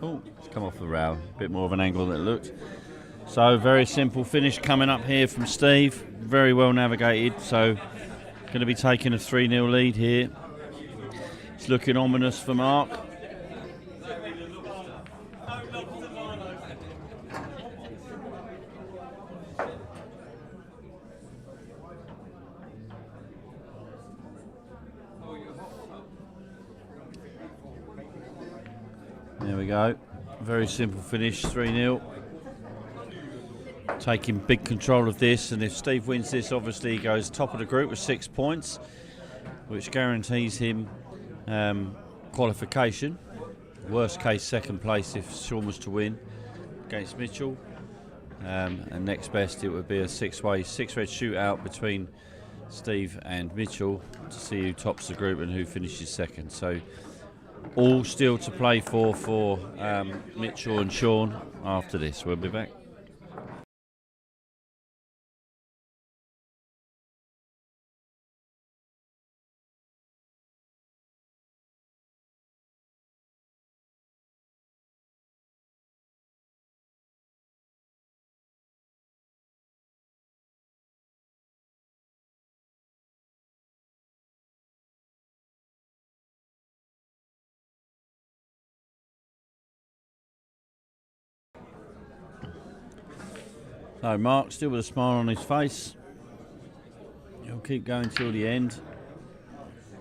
Oh, it's come off the rail. A bit more of an angle than it looked. So very simple finish coming up here from Steve. Very well navigated. So going to be taking a 3-0 lead here. It's looking ominous for Mark. There we go. Very simple finish, 3-0. Taking big control of this, and if Steve wins this, obviously he goes top of the group with 6 points, which guarantees him qualification. Worst case, second place if Sean was to win against Mitchell, and next best it would be a 6-red shootout between Steve and Mitchell to see who tops the group and who finishes second. So all still to play for Mitchell and Sean after this. We'll be back. So Mark still with a smile on his face. He'll keep going till the end.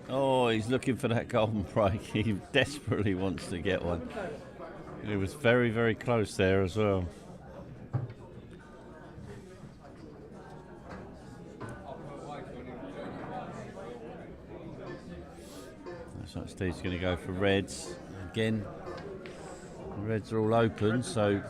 Oh, he's looking for that golden break. He desperately wants to get one. It was very, very close there as well. Looks like Steve's going to go for reds. Again, the reds are all open, so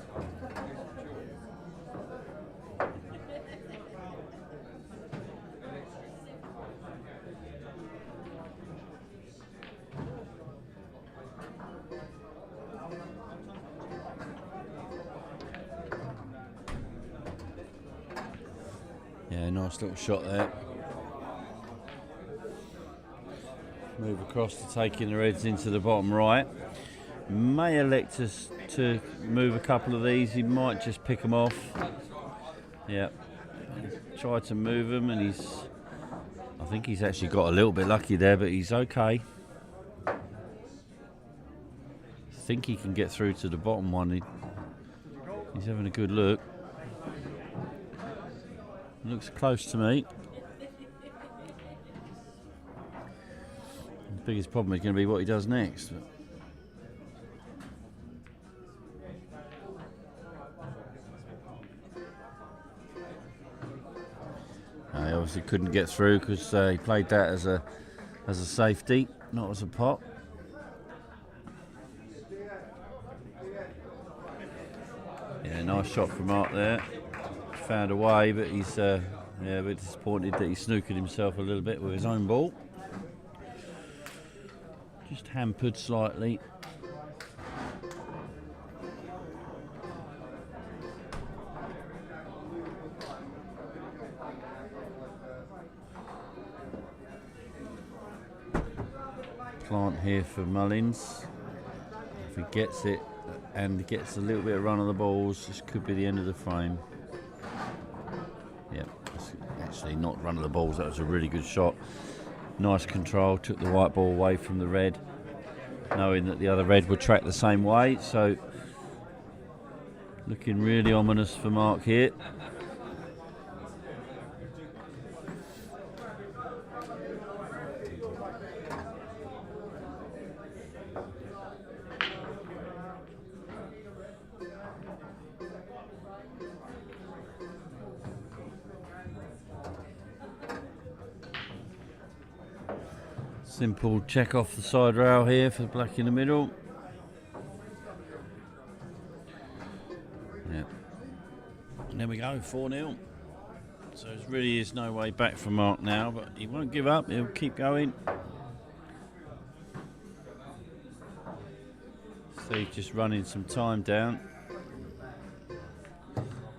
yeah, nice little shot there. Move across to taking the reds into the bottom right. May elect us to move a couple of these. He might just pick them off. Yeah, tried to move him, and I think he's actually got a little bit lucky there, but he's okay. I think he can get through to the bottom one. He's having a good look. Looks close to me. The biggest problem is going to be what he does next. He obviously couldn't get through because he played that as a safety, not as a pot. Yeah, nice shot from Mark there. Found a way, but he's a bit disappointed that he snookered himself a little bit with his own ball. Just hampered slightly. Plant here for Mullins. If he gets it and gets a little bit of run on the balls, this could be the end of the frame. Yep, actually not run of the balls, that was a really good shot. Nice control, took the white ball away from the red, knowing that the other red would track the same way, so looking really ominous for Mark here. Simple check off the side rail here for the black in the middle. Yeah. And there we go, 4-0. So there really is no way back for Mark now, but he won't give up, he'll keep going. Steve's just running some time down.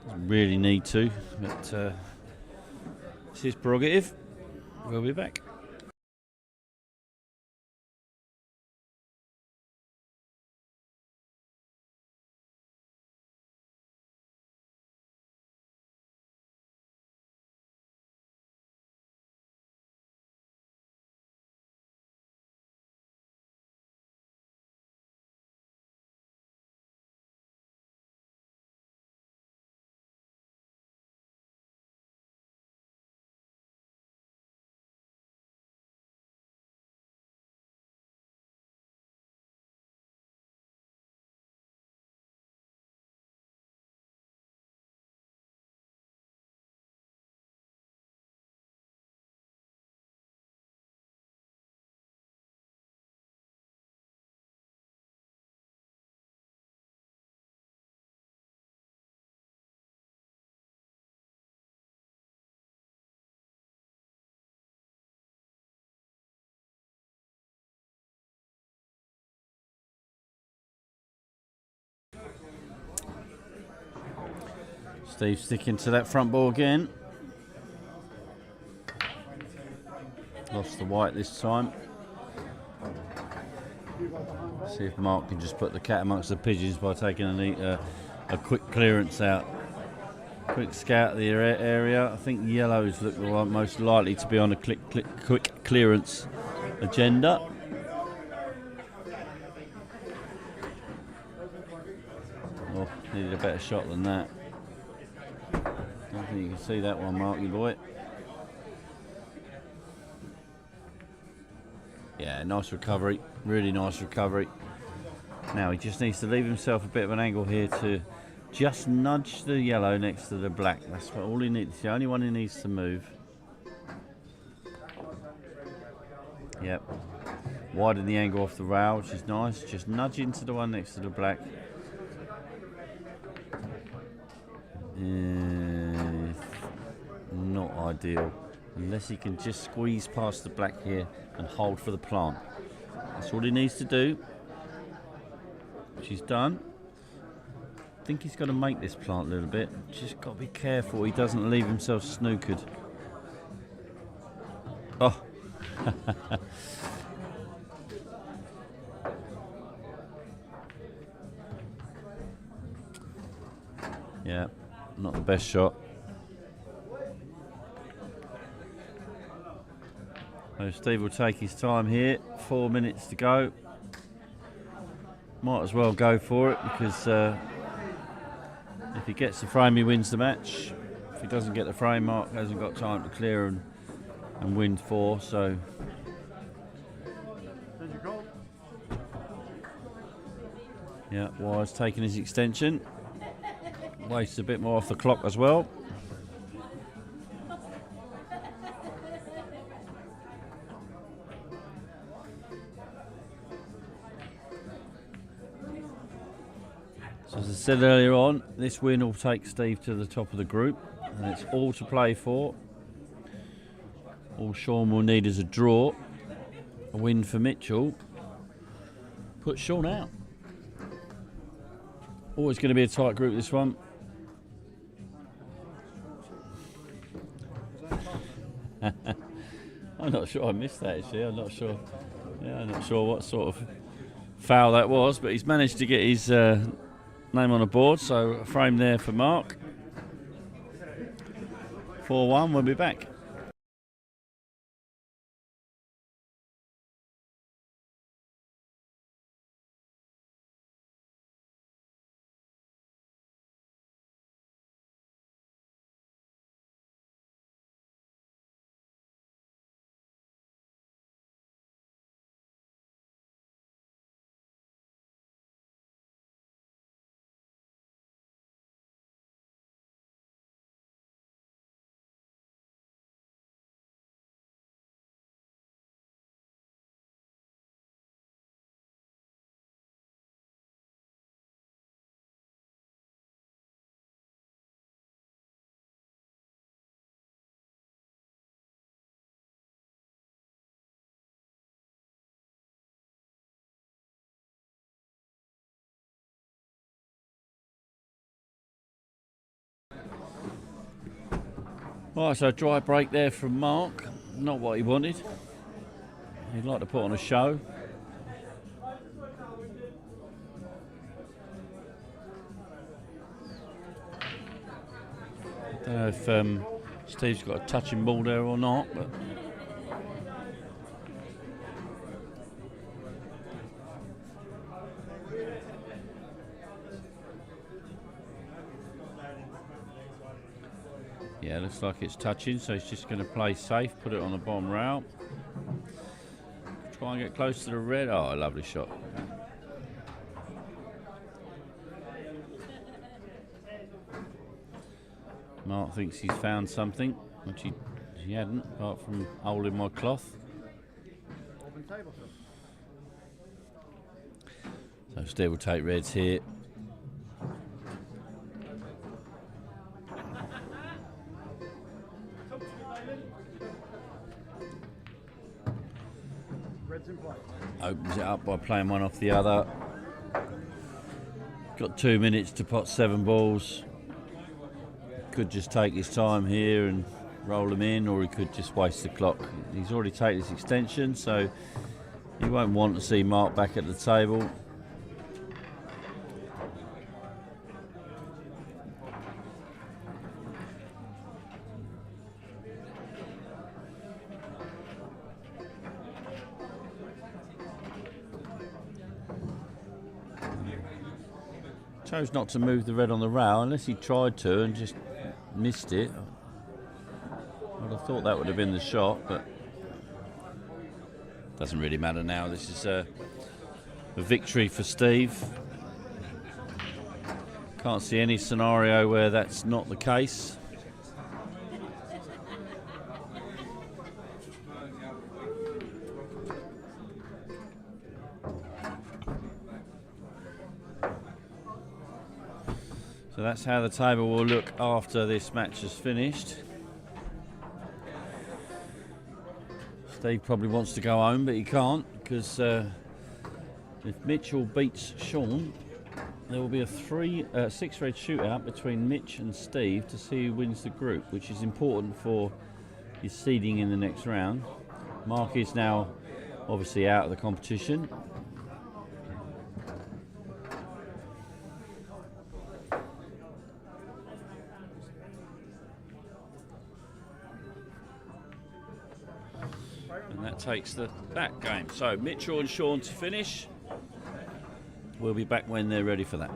Doesn't really need to, but it's his prerogative. We'll be back. Steve sticking to that front ball again. Lost the white this time. See if Mark can just put the cat amongst the pigeons by taking a quick clearance out. Quick scout of the area. I think yellows look the most likely to be on a quick clearance agenda. Oh, needed a better shot than that. I think you can see that one, Marky boy. Yeah, nice recovery, really nice recovery. Now he just needs to leave himself a bit of an angle here to just nudge the yellow next to the black. That's what all he needs. It's the only one he needs to move. Yep. Widen the angle off the rail, which is nice. Just nudge into the one next to the black. Not ideal. Unless he can just squeeze past the black here and hold for the plant. That's all he needs to do. Which he's done. I think he's got to make this plant a little bit. Just got to be careful he doesn't leave himself snookered. Oh. Yeah, not the best shot. So Steve will take his time here. 4 minutes to go. Might as well go for it because if he gets the frame, he wins the match. If he doesn't get the frame, Mark hasn't got time to clear and win 4. So. Yeah, Wise taking his extension. Wastes a bit more off the clock as well. So as I said earlier on, this win will take Steve to the top of the group, and it's all to play for. All Sean will need is a draw. A win for Mitchell. Put Sean out. Always going to be a tight group, this one. I'm not sure I missed that actually. I'm not sure. Yeah, I'm not sure what sort of foul that was, but he's managed to get his name on the board. So a frame there for Mark. 4-1. We'll be back. Right, so a dry break there from Mark. Not what he wanted. He'd like to put on a show. I don't know if Steve's got a touching ball there or not, but yeah, looks like it's touching, so he's just going to play safe, put it on the bottom rail. Try and get close to the red. Oh, a lovely shot. Mark thinks he's found something, which he hadn't, apart from holding my cloth. So Steve will take reds here. Opens it up by playing one off the other. Got 2 minutes to pot 7 balls. Could just take his time here and roll them in, or he could just waste the clock. He's already taken his extension, so he won't want to see Mark back at the table. Chose not to move the red on the rail unless he tried to and just missed it. I'd have thought that would have been the shot, but doesn't really matter now. This is a victory for Steve. Can't see any scenario where that's not the case. So that's how the table will look after this match is finished. Steve probably wants to go home, but he can't, because if Mitchell beats Sean, there will be a 6-red shootout between Mitch and Steve to see who wins the group, which is important for his seeding in the next round. Mark is now obviously out of the competition. takes that game. So Mitchell and Sean to finish. We'll be back when they're ready for that.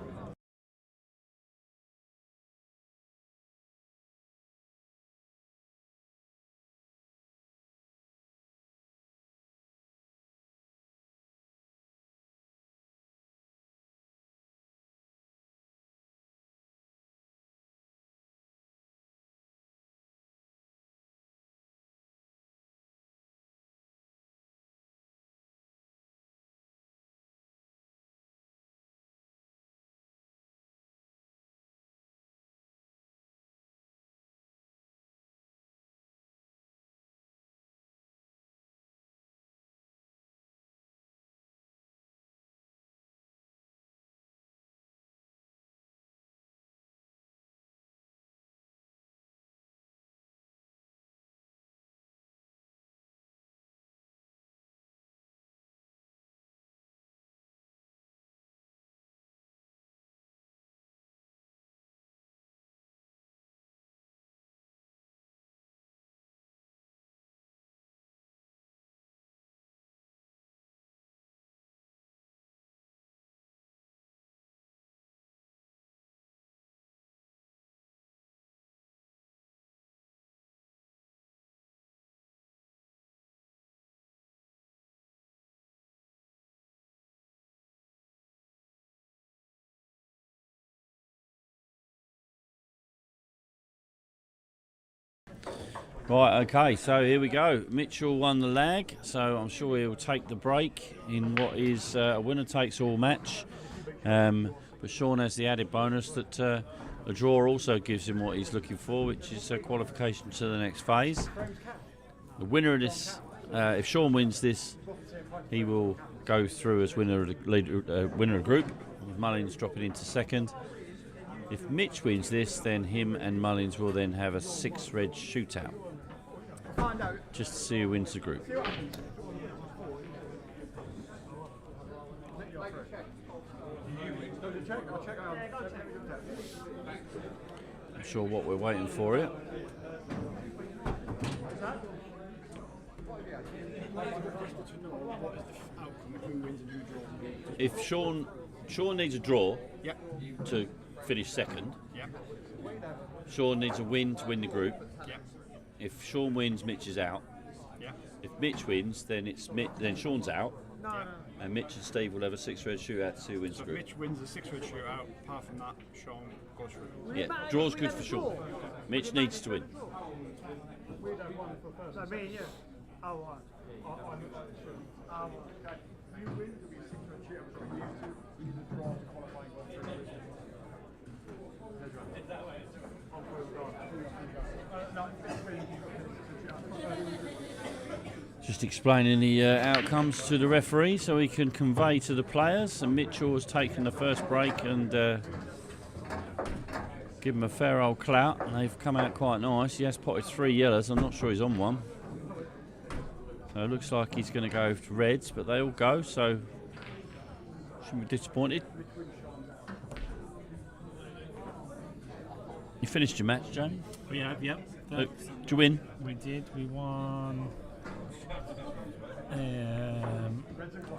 Right, okay, so here we go. Mitchell won the lag, so I'm sure he'll take the break in what is a winner-takes-all match. But Sean has the added bonus that a draw also gives him what he's looking for, which is a qualification to the next phase. The winner of this, if Sean wins this, he will go through as winner of the winner of group, with Mullins dropping into second. If Mitch wins this, then him and Mullins will then have a 6-red shootout, just to see who wins the group. I'm sure what we're waiting for it. If Sean needs a draw to finish second. Sean needs a win to win the group. If Sean wins, Mitch is out. If Mitch wins, then then Sean's out. And Mitch and Steve will have a 6-red shootout to see who wins the If group. Mitch wins the 6-red shootout, apart from that, Sean goes through. Yeah, draw's good for Sean. Mitch needs to win. So me and you. Oh, you win, to be a 6-red shootout, so we need to draw to qualify and go through. Just explaining the outcomes to the referee so he can convey to the players. And Mitchell has taken the first break and give him a fair old clout. And they've come out quite nice. He has potted 3 yellows. I'm not sure he's on one. So it looks like he's going to go to reds, but they all go, so shouldn't be disappointed. You finished your match, Jamie? We have, yep. Did you win? We did. We won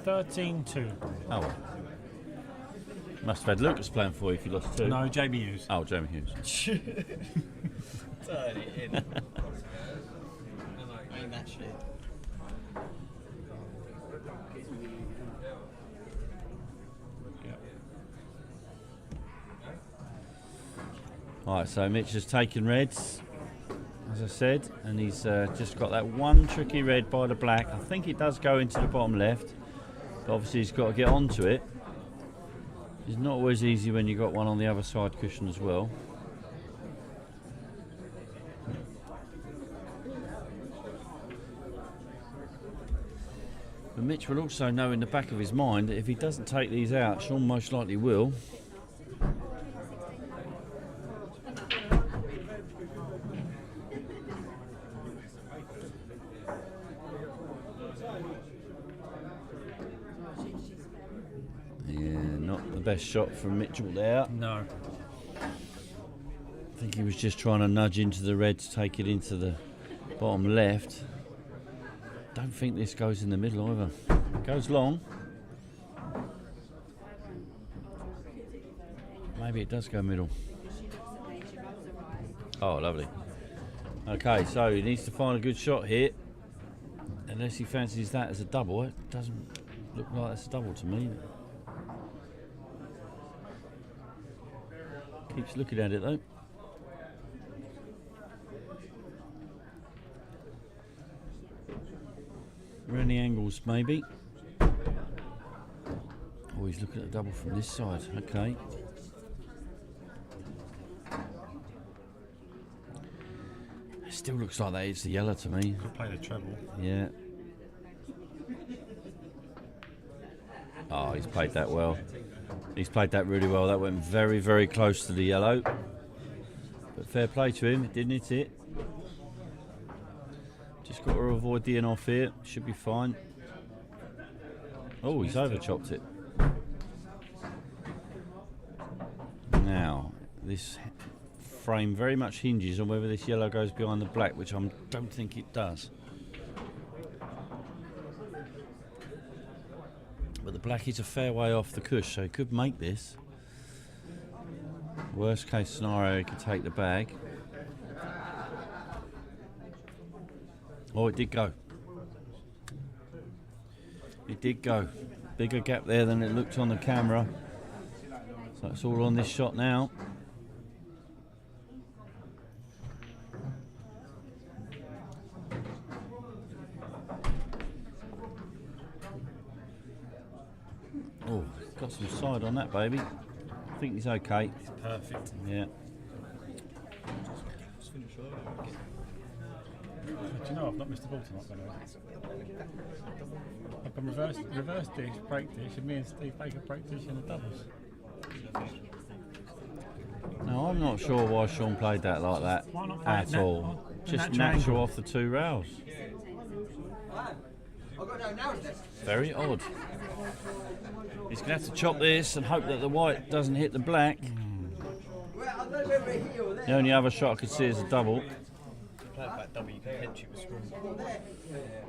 13-2. Oh, well. Must have had Lucas playing for you if you lost 2. No, Jamie Hughes. Oh, Jamie Hughes. Turn it in. I mean that shit. Right, so Mitch has taken reds, as I said, and he's just got that one tricky red by the black. I think it does go into the bottom left, but obviously he's got to get onto it. It's not always easy when you've got one on the other side cushion as well. But Mitch will also know in the back of his mind that if he doesn't take these out, Sean most likely will. Best shot from Mitchell there. No. I think he was just trying to nudge into the red to take it into the bottom left. Don't think this goes in the middle either. It goes long. Maybe it does go middle. Oh, lovely. Okay, so he needs to find a good shot here. Unless he fancies that as a double. It doesn't look like that's a double to me. Keeps looking at it though. Are any angles maybe? Oh, he's looking at the double from this side. Okay. It still looks like that is the yellow to me. Could play the treble. Yeah. Oh, he's played that well. He's played that really well. That went very, very close to the yellow. But fair play to him. It didn't hit it. Just got to avoid the in off here. Should be fine. Oh, he's over chopped it. Now, this frame very much hinges on whether this yellow goes behind the black, which I don't think it does. But the black is a fair way off the cush, so he could make this. Worst case scenario, he could take the bag. Oh, it did go. It did go. Bigger gap there than it looked on the camera. So it's all on this shot now. Oh, got some side on that, baby. I think he's okay. It's perfect. Yeah. Do you know I've not missed the ball tonight, by the way? I've gone reverse dish, break dish, and me and Steve Baker break dish in the doubles. No, I'm not sure why Sean played that like that Why not play at it all. Just natural natural angle? off the two rails. Very odd. He's going to have to chop this and hope that the white doesn't hit the black. The only other shot I could see is a double.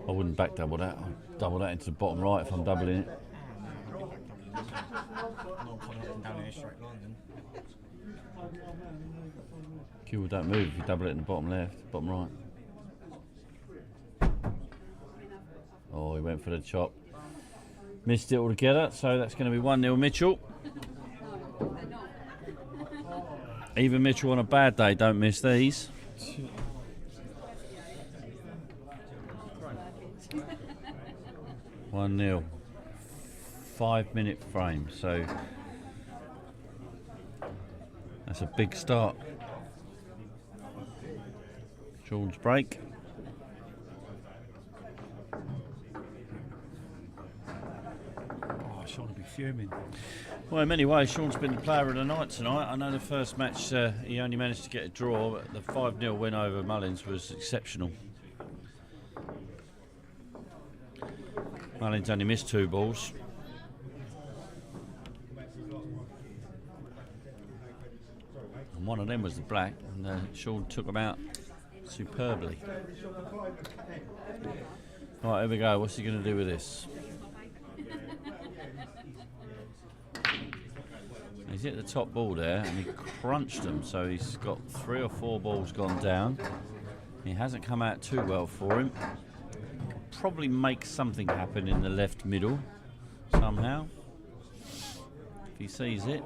I wouldn't back double that. I'd double that into the bottom right if I'm doubling it. Cue don't move if you double it in the bottom left, bottom right. Oh, he went for the chop. Missed it altogether, so that's going to be 1-0 Mitchell. Even Mitchell on a bad day don't miss these. One 0. 5-minute frame, so that's a big start. Sean's break. Oh, Sean will be fuming. Well, in many ways, Sean's been the player of the night tonight. I know the first match he only managed to get a draw, but the 5-0 win over Mullins was exceptional. Mullins only missed 2 balls. And one of them was the black, and Sean took them out superbly. Right, here we go. What's he going to do with this? He's hit the top ball there and he crunched them, so he's got 3 or 4 balls gone down. He hasn't come out too well for him. Probably make something happen in the left middle somehow if he sees it.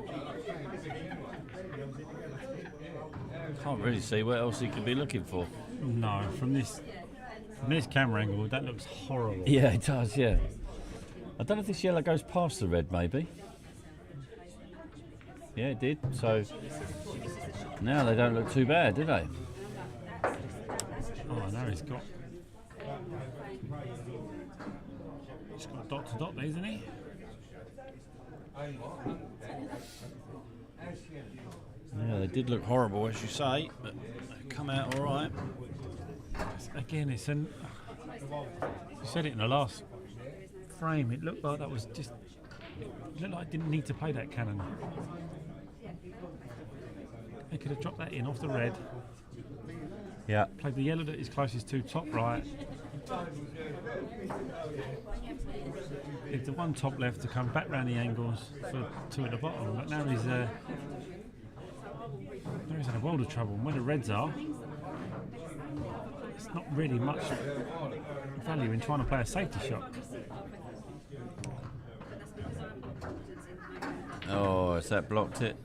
Can't really see what else he could be looking for. No, from this camera angle, that looks horrible. Yeah, it does, yeah. I don't know if this yellow goes past the red, maybe. Yeah, it did. So now they don't look too bad, do they? Oh, no, he's got dot to dot there, isn't he? Yeah, they did look horrible, as you say, but they come out all right. Again, it's an. You said it in the last frame. It looked like that was just. It looked like it didn't need to play that cannon. They could have dropped that in off the red. Yeah. Played the yellow that is closest to top right. If the one top left to come back round the angles for two at the bottom, but now he's in a world of trouble. And where the reds are, it's not really much value in trying to play a safety shot. Oh, has that blocked it?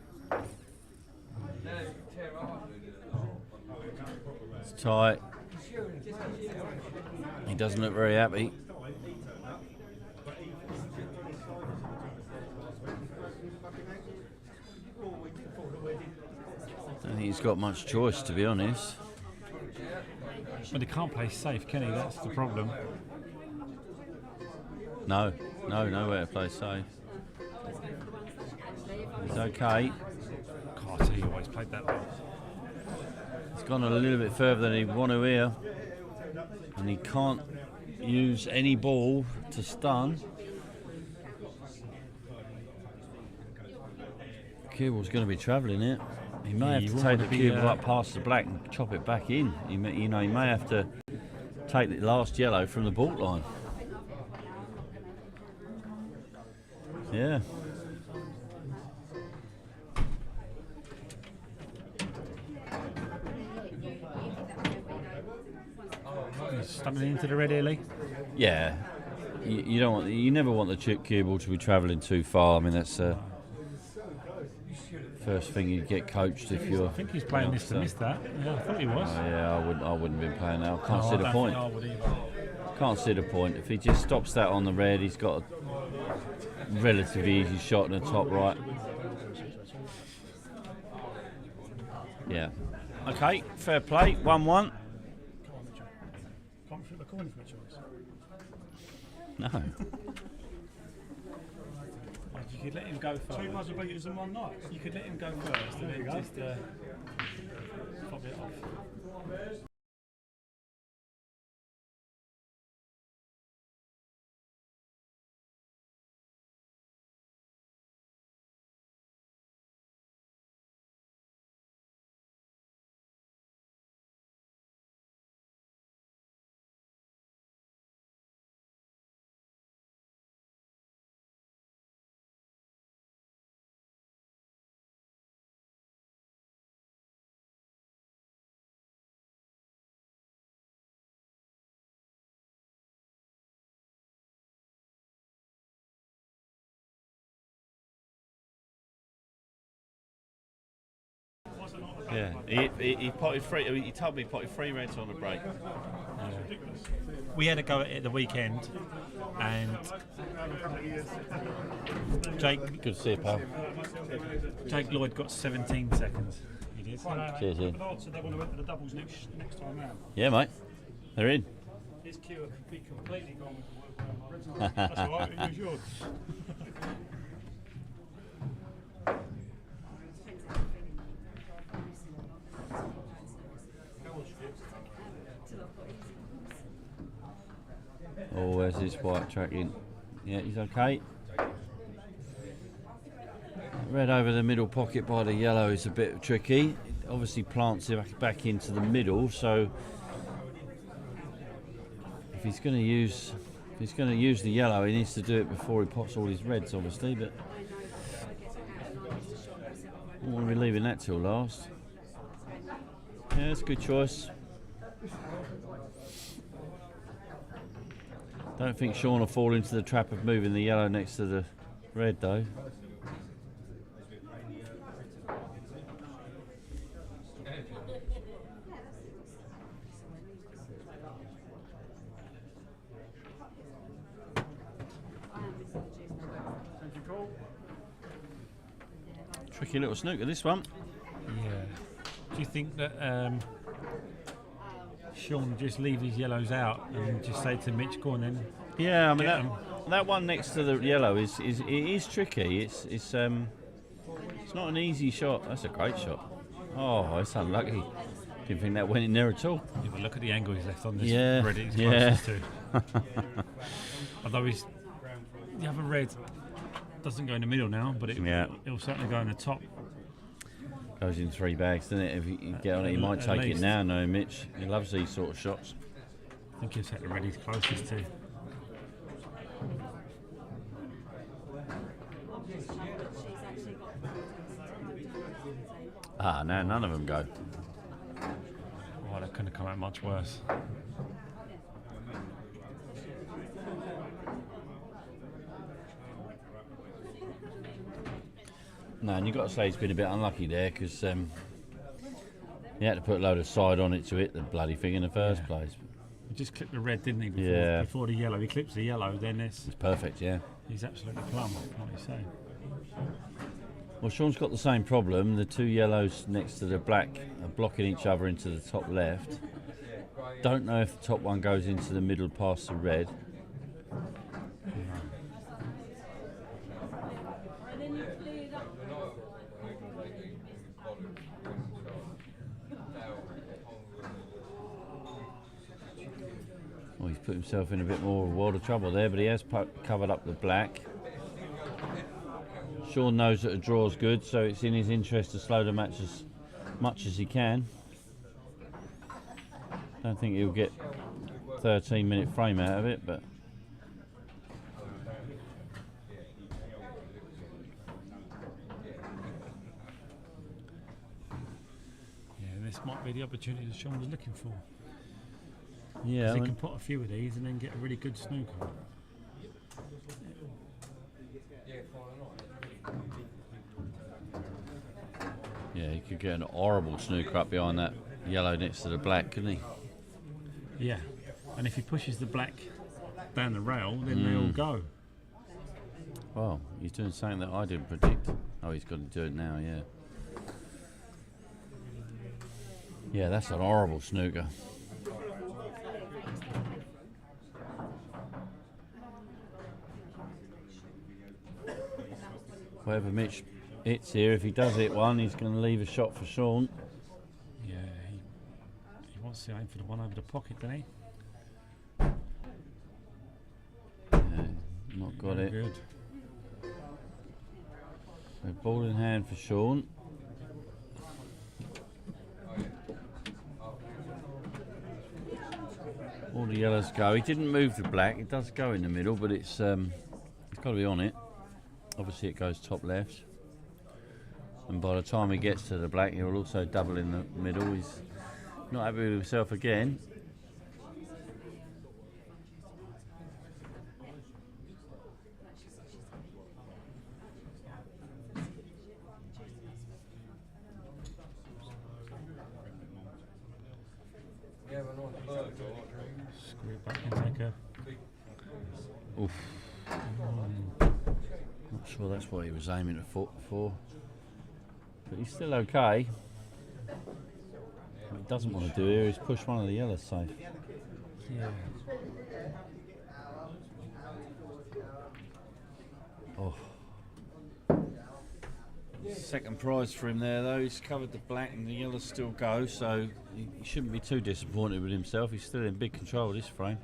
It's tight. He doesn't look very happy. I don't think he's got much choice, to be honest. But he can't play safe, can he? That's the problem. No, nowhere to play safe. He's okay. God, I tell you, he always played that well. He's gone a little bit further than he'd want to here. And he can't use any ball to stun. Cuble's going to be travelling it. He may have to take the cube up past the black and chop it back in. He may have to take the last yellow from the baulk line. Yeah. He's stumbling into the red here, Lee. Yeah. You never want the chip cue ball to be travelling too far. I mean, that's first thing you get coached if you're. I think he's playing this to miss that. Yeah, I thought he was. Yeah, I wouldn't be playing that. I can't see I the don't point. think I would either. Can't see the point. If he just stops that on the red, he's got a relatively easy shot in the top right. Yeah. Okay, fair play. 1-1. Can't flip a coin for a choice. No. You could let him go first. Two buzzer beaters in one night. You could let him go first and then just pop it off. Yeah. He potted three. He told me he potted 3 reds on a break. We had a go at it at the weekend, and Jake Good to see you, pal. Lloyd got 17 seconds. He did. Cheers, Ian. But I'd said they want to went to the doubles next time round. Yeah, mate. They're in. His cue would be completely gone with the work. That's all right, it was yours. Oh, where's his white tracking? Yeah, he's okay. Red over the middle pocket by the yellow is a bit tricky. It obviously plants it back into the middle, so if he's going to use the yellow, he needs to do it before he pots all his reds, obviously. But I don't want to be leaving that till last. Yeah, it's a good choice. Don't think Sean will fall into the trap of moving the yellow next to the red, though. Tricky little snooker, this one. Yeah. Do you think that Sean would just leave his yellows out and just say to Mitch, go on then? Yeah, I mean Get 'em. that one next to the yellow is tricky. It's not an easy shot. That's a great shot. Oh, it's unlucky. Didn't think that went in there at all. Yeah, but look at the angle he's left on this Yeah, red he's yeah. closest to. Although the other red doesn't go in the middle now, but it'll certainly go in the top. Goes in 3 bags, doesn't it? If you get on it, he might At take it least. now. No, Mitch. He loves these sort of shots. think he'll take the red he's closest to. Ah, now none of them go. Oh, that couldn't have come out much worse. No, and you've got to say he's been a bit unlucky there because he had to put a load of side on it to hit the bloody thing in the first place. He just clipped the red, didn't he? Before, Yeah. Before the yellow. He clips the yellow, then It's perfect, yeah. he's absolutely plumb, like you say. Well, Sean's got the same problem. The two yellows next to the black are blocking each other into the top left. Don't know if the top one goes into the middle past the red. Well, he's put himself in a bit more of a world of trouble there, but he has covered up the black. Sean knows that a draw's good, so it's in his interest to slow the match as much as he can. Don't think he'll get 13-minute frame out of it, but Yeah, this might be the opportunity that Sean was looking for. yeah, 'Cause he can put a few of these and then get a really good snooker. yeah, he could get an horrible snooker up behind that yellow next to the black, couldn't he? Yeah, and if he pushes the black down the rail, then they all go. Well, he's doing something that I didn't predict. Oh, he's got to do it now, yeah. Yeah, that's an horrible snooker. Whatever Mitch hits here, if he does hit one, he's going to leave a shot for Sean. Yeah, he wants to aim for the one over the pocket, doesn't he? Yeah, not got Very it. Good. So ball in hand for Sean. All the yellows go. He didn't move the black. It does go in the middle, but it's got to be on it. Obviously, it goes top left. And by the time he gets to the black, he'll also double in the middle. He's not happy with himself again. Screw it back and take a. Oof. Not sure that's what he was aiming to foot for. But he's still okay. What he doesn't want to do here is push one of the yellows safe. Yeah. Oh. Second prize for him there though. He's covered the black and the yellows still go, so he shouldn't be too disappointed with himself. He's still in big control of this frame.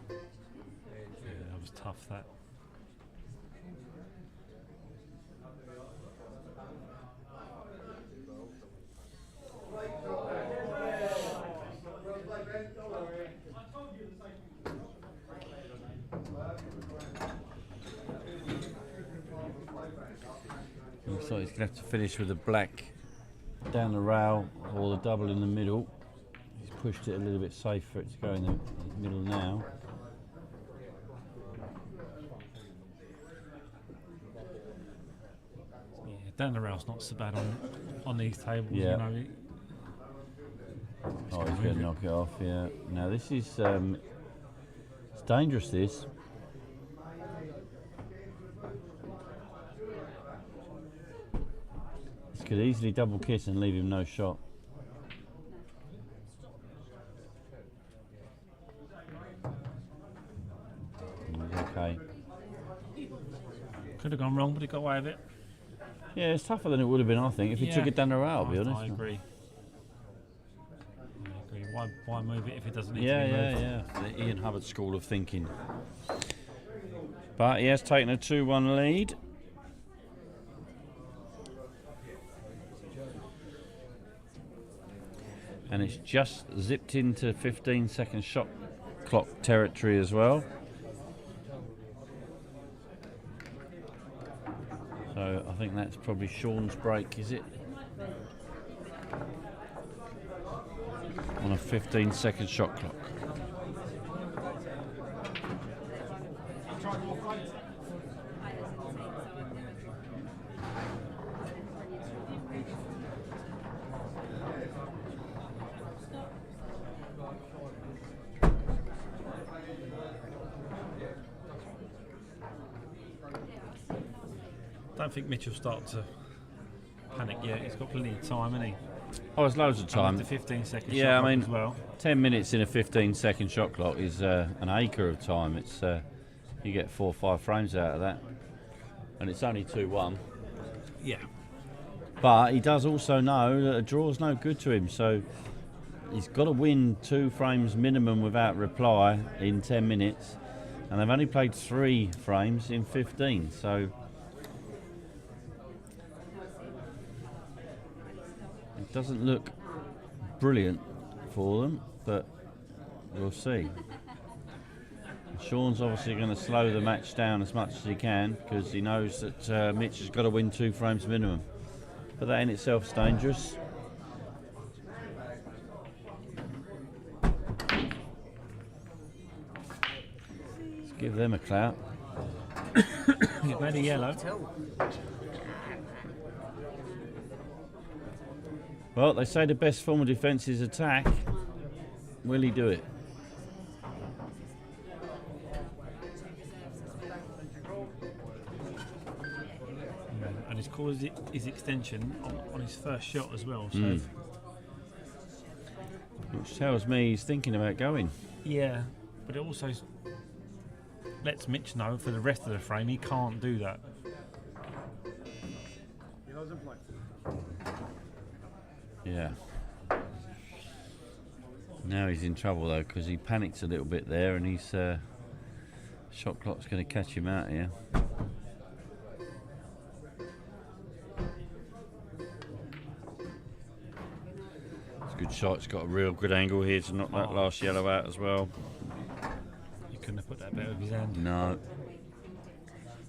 Yeah, that was tough, that. Looks like he's going to have to finish with the black down the rail or the double in the middle. He's pushed it a little bit safe for it to go in the middle now. Yeah, down the rail's not so bad on these tables. Yeah. You know, Oh, he's going to knock it off, yeah. Now this is, it's dangerous this. This could easily double kiss and leave him no shot. Okay. could have gone wrong, but he got away with it. Yeah, it's tougher than it would have been, I think, if he took it down the rail, I'll be honest. I agree. why move it if it doesn't need Yeah, to be moved? yeah. The Ian Hubbard school of thinking. But he has taken a 2-1 lead. And it's just zipped into 15-second shot clock territory as well. So I think that's probably Sean's break, is it? On a 15-second shot clock. I don't think Mitchell start to panic yet. He's got plenty of time, hasn't he? Oh, there's loads of time. The 15-second Yeah, shot I clock mean, as well. 10 minutes in a 15-second shot clock is an acre of time. It's you get 4 or 5 frames out of that, and it's only 2-1. Yeah. But he does also know that a draw's no good to him, so he's got to win 2 frames minimum without reply in 10 minutes, and they've only played 3 frames in 15. So it doesn't look brilliant for them, but we'll see. Sean's obviously going to slow the match down as much as he can because he knows that Mitch has got to win 2 frames minimum. But that in itself is dangerous. Let's give them a clout. He's made a yellow. Well, they say the best form of defence is attack. Will he do it? And he's caused his extension on his first shot as well. So Which tells me he's thinking about going. yeah, but it also lets Mitch know for the rest of the frame he can't do that. Yeah. Now he's in trouble though because he panicked a little bit there, and his shot clock's going to catch him out here. It's a good shot. It's got a real good angle here to knock that last yellow out as well. He couldn't have put that better with his hand. No.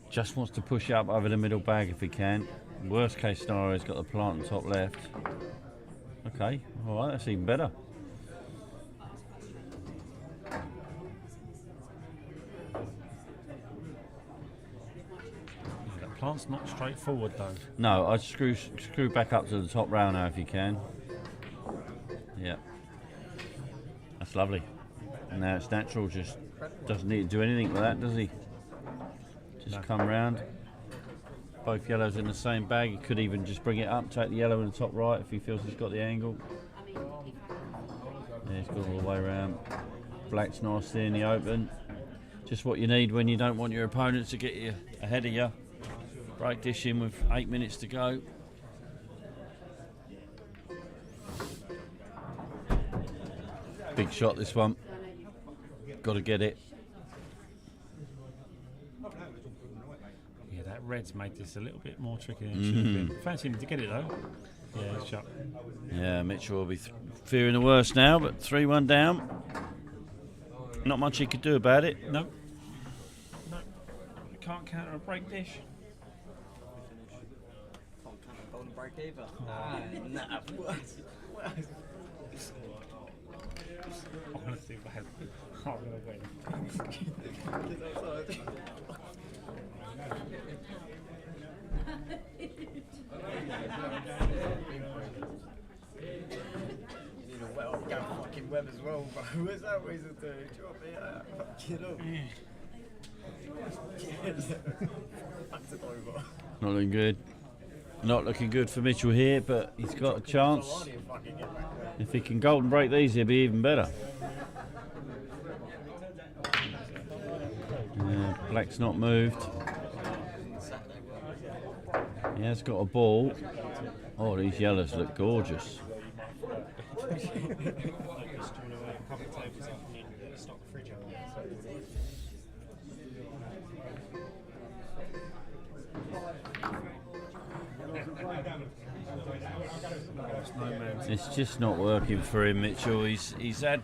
Just wants to push up over the middle bag if he can. Worst case scenario, he's got the plant on top left. Okay, alright, that's even better. Yeah, that plant's not straightforward though. No, I'd screw back up to the top rail now if you can. Yeah. That's lovely. And now it's natural, just doesn't need to do anything with that, does he? Just No. come round. Both yellows in the same bag. He could even just bring it up, take the yellow in the top right if he feels he's got the angle. Yeah, he's gone all the way around. Black's nicely in the open. Just what you need when you don't want your opponents to get you ahead of you. Break dish in with 8 minutes to go. Big shot this one. Got to get it. Yeah, that red's made this a little bit more tricky than it should have been. Fancy him to get it though. Yeah, it's shot. Yeah, Mitchell will be fearing the worst now, but 3-1 down. Not much he could do about it. No. No. You can't counter a break dish. Golden break either. Nah. Honestly, bad. I'm gonna win. You need a well, go fucking web as well, bro. What's that reason to drop it out? Get up. Fucked it over. Not looking good. Not looking good for Mitchell here, but he's got a chance. If he can golden break these, he'll be even better. Black's not moved. He has got a ball. Oh, these yellows look gorgeous. It's just not working for him, Mitchell. He's had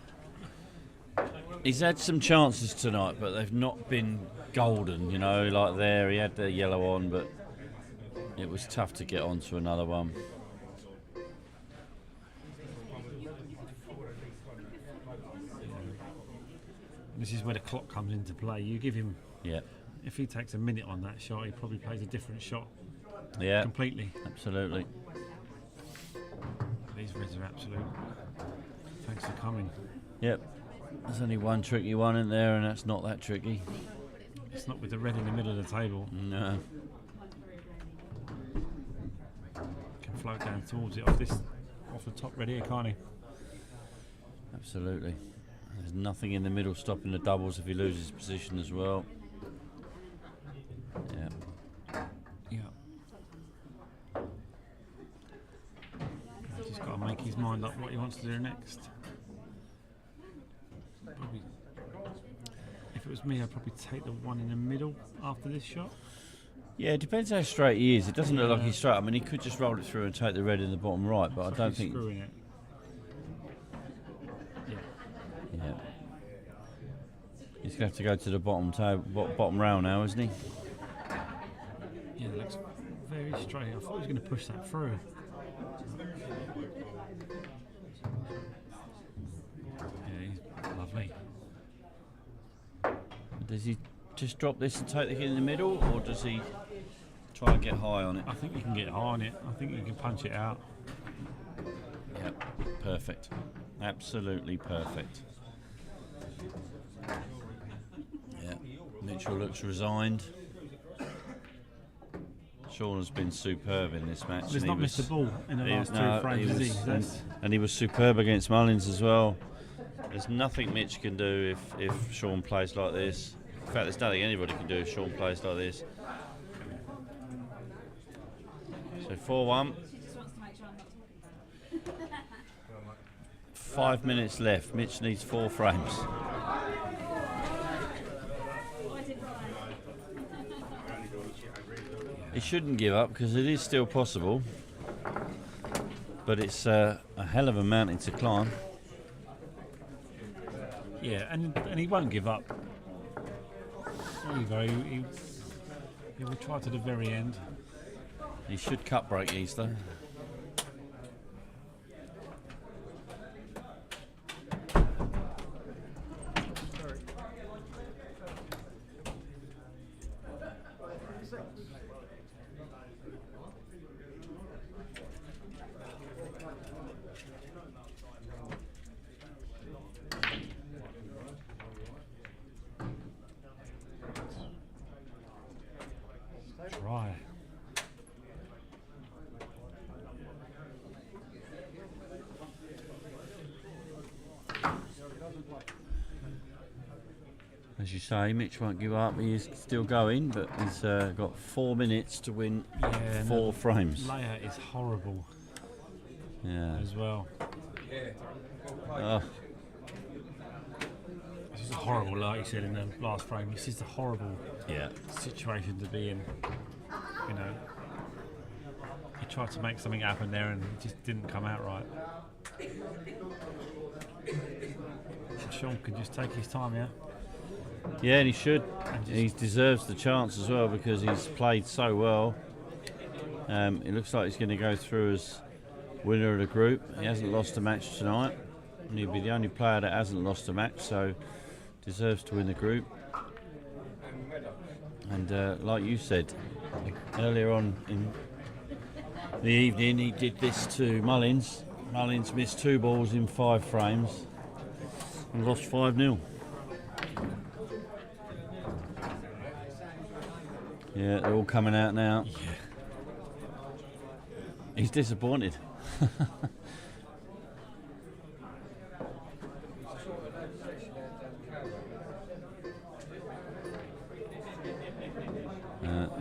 some chances tonight, but they've not been golden. You know, like there, he had the yellow on, but it was tough to get onto another one. This is where the clock comes into play. You give him, Yeah, if he takes a minute on that shot, he probably plays a different shot yeah, completely. absolutely. These reds are absolute. Thanks for coming. Yep. There's only one tricky one in there, and that's not that tricky. It's not with the red in the middle of the table. No. Can float down towards it off the top red here, can't he? Absolutely. There's nothing in the middle stopping the doubles if he loses position as well. Yeah. Yeah. He's just got to make his mind up what he wants to do next. Probably, if it was me, I'd probably take the one in the middle after this shot. Yeah, it depends how straight he is. It doesn't look like he's straight. I mean, he could just roll it through and take the red in the bottom right, but I don't think. Screwing it. Yeah. He's going to have to go to the bottom rail now, isn't he? Yeah, it looks very straight. I thought he was going to push that through. Yeah, he's lovely. Does he just drop this and take the hit in the middle, or does he try and get high on it? I think you can get high on it. I think you can punch it out. Yep, perfect. Absolutely perfect. Yeah, Mitchell looks resigned. Sean has been superb in this match. He's not missed the ball in the last three frames, has he? And he was superb against Mullins as well. There's nothing Mitch can do if Sean plays like this. In fact, there's nothing anybody can do if Sean plays like this. So 4-1. 5 minutes left. Mitch needs 4 frames. He shouldn't give up because it is still possible, but it's a hell of a mountain to climb. Yeah, and he won't give up. There you go. He will try to the very end. He should cut break these though. Try. As you say, Mitch won't give up. He is still going, but he's got 4 minutes to win 4 frames. Layout is horrible Yeah. as well. Oh, This is horrible, like you said in the last frame. This is a horrible yeah. situation to be in. You know, he tried to make something happen there and it just didn't come out right. So Sean can just take his time, yeah. Yeah, and he should. And just- He deserves the chance as well because he's played so well. It looks like he's going to go through as winner of the group. He hasn't lost a match tonight. And he'll be the only player that hasn't lost a match, so deserves to win the group. And like you said earlier on in the evening, he did this to Mullins. Mullins missed 2 balls in 5 frames and lost 5-0. Yeah, they're all coming out now. Yeah. He's disappointed.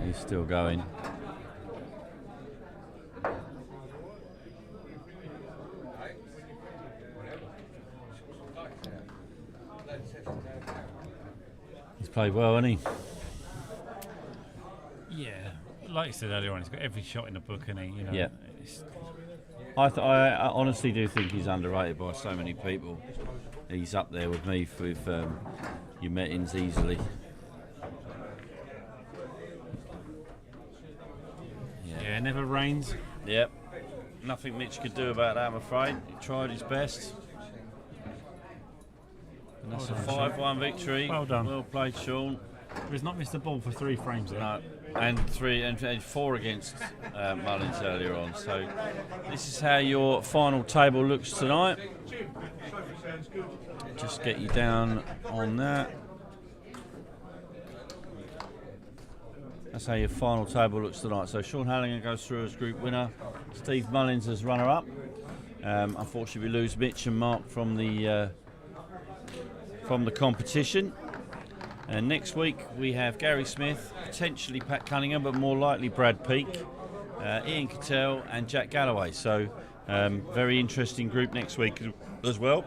He's still going. He's played well, hasn't he? Yeah, like you said earlier on, he's got every shot in the book, and he, you know, Yeah. it's I honestly do think he's underrated by so many people. He's up there with me with your Mettins easily. Yeah, never rains. Yep. Nothing Mitch could do about that, I'm afraid. He tried his best. And that's Well a done, 5-1 victory. Well done. Well played, Sean. He's not missed the ball for 3 frames there. No, and 4 against Mullins earlier on. So this is how your final table looks tonight. Just get you down on that. That's how your final table looks tonight. So Sean Halligan goes through as group winner. Steve Mullins as runner-up. Unfortunately, we lose Mitch and Mark from the competition. And next week we have Gary Smith, potentially Pat Cunningham, but more likely Brad Peake, Ian Cattell and Jack Galloway. So very interesting group next week as well.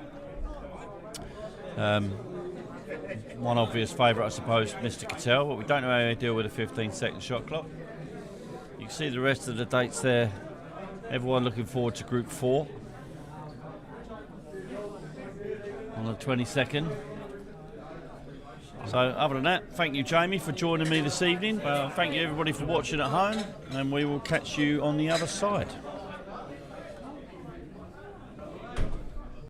One obvious favourite, I suppose, Mr. Cattell, but we don't know how they deal with a 15-second shot clock. You can see the rest of the dates there. Everyone looking forward to Group 4 on the 22nd. So other than that, thank you, Jamie, for joining me this evening. Thank you, everybody, for watching at home, and we will catch you on the other side.